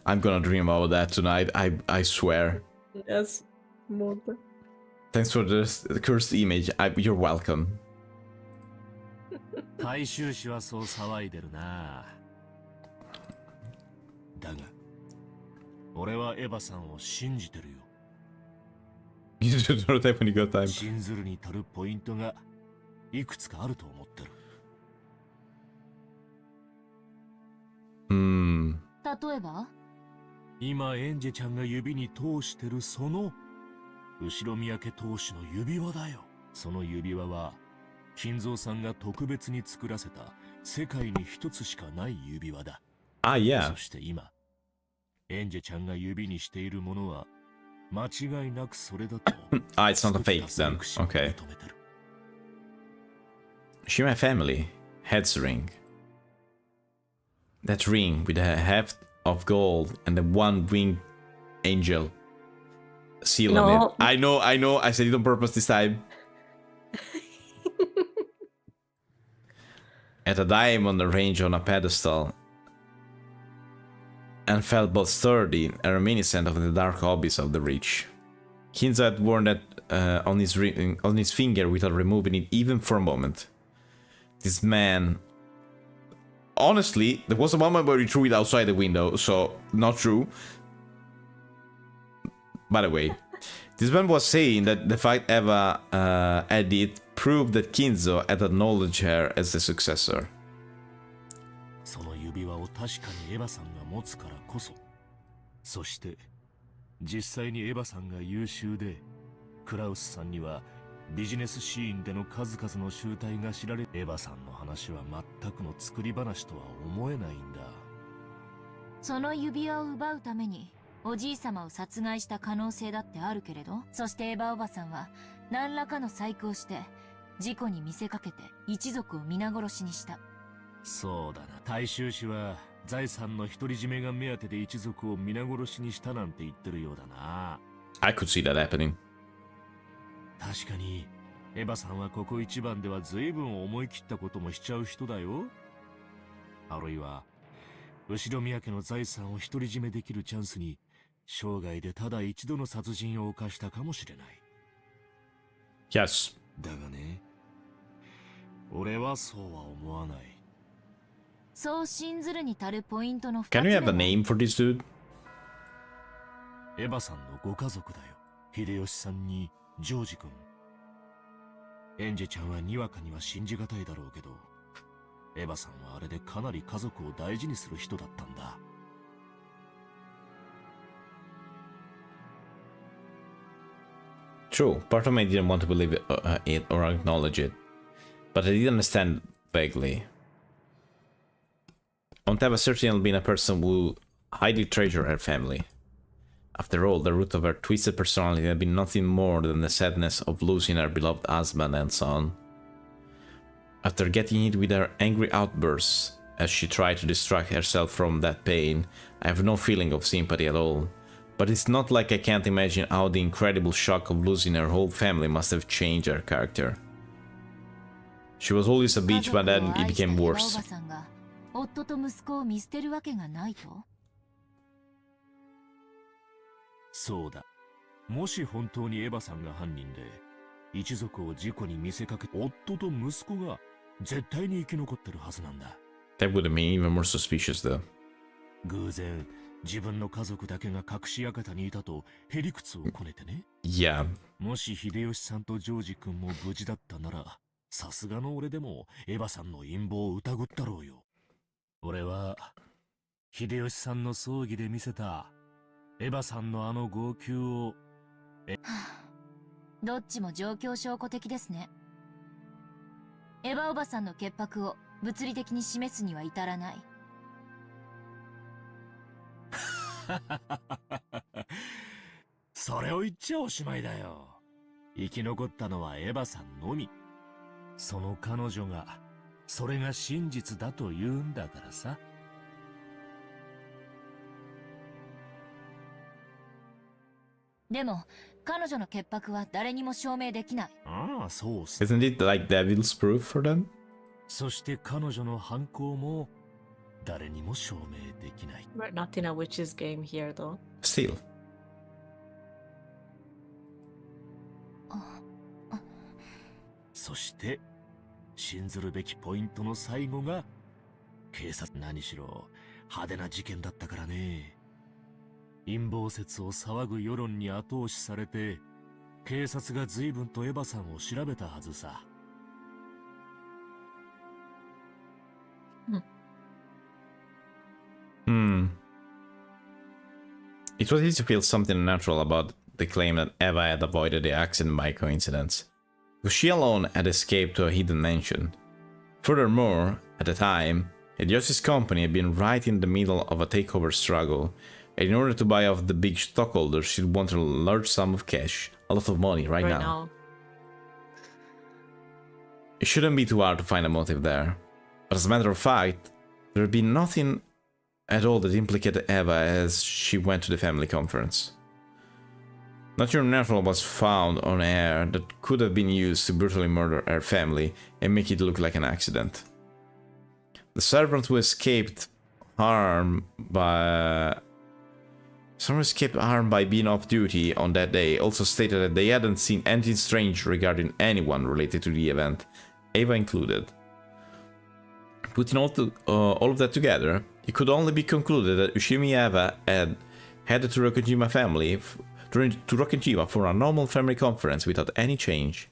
I'm gonna dream about that tonight. I swear. Yes. More. Thanks for the cursed image. You're welcome. 大衆紙はそう騒いでるな。だが、俺はエヴァさんを信じてるよ。 You should know that when you got time. 信ずるに足るポイントがいくつかあると思ってる。例えば今エンジェちゃんが指に通してるその後ろ三宅投手の指輪だよ。その指輪は金蔵さんが特別に作らせた世界に一つしかない指輪だ。Ah, yeah. そして今エンジェちゃんが指にしているものは間違いなくそれだと。Ah, it's not a fake then. Okay. Shima family. Head's ring. That ring with a heft of gold and the one winged angel seal on it. I know. I said it on purpose this time. At a diamond arranged on a pedestal and felt both sturdy and reminiscent of the dark hobbies of the rich. Kinza had worn that on his finger without removing it even for a moment. This man... Honestly, there was a moment where he threw it outside the window, so not true. By the way, this man was saying that the fact Eva had it proved that Kinzo had acknowledged her as the successor. その指輪を確かにエヴァさんが持つからこそ、そして実際にエヴァさんが優秀で、クラウスさんにはビジネスシーンでの数々の集大が知られ、エヴァさんの話は全くの作り話とは思えないんだ。その指輪を奪うためにおじいさまを殺害した可能性だってあるけれど、そしてエヴァおばさんは何らかの細工をして事故に見せかけて一族を皆殺しにした。そうだな。大衆氏は財産の独り占めが目当てで一族を皆殺しにしたなんて言ってるようだな。I could see that happening. 確かにエヴァさんはここ一番では随分思い切ったこともしちゃう人だよ。あるいは後ろ宮家の財産を独り占めできるチャンスに生涯でただ一度の殺人を犯したかもしれない。 Yes. だがね、俺はそうは思わない。そう信ずるに足るポイントの2つ Can we have a 目は name for this dude? エヴァさんのご家族だよ。秀吉さんにジョージ君。エンジェちゃんはにわかには信じがたいだろうけど、エヴァさんはあれでかなり家族を大事にする人だったんだ。True, part of me didn't want to believe it or acknowledge it, but I did understand vaguely. Onteva certainly been a person who highly treasured her family. After all, the root of her twisted personality had been nothing more than the sadness of losing her beloved husband and son. After getting hit with her angry outbursts as she tried to distract herself from that pain, I have no feeling of sympathy at all. But it's not like I can't imagine how the incredible shock of losing her whole family must have changed her character. She was always a bitch, but then it became worse. 夫と息子を見捨てるわけがないと？そうだ。もし本当にエヴァさんが犯人で、一族を事故に見せかけ、夫と息子が絶対に生き残ってるはずなんだ。That would have been even more suspicious, though. 偶然、自分の家族だけが隠し館にいたとへりくつをこねてね。Yeah. もし秀吉さんとジョージ君も無事だったなら、さすがの俺でもエヴァさんの陰謀を疑ったろうよ。俺は秀吉さんの葬儀で見せたエヴァさんのあの号泣をどっちも状況証拠的ですね。エヴァおばさんの潔白を物理的に示すには至らない。それを言っちゃおしまいだよ。生き残ったのはエヴァさんのみ。その彼女がそれが真実だと言うんだからさ。でも彼女の潔白は誰にも証明できない。ああ、そうっす。Isn't it like devil's proof for them? そして彼女の犯行も誰にも証明できない。We're not in a witch's game here, though. Still. そして信ずるべきポイントの最後が警察。何しろ派手な事件だったからね。陰謀説を騒ぐ世論に後押しされて警察が随分とエヴァさんを調べたはずさ。It was easy to feel something unnatural about the claim that Eva had avoided the accident by coincidence, because she alone had escaped to a hidden mansion. Furthermore, at the time, Hideyoshi's company had been right in the middle of a takeover struggle, and in order to buy off the big stockholders, she'd wanted a large sum of cash, a lot of money right now. It shouldn't be too hard to find a motive there, but as a matter of fact, there had been nothing at all that implicated Eva as she went to the family conference. Nothing unnatural was found on air that could have been used to brutally murder her family and make it look like an accident. The servant who escaped harm by being off duty on that day also stated that they hadn't seen anything strange regarding anyone related to the event, Eva included. Putting all of that together, it could only be concluded that Ushimi Eva had headed to Rokujima for a normal family conference without any change,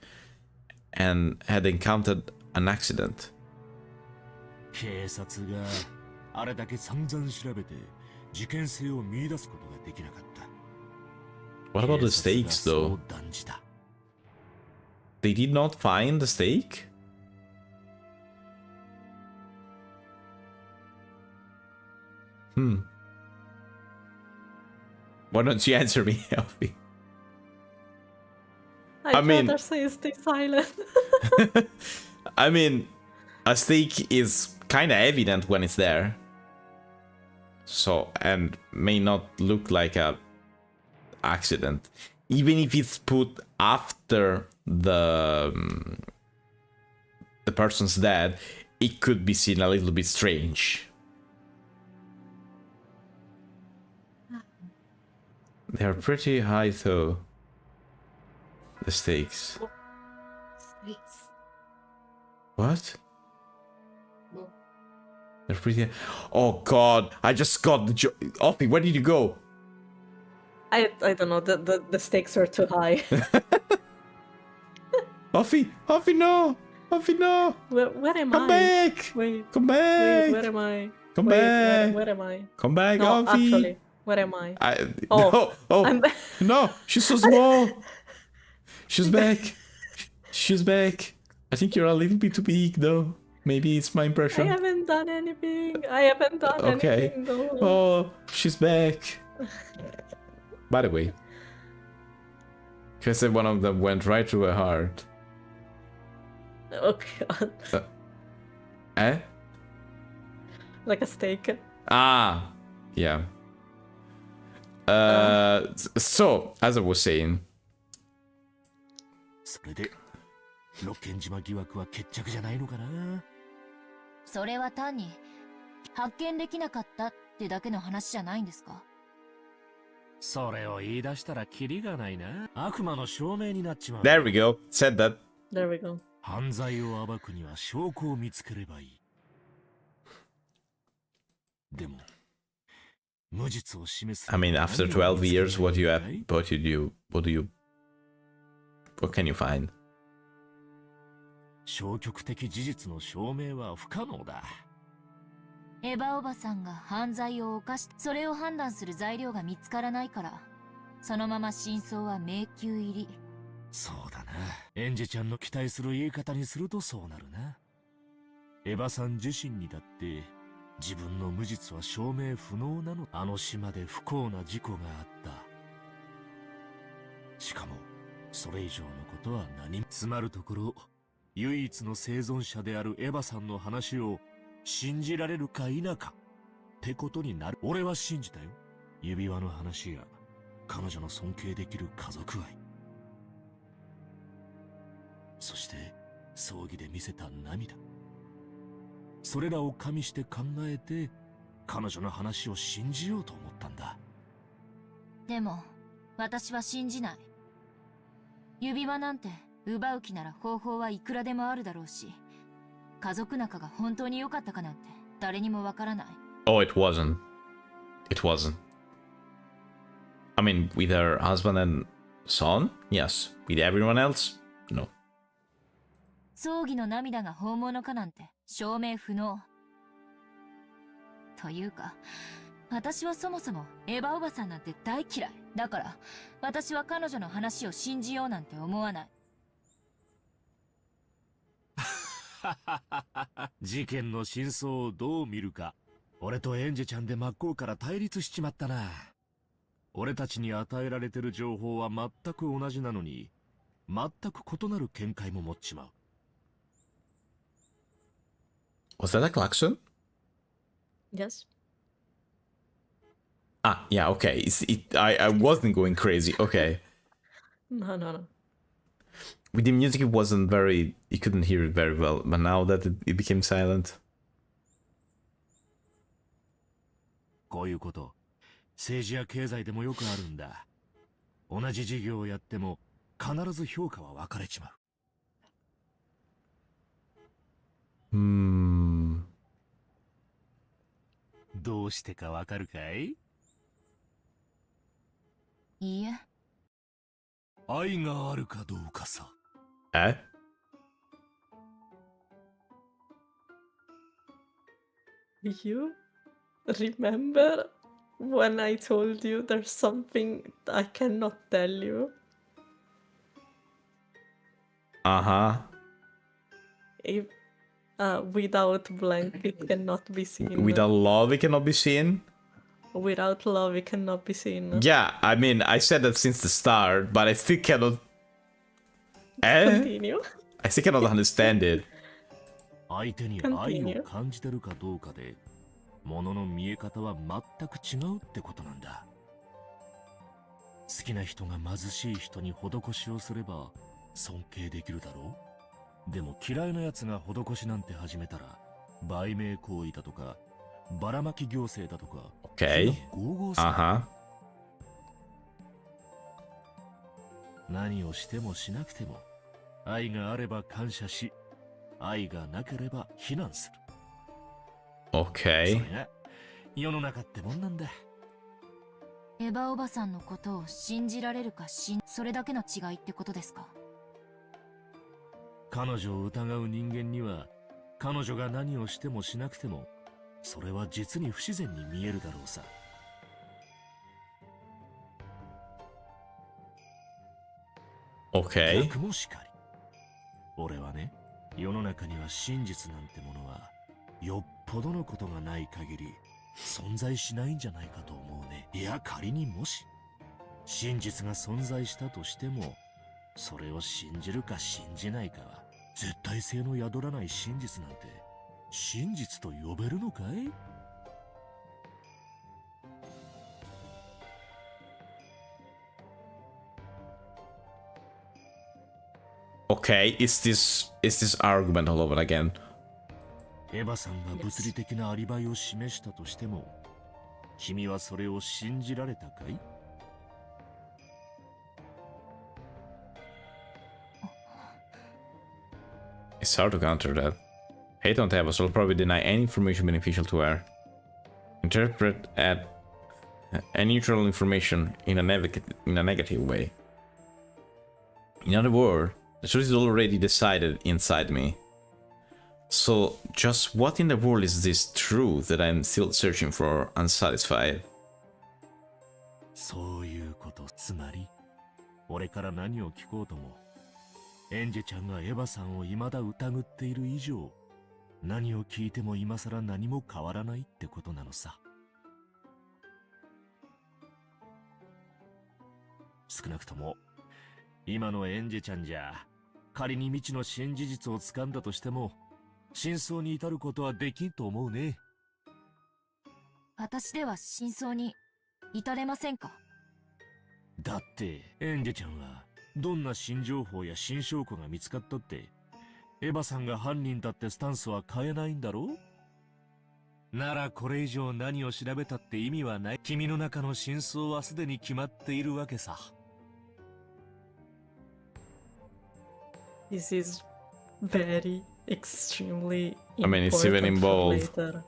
and had encountered an accident. 警察があれだけ散々調べて事件性を見出すことができなかった。 What about the stakes, though? They did not find the stake? Why don't you answer me, Alfie? I'd rather say stay silent. I mean, a stake is kind of evident when it's there. So, and may not look like a accident. Even if it's put after the person's dead, it could be seen a little bit strange. They're pretty high though. The stakes. What? They're pretty. Oh god! I just got the Offie, where did you go? I don't know. The stakes are too high. Offie, no! Offie, no! Where am Come I? back! Wait. Come back! Wait, where am I? Come Wait, back! Where am I? Come back, No, Offie! actually, where am I? No! Oh! I'm No! She's so small! She's back. She's back. I think you're a little bit too big, though. Maybe it's my I impression. haven't done anything. I haven't done Okay. anything though. Oh, she's back. By the way, because one of them went right through her heart. Oh god. Eh? Like a steak. Ah, yeah. So, as I was saying, それで六軒島疑惑は決着じゃないのかな。それは単に発見できなかったってだけの話じゃないんですか？それを言い出したらキリがないな。悪魔の証明になっちまう。 there we go. Said that. There we go. 犯罪を暴くには証拠を見つければいい。でも無実を示す。I mean, after 12 years, what can you find? 消極的事実の証明は不可能だ。エヴァおばさんが犯罪を犯し、それを判断する材料が見つからないから、そのまま真相は迷宮入り。そうだな。エンジェちゃんの期待する言い方にするとそうなるな。エヴァさん自身にだって自分の無実は証明不能なの。あの島で不幸な事故があった。しかもそれ以上のことは何も。つまるところ、唯一の生存者であるエヴァさんの話を信じられるか否かってことになる。俺は信じたよ。指輪の話や彼女の尊敬できる家族愛、そして葬儀で見せた涙、それらを加味して考えて彼女の話を信じようと思ったんだ。でも私は信じない。指輪なんて奪う気なら方法はいくらでもあるだろうし、家族仲が本当に良かったかなんて誰にもわからない。Oh, it wasn't. It wasn't. I mean, with her husband and son, yes. With everyone else, no. 葬儀の涙が本物かなんて証明不能。というか、私はそもそもエヴァおばさんなんて大嫌い。だから、私は彼女の話を信じようなんて思わない。事件の真相をどう見るか。俺とエンジェちゃんで真っ向から対立しちまったな。俺たちに与えられてる情報は全く同じなのに、全く異なる見解も持っちまう。Was that a klaxon? Yes. Ah, yeah, okay. I wasn't going crazy. Okay. No, no, no. With the music, it wasn't very... You couldn't hear it very well. But now that it became silent. こういうこと、政治や経済でもよくあるんだ。同じ事業をやっても、必ず評価は分かれちまう。どうしてかわかるかい？いいえ。愛があるかどうかさ。Eh? You remember when I told you there's something I cannot tell you? Uh-huh. If, without blank, it cannot be seen. Without love, it cannot be seen? Without love, it cannot be seen. Yeah, I mean, I said that since the start, but I still cannot... Eh? Continue. I still cannot understand it. 相手に愛を感じてるかどうかで、物の見え方は全く違うってことなんだ。好きな人が貧しい人に施しをすれば尊敬できるだろう。でも嫌いな奴が施しなんて始めたら、売名行為だとか、ばらまき行政だとか、Okay. 合々さ。Uh-huh. 何をしてもしなくても、愛があれば感謝し、愛がなければ非難する。Okay. それが世の中ってもんなんだ。エヴァおばさんのことを信じられるかそれだけの違いってことですか？彼女を疑う人間には、彼女が何をしてもしなくても、それは実に不自然に見えるだろうさ。Okay. 逆もしかり。俺はね、世の中には真実なんてものはよっぽどのことがない限り存在しないんじゃないかと思うね。いや、仮にもし真実が存在したとしても、それを信じるか信じないかは絶対性の宿らない真実なんて真実と呼べるのかい？ Okay, is this argument all over again? エヴァさんが物理的なアリバイを示したとしても、君はそれを信じられたかい？ It's hard to counter that. Hate on Tabas will probably deny any information beneficial to her. Interpret a neutral information in a negative way. In other words, the truth is already decided inside me. So, just what in the world is this truth that I'm still searching for, unsatisfied? そういうこと。つまり、俺から何を聞こうとも、エンジェちゃんがエヴァさんを未だ疑っている以上、何を聞いても今更何も変わらないってことなのさ。少なくとも、今のエンジェちゃんじゃ、仮に未知の新事実を掴んだとしても、真相に至ることはできんと思うね。私では真相に至れませんか？だってエンジェちゃんはどんな新情報や新証拠が見つかったってエヴァさんが犯人だってスタンスは変えないんだろう？ならこれ以上何を調べたって意味はない。君の中の真相はすでに決まっているわけさ。This is very extremely I mean, it's even important for involved. later.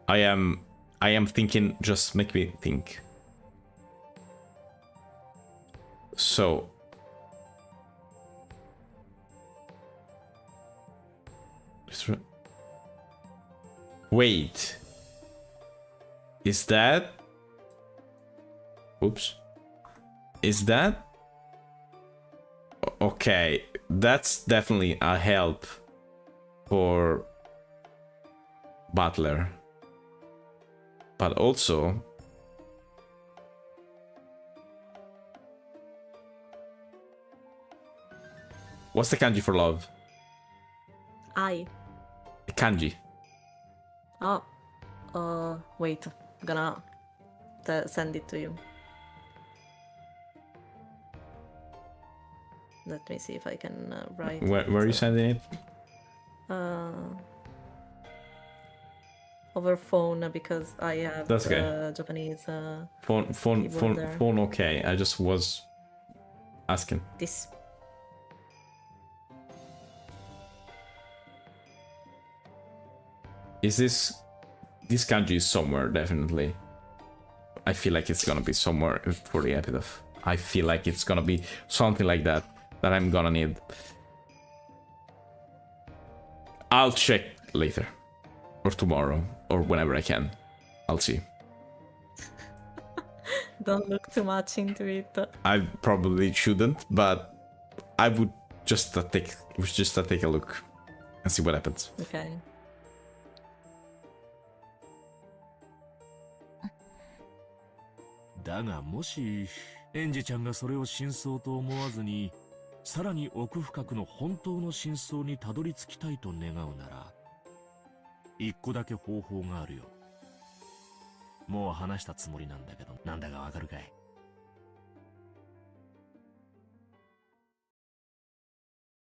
I am thinking, just make me think. So, wait, is that, oops, is that, okay, that's definitely a help for Butler, but also what's the kanji for love? I. The kanji. Oh. Wait. I'm gonna send it to you. Let me see if I can write. Where are you sending it? Over phone because I have That's okay. Japanese. Phone. Okay. I just was asking. This. Is this kanji is somewhere, definitely. I feel like it's gonna be somewhere for the epitaph. I feel like it's gonna be something like that I'm gonna need. I'll check later. Or tomorrow. Or whenever I can. I'll see. Don't look too much into it. I probably shouldn't, but I would just take a look and see what happens. Okay. だがもしエンジェちゃんがそれを真相と思わずにさらに奥深くの本当の真相にたどり着きたいと願うなら一個だけ方法があるよ。もう話したつもりなんだけど、なんだかわかるかい？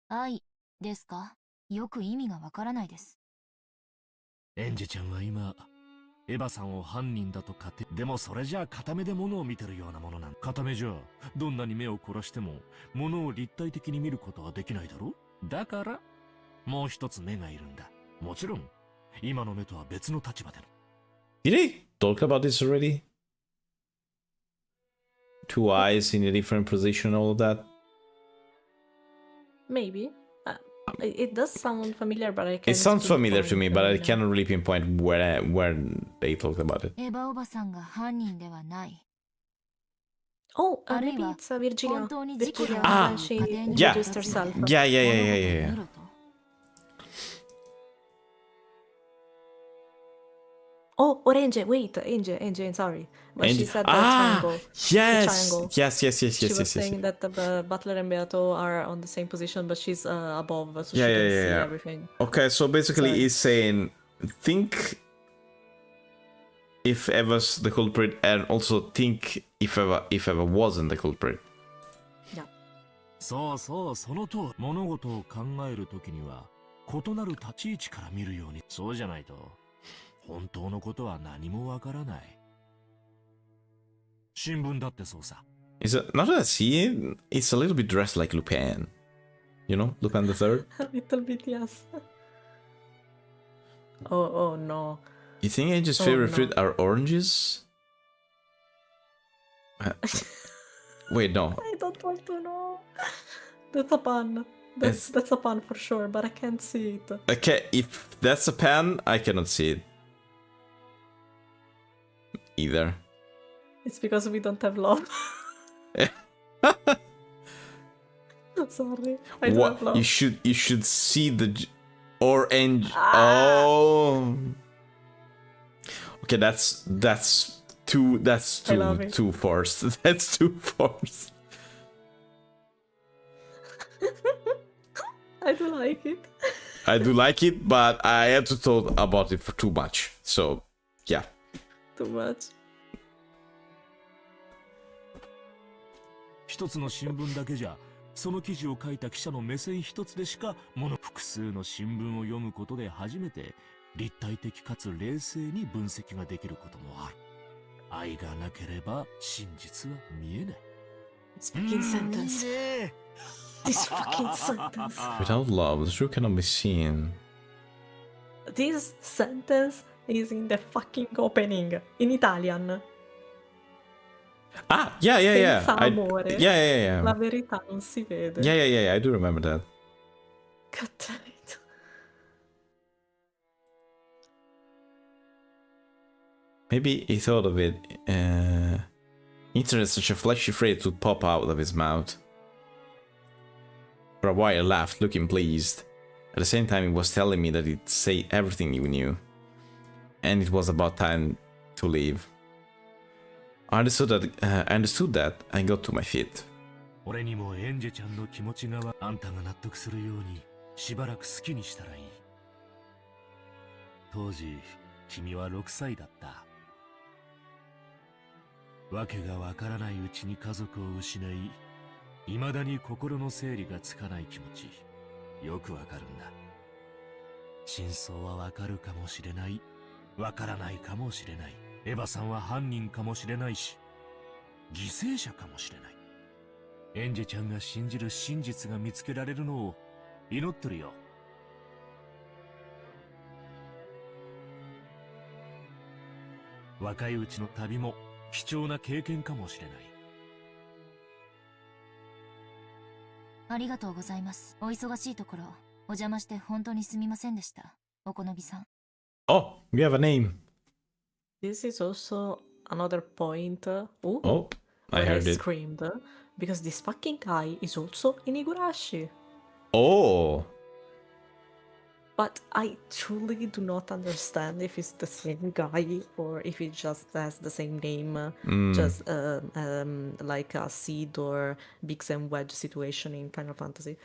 愛ですか？よく意味がわからないです。エンジェちゃんは今エヴァさんを犯人だと仮定。でもそれじゃあ片目で物を見てるようなものなん。片目じゃどんなに目を凝らしても物を立体的に見ることはできないだろ。だからもう一つ目がいるんだ。もちろん今の目とは別の立場での。Did I talk about this already? Two eyes in a different position, all of that? Maybe. It does sound familiar, but I can't. It sounds familiar to me, but I pinpoint cannot really pinpoint where they talked about it. エヴァおばさんが犯人ではない。Oh, あるい maybe は it's Virgilia. 本当に事故 Virgilia が Ah, when she 家庭に yeah. introduced herself. Yeah, yeah, yeah, yeah, yeah, yeah. 物事を見ろと Oh, Orange, wait, Angel, sorry. When she And said the ah, triangle, yes, triangle. yes, yes, yes, She yes, was yes, yes. saying that the Butler and Beato are on the same position, but she's above, so Yeah, she yeah, can yeah, see yeah. everything. Okay, so basically Sorry. he's saying, think if Eva's the culprit, and also think if Eva wasn't the culprit. そうそう、そのとおり。物事を考えるときには異なる立ち位置から見るように。そうじゃないと本当のことは何もわからない。新聞だってそうさ。Is it not that I see it? It's a little bit dressed like Lupin. You know, Lupin the Third. A little bit, yes. Oh no. You think Angel's Oh, favorite no. fruit are oranges? Wait, no. I don't want to know. That's a pun. That's a pun for sure, but I can't see it. Okay, if that's a pen, I cannot see it. Either. It's because we don't have love. Sorry, I don't have What? love. You should see the orange. Ah. Oh. Okay, that's I love it. too forced. That's too forced. I do like it. I do like it, but I had to thought about it for too much. So, yeah. Too much. 一つの新聞だけじゃその記事を書いた記者の目線一つでしか複数の新聞を読むことで初めて立体的かつ冷静に分析ができることもある。愛がなければ真実は見えない。 This fucking sentence. いいね。 This fucking sentence. Without love, the truth cannot be seen. This sentence is in the fucking opening in Italian. Ah, yeah, yeah, yeah. Senza amore. Yeah, yeah, yeah. La verità non si vede. Yeah, yeah, yeah, I do remember that. God damn it. Maybe he thought of it. Internet such a fleshy phrase would pop out of his mouth. For a while, I laughed, looking pleased. At the same time, he was telling me that he'd say everything he knew, and it was about time to leave. I understood that. I got to my feet. 俺にもエンジェちゃんの気持ちがあんたが納得するようにしばらく好きにしたらいい。当時君は6歳だった。わけがわからないうちに家族を失い、未だに心の整理がつかない気持ち、よくわかるんだ。真相はわかるかもしれない、わからないかもしれない。エヴァさんは犯人かもしれないし、犠牲者かもしれない。エンジェちゃんが信じる真実が見つけられるのを祈ってるよ。若いうちの旅も貴重な経験かもしれない。ありがとうございます。お忙しいところお邪魔して本当にすみませんでした。お好みさん。 Oh, we have a name. This is also another point. Oh, I where heard it. screamed because this fucking guy is also in Higurashi. Oh, But I truly do not understand if it's the same guy or if it just has the same name, just like a Seed or Biggs and Wedge situation in Final Fantasy.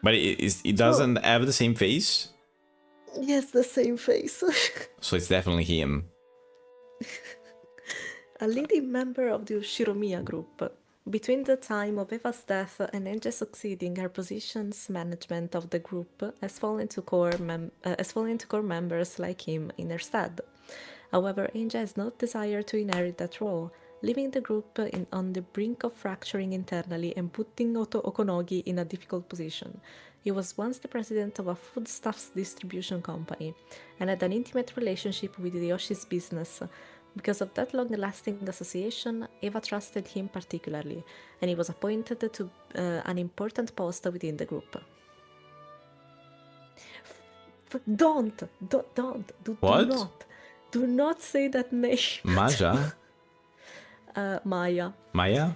but it doesn't have the same face, Yes, the same face. so it's definitely him. A leading member of the Shiromiya group. Between the time of Eva's death and Enja succeeding, her position's management of the group has fallen to core members like him in her stead. However, Enja has no desire to inherit that role, leaving the group on the brink of fracturing internally and putting Okonogi in a difficult position. He was once the president of a foodstuffs distribution company and had an intimate relationship with Yoshi's business. Because of that long-lasting association, Eva trusted him particularly, and he was appointed to an important post within the group. Don't, What? do not say that name. Maja? Maya. Maya?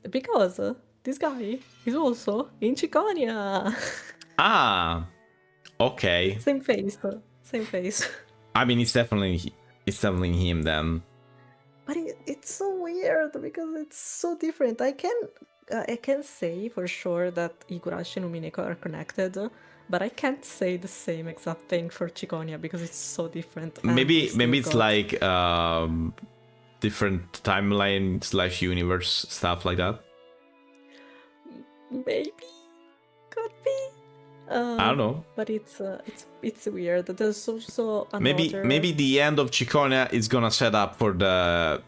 Because this guy is also in Chiconia. Ah, okay. Same face. Same face. I mean, it's definitely him then. But it's so weird because it's so different. I can say for sure that Higurashi and Umineko are connected, but I can't say the same exact thing for Chiconia because it's so different. and Maybe we still it's got- like different timeline / universe stuff like that. maybe could be. I don't know. But it's weird. There's also another... Maybe the end of Chiconia is gonna set up for the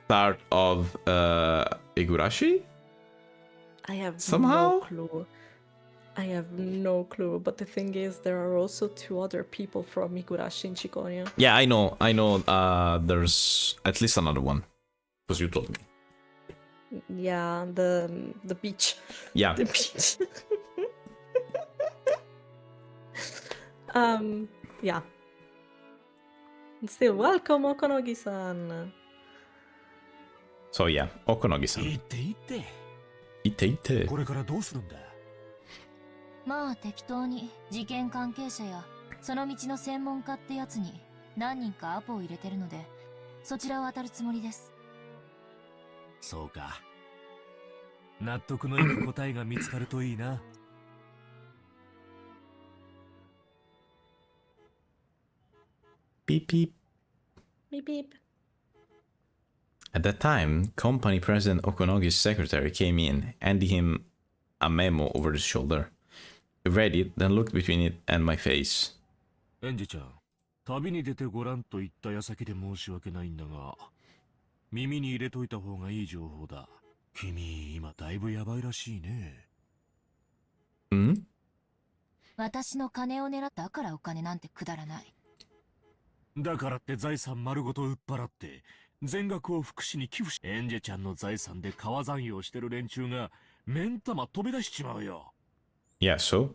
start of Higurashi. I have Somehow? no clue. I have no clue. But the thing is, there are also 2 other people from Higurashi in Chiconia. Yeah, I know. There's at least another one, because you told me. Yeah, the beach. Yeah. The beach. Yeah. Still, welcome, Okonogi-san. So yeah, Okonogi-san. 言っていって。いていて。これからどうするんだ。まあ適当に事件関係者やその道の専門家ってやつに何人かアポを入れてるので、そちらを当たるつもりです。そうか。納得のいく答えが見つかるといいな。Beep beep. Beep beep. At that time, company president Okonogi's secretary came in, handing him a memo over his shoulder. He read it, then looked between it and my face. エンジちゃん、旅に出てごらんと言った矢先で申し訳ないんだが、耳に入れといた方がいい情報だ。君、今だいぶやばいらしいね。ん？私の金を狙ったからお金なんてくだらない。だからって財産丸ごと売っ払って、全額を福祉に寄付し、エンジェちゃんの財産で川残業してる連中が、目ん玉飛び出しちまうよ。Yeah, so?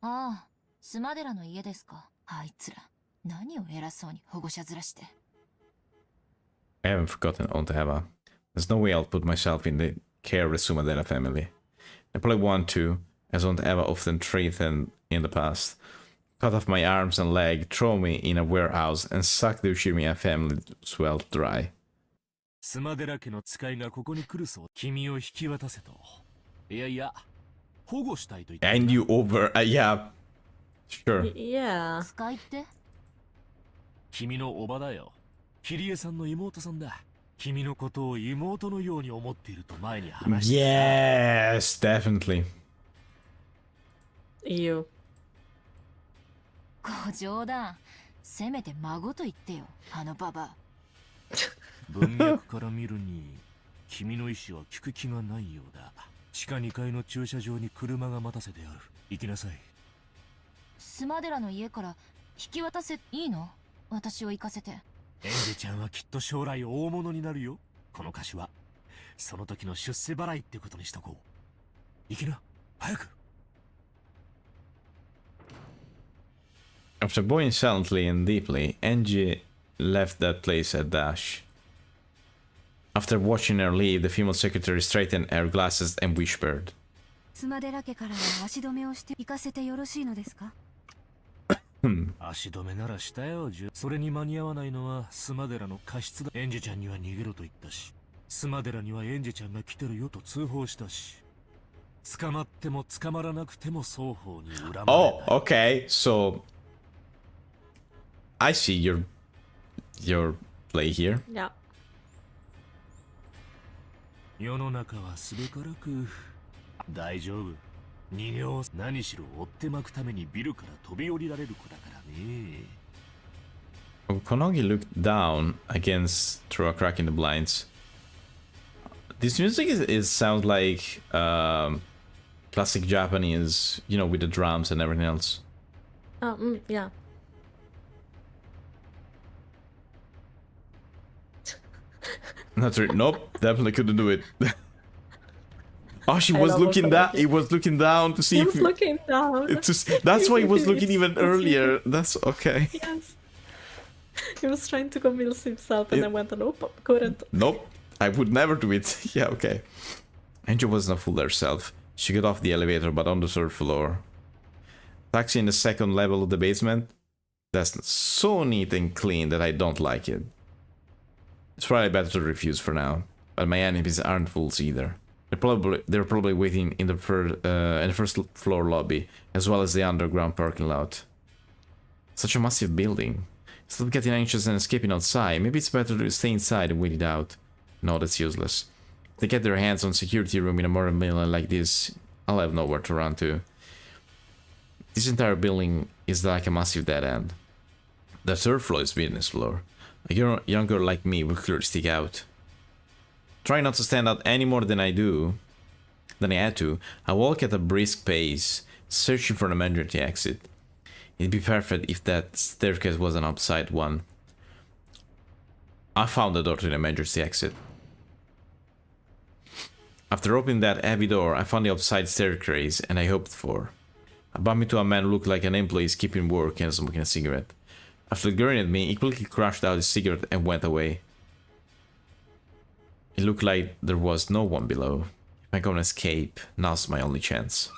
ああ、スマデラの家ですか。あいつら、何を偉そうに保護者面して。I haven't forgotten Aunt Eva. There's no way I'll put myself in the care of the Sumadera family. I probably want to, as Aunt Eva often threatened in the past. Cut off my arms and leg, throw me in a warehouse, and suck the Ushimiya family's wealth dry. スマデラ家の使いがここに来るそう。君を引き渡せと。いやいや、保護したいと言って。And you over... yeah. Sure. Yeah. 使いって？君のおばだよ。キリエさんの妹さんだ。君のことを妹のように思っていると前に話してた。Yes, definitely. You. ご冗談。せめて孫と言ってよ、あのババア。文脈から見るに、君の意思は聞く気がないようだ。地下2階の駐車場に車が待たせてある。行きなさい。スマデラの家から引き渡せ、いいの？私を行かせて。エンジェちゃんはきっと将来大物になるよ。この歌詞は。その時の出世払いってことにしとこう。行きな、早く。After bowing silently and deeply, Angie left that place at dash. After watching her leave, the female secretary straightened her glasses and whispered. スマデラ家からは足止めをして行かせてよろしいのですか？足止めならしたよ。それに間に合わないのはスマデラの過失だ。エンジェちゃんには逃げろと言ったし、スマデラにはエンジェちゃんが来てるよと通報したし、捕まっても捕まらなくても双方に恨まれない。Oh, okay. So I see your play here. Yeah. 世の中はすべからく大丈夫。逃げを何しろ追ってまくためにビルから飛び降りられる子だからね。Konogi looked down against through a crack in the blinds. This music is sounds like classic Japanese, you know, with the drums and everything else. Yeah. Not true. Nope, definitely couldn't do it. Oh, she I was love looking Konogi. He was looking down to see He if was looking down. that's why he was looking even It's- earlier. That's okay. Yes. He was trying to convince himself and then went, nope, couldn't. Nope, I would never do it. Yeah, okay. Angel wasn't a fool herself. She got off the elevator, but on the third floor. Taxi in the second level of the basement. That's so neat and clean that I don't like it. It's probably better to refuse for now. But my enemies aren't fools either. They're probably waiting in the first floor lobby, as well as the underground parking lot. Such a massive building. Instead of getting anxious and escaping outside, maybe it's better to stay inside and wait it out. No, that's useless. If they get their hands on security room in a modern building like this, I'll have nowhere to run to. This entire building is like a massive dead end. The third floor is business floor. A young girl like me will clearly stick out. Try not to stand out any more than I had to. I walk at a brisk pace, searching for an emergency exit. It'd be perfect if that staircase was an upside one. I found the door to the emergency exit. After opening that heavy door, I found the upside staircase and I hoped for. I bumped into a man who looked like an employee skipping work and smoking a cigarette. After glaring at me, he quickly crashed out his cigarette and went away. It looked like there was no one below. If I'm gonna escape, now's my only chance.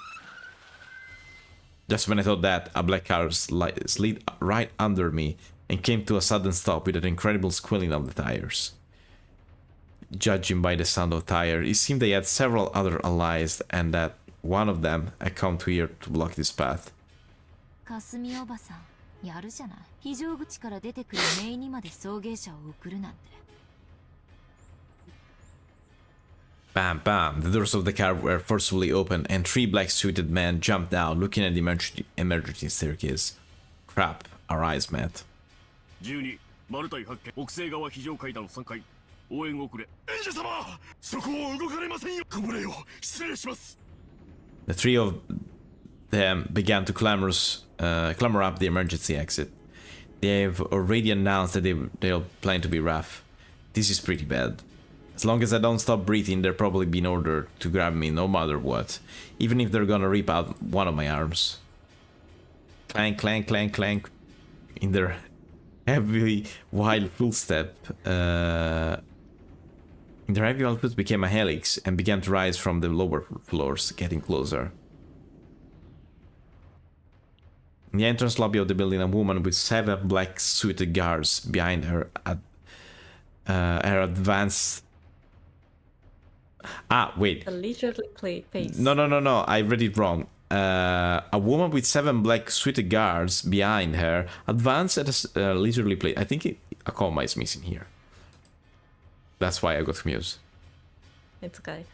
Just when I thought that, a black car slid right under me and came to a sudden stop with an incredible squealing of the tires. Judging by the sound of tires, it seemed they had several other allies and that one of them had come to here to block this path. かすみおばさん、やるじゃない。非常口から出てくるメイにまで送迎車を送るなんて。Bam, bam, the doors of the car were forcefully opened and three black-suited men jumped out, looking at the emergency staircase. Crap, our eyes met. 12、マルタイ発見。北西側非常階段3階。応援遅れ。エンジェ様、そこを動かれませんよ。ご無礼を失礼します。The three of them began to clamber up the emergency exit. They've already announced that they'll plan to be rough. This is pretty bad. As long as I don't stop breathing, they'll probably be in order to grab me no matter what, even if they're gonna rip out one of my arms. Clank, clank, clank, clank. In their heavy, wild footstep, became a helix and began to rise from the lower floors, getting closer. In the entrance lobby of the building, a woman with 7 black suited guards behind her advanced. Ah, wait. A leisurely pace. No. I read it wrong. A woman with 7 black suited guards behind her advanced at a leisurely pace. I think a comma is missing here. That's why I got confused. It's okay.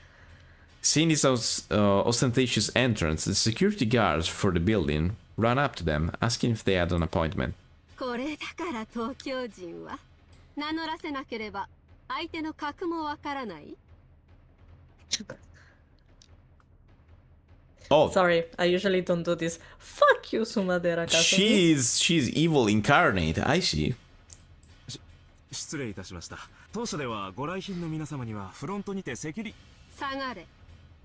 Seeing this ostentatious entrance, the security guards for the building ran up to them, asking if they had an appointment. これだから東京人は名乗らせなければ相手の格もわからない。 Oh, Sorry, I usually don't do this. Fuck you, Sumadera Kasumi. she's evil incarnate. I see. 失礼いたしました。当社ではご来賓の皆様にはフロントにてセキュリ。下がれ。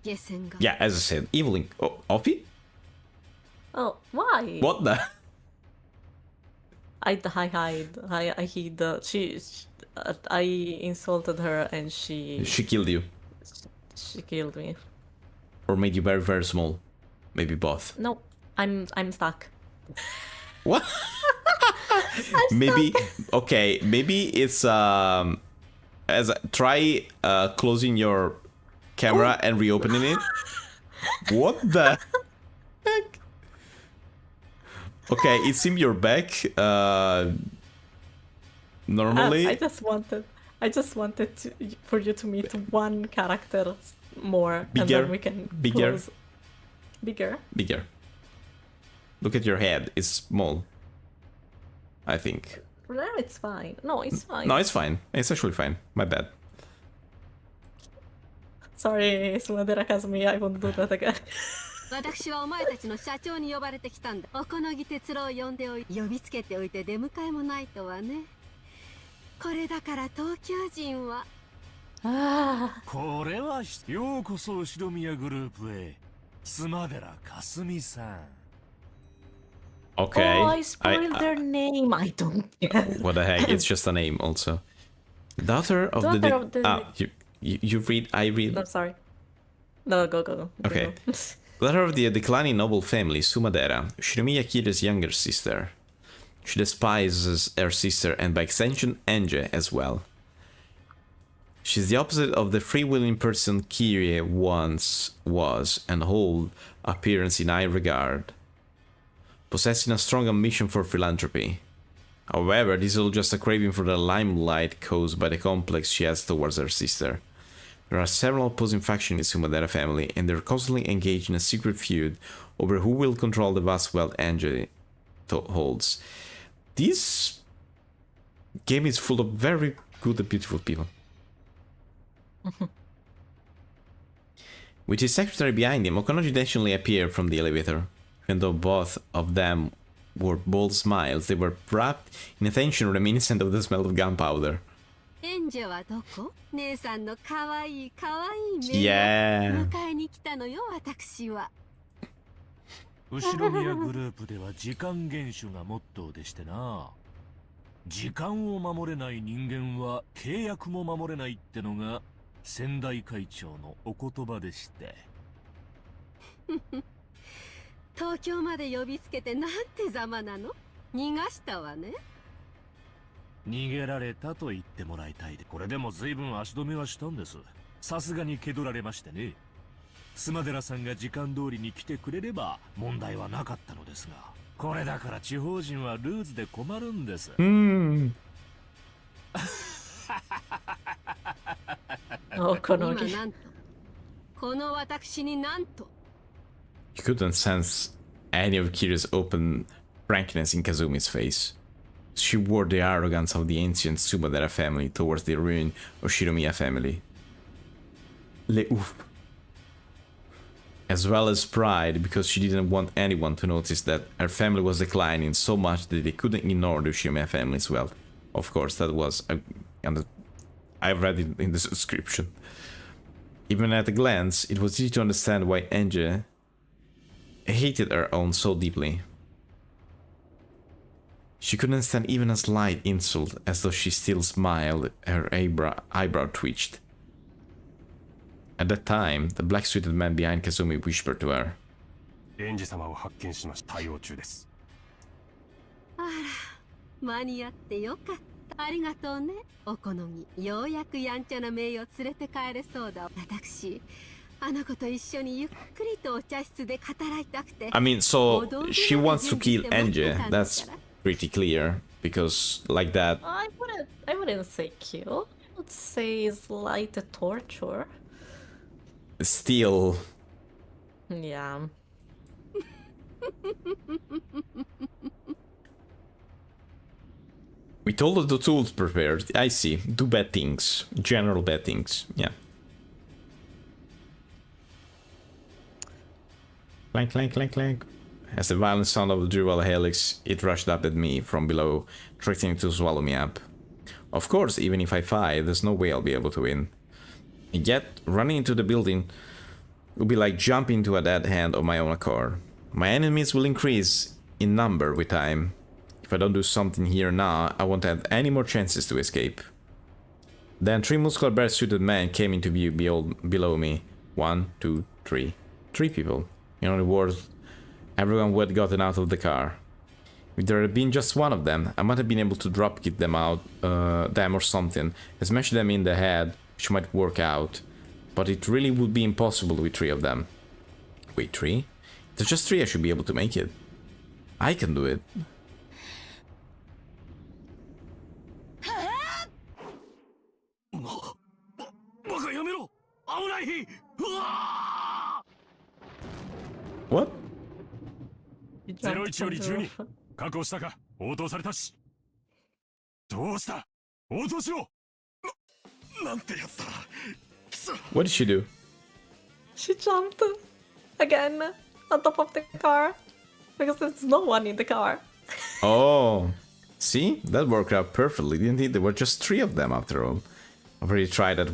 下船が。 Yeah, as I said, evil Offie? Oh, why? What the? I hid. I insulted her and she killed you. She killed me. Or made you very, very small. Maybe both. No, I'm stuck. What? Maybe okay, maybe it's try closing your camera and reopening it. What the heck? Okay, it seemed you're back. Normally I just wanted for you to meet one character more, Bigger, and then we can bigger. close. Bigger. Look at your head, it's small. I think. No, it's fine. No, it's fine. No, it's fine. It's actually fine. My bad. Sorry, Sumadera Kazumi, I won't do that again. 私はお前たちの社長に呼ばれてきたんだ。おこのぎ哲郎を呼んで呼びつけておいて出迎えもないとはね。これだから東京人は。これはようこそ後宮グループへ。妻寺かすみさん。Okay. Oh, I spoiled their name. I don't care. What the heck? It's just a name also. Daughter of the... Ah, you read, I read. No, sorry. No, go. Okay. Daughter of the declining noble family, Sumadera, Shinomiya Kira's younger sister. She despises her sister and by extension Enje as well. She's the opposite of the free-willing person Kirie once was and hold appearance in high regard, possessing a strong ambition for philanthropy. However, this is all just a craving for the limelight caused by the complex she has towards her sister. There are several opposing factions in the Sumadera family, and they're constantly engaged in a secret feud over who will control the vast wealth Enje holds. This game is full of very good and beautiful people. With his secretary behind him, Okonoji eventually appeared from the elevator. Even though both of them wore bold smiles, they were wrapped in a tension reminiscent of the smell of gunpowder. Yeah. 後ろ宮グループでは時間厳守がモットーでしてな。時間を守れない人間は契約も守れないってのが先代会長のお言葉でして。東京まで呼びつけてなんてざまなの？逃がしたわね。逃げられたと言ってもらいたいで、これでも随分足止めはしたんです。さすがに蹴取られましてね。スマデラさんが時間通りに来てくれれば問題はなかったのですが、これだから地方人はルーズで困るんです。Oh, Konogi. 今なんとこの私になんと You couldn't sense any of Kira's open frankness in Kazumi's face. She wore the arrogance of the ancient Sumadera family towards the ruined Oshinomiya family. As well as pride, because she didn't want anyone to notice that her family was declining so much that they couldn't ignore the Oshinomiya family's wealth. Of course, that was I read it in the description. Even at a glance, it was easy to understand why Enje hated her own so deeply. She couldn't stand even a slight insult, as though she still smiled, her eyebrow twitched. At that time, the black-suited man behind Kazumi whispered to her. エンジ様を発見しました。対応中です。あら、間に合ってよかった。ありがとうね、お好み。ようやくやんちゃな名誉連れて帰れそうだ。私、あの子と一緒にゆっくりとお茶室で語らいたくて。I mean, so she wants to kill Enje. That's pretty clear, because like that. I wouldn't say kill. I would say slight torture. Still. Yeah. We told us the tools prepared. I see. Do bad things. General bad things. Yeah. Clank, clank, clank, clank. As the violent sound of the dual helix, it rushed up at me from below, threatening to swallow me up. Of course, even if I fight, there's no way I'll be able to win. And yet, running into the building would be like jumping into a dead hand of my own accord. My enemies will increase in number with time. If I don't do something here now, I won't have any more chances to escape. Then 3 muscular bear-suited men came into view below me. 1, 2, 3. 3 people. In other words, everyone who had gotten out of the car. If there had been just one of them, I might have been able to dropkick them or something, and smash them in the head, which might work out. But it really would be impossible with 3 of them. Wait, 3? If there's just 3, I should be able to make it. I can do it. What? 01より12確保したか。応答されたし。どうした？応答しろ。なんてやつだ。 What did she do? She jumped again on top of the car because there's no one in the car. Oh, see? That worked out perfectly, didn't it? There were just 3 of them after all. I've already tried that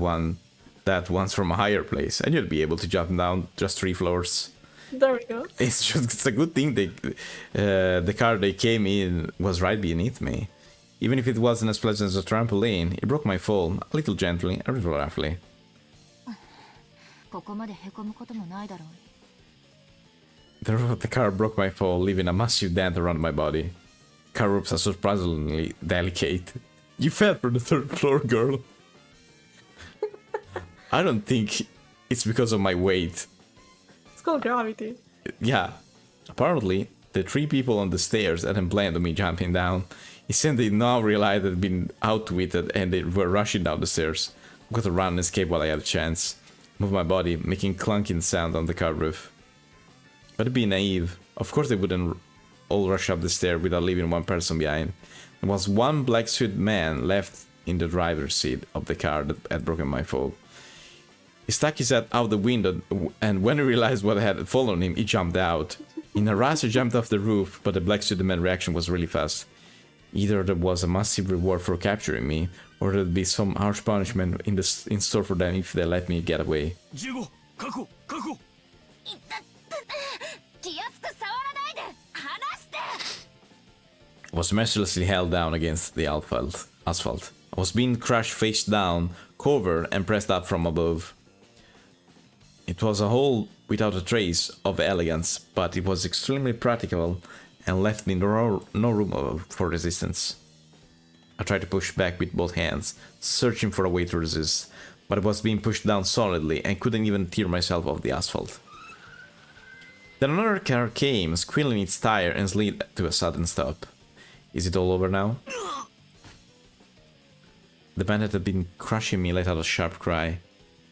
once from a higher place, and you'd be able to jump down just 3 floors. There we go. It's a good thing the car they came in was right beneath me. Even if it wasn't as pleasant as a trampoline, it broke my fall, a little gently, a little roughly. ここまでへこむこともないだろう。 The roof of the car broke my fall, leaving a massive dent around my body. Car roofs are surprisingly delicate. You fell from the third floor, girl. I don't think it's because of my weight. It's called gravity. Yeah. Apparently, the 3 people on the stairs hadn't planned on me jumping down. Instead, they now realized they'd been outwitted and they were rushing down the stairs. I'm going to run and escape while I have a chance. Move my body, making clunking sound on the car roof. But be naive. Of course they wouldn't all rush up the stair without leaving one person behind. There was one black-suited man left in the driver's seat of the car that had broken my fall. He stuck his head out the window, and when he realized what had fallen him, he jumped out. In a rush, he jumped off the roof, but the black-suited man's reaction was really fast. Either there was a massive reward for capturing me, or there'd be some harsh punishment in store for them if they let me get away. 15確保確保 気安く触らないで離して I was mercilessly held down against the asphalt. I was being crushed face down, covered, and pressed up from above. It was a hole without a trace of elegance, but it was extremely practical and left me no room for resistance. I tried to push back with both hands, searching for a way to resist, but I was being pushed down solidly and couldn't even tear myself off the asphalt. Then another car came, squealing its tire and slid to a sudden stop. Is it all over now? The man that had been crushing me let out a sharp cry.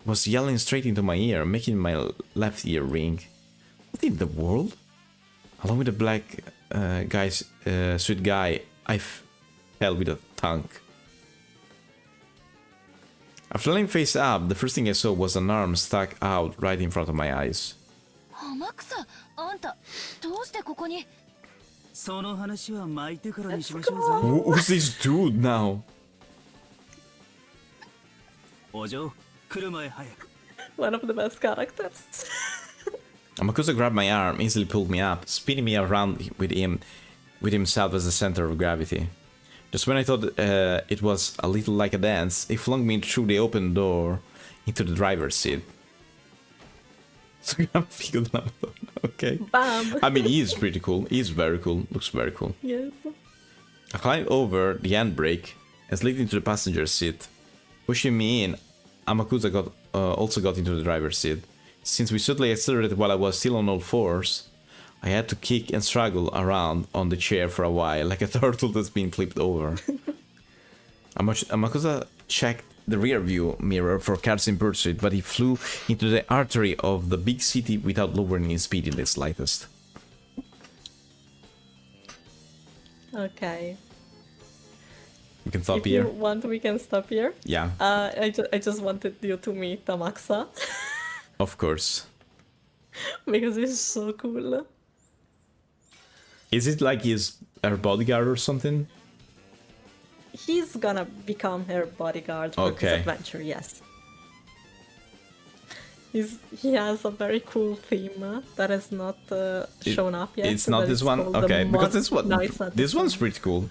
It was yelling straight into my ear, making my left ear ring. What in the world? Along with the black suit guy, I fell with a thunk. After laying face up, the first thing I saw was an arm stuck out right in front of my eyes. 天草あんたどうしてここにその話は巻いてからにしましょうぜ Who's this dude now? お嬢来る前早く One of the best characters. Amakusa grabbed my arm, easily pulled me up, spinning me around with himself as the center of gravity. Just when I thought it was a little like a dance, he flung me through the open door into the driver's seat. So I'm figured out. Okay. Bam! I mean, he is pretty cool. He is very cool. Looks very cool. Yes. I climbed over the handbrake and slid into the passenger seat. Pushing me in, Amakusa also got into the driver's seat. Since we suddenly accelerated while I was still on all fours, I had to kick and struggle around on the chair for a while, like a turtle that's been flipped over. Amakusa checked the rear view mirror for cars in pursuit, but he flew into the artery of the big city without lowering his speed in the slightest. Okay. We can stop If here. you want, we can stop here. Yeah. I just wanted you to meet Tamaksa Of course. because he's so cool. Is it like he's her bodyguard or something? He's gonna become her bodyguard for Okay. this adventure, yes. He has a very cool theme that has not shown up yet. It's not that this is one? called the Okay, because Mod- this one's pretty cool.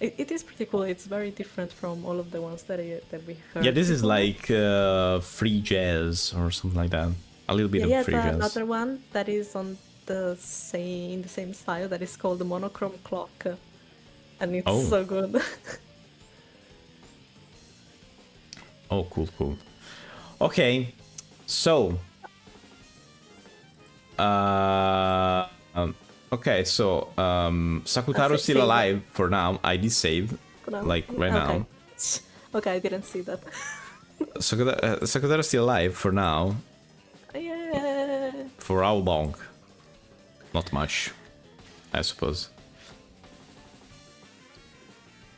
It is pretty cool. It's very different from all of the ones that we heard. Yeah, this is before. like free jazz or something like that. A little bit Yeah, of free there's jazz. another one that is on the same style that is called the Monochrome Clock, and it's Oh. so good. Oh, cool. Okay, so Sakutaro's still Save. alive for now. I did save, like right now. Okay, I didn't see that. Sakutaro's still alive for now. Yeah. For how long? Not much, I suppose.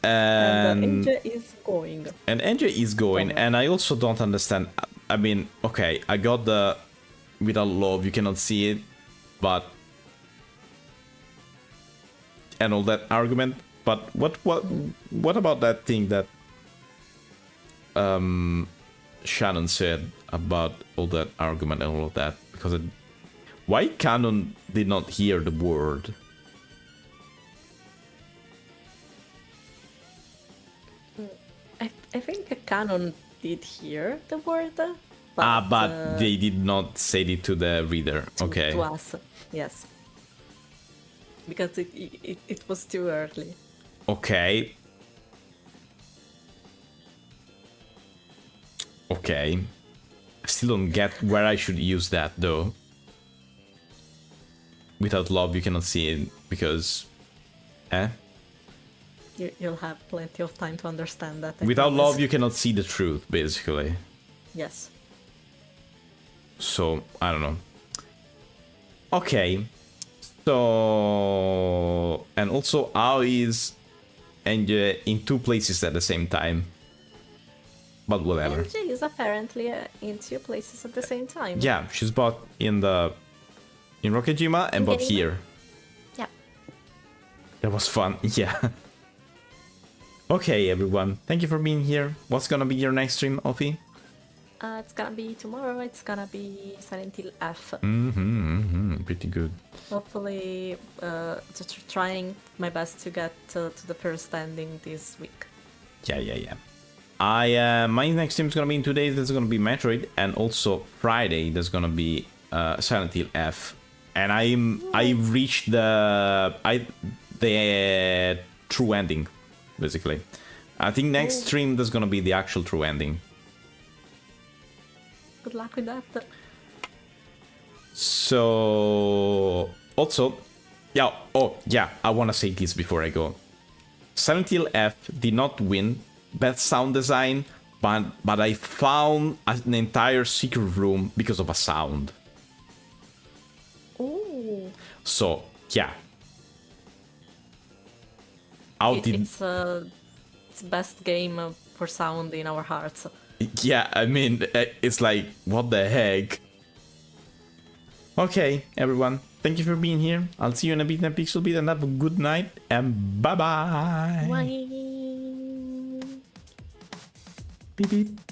And NJ is going. And NJ is going, and I also don't understand. I mean, okay, I got the without love you cannot see it, but and all that argument. But what about that thing that Shannon said about all that argument and all of that? Because Why Canon did not hear the word? I think Canon did hear the word, but they did not say it to the reader. Okay. To us, yes. Because it was too early. Okay. Okay. I still don't get where I should use that though. Without love you cannot see it because... You'll have plenty of time to understand that. Without love you cannot see the truth, basically. Yes. So, I don't know. Okay. So... And also, how is Enje in 2 places at the same time? But whatever. Enje is apparently in 2 places at the same time. Yeah, she's bought in Rokejima and bought here. Yeah. That was fun, yeah. Okay, everyone. Thank you for being here. What's gonna be your next stream, Opie? It's gonna be tomorrow. It's gonna be Silent Hill F. Pretty good. Hopefully, trying my best to get to the first ending this week. Yeah. My next stream is gonna be in 2 days. There's gonna be Metroid, and also Friday there's gonna be Silent Hill F. And I've reached the true ending, basically. I think next stream there's gonna be the actual true ending. Good luck with that. So also, yeah. Oh yeah, I wanna say this before I go. Silent Hill F did not win best sound design, but I found an entire secret room because of a sound. Ooh. So yeah. It's the best game for sound in our hearts. Yeah, I mean, it's like, what the heck? Okay, everyone. Thank you for being here. I'll see you in a bit in PixelBit, and have a good night, and bye-bye. Bye. Beep beep.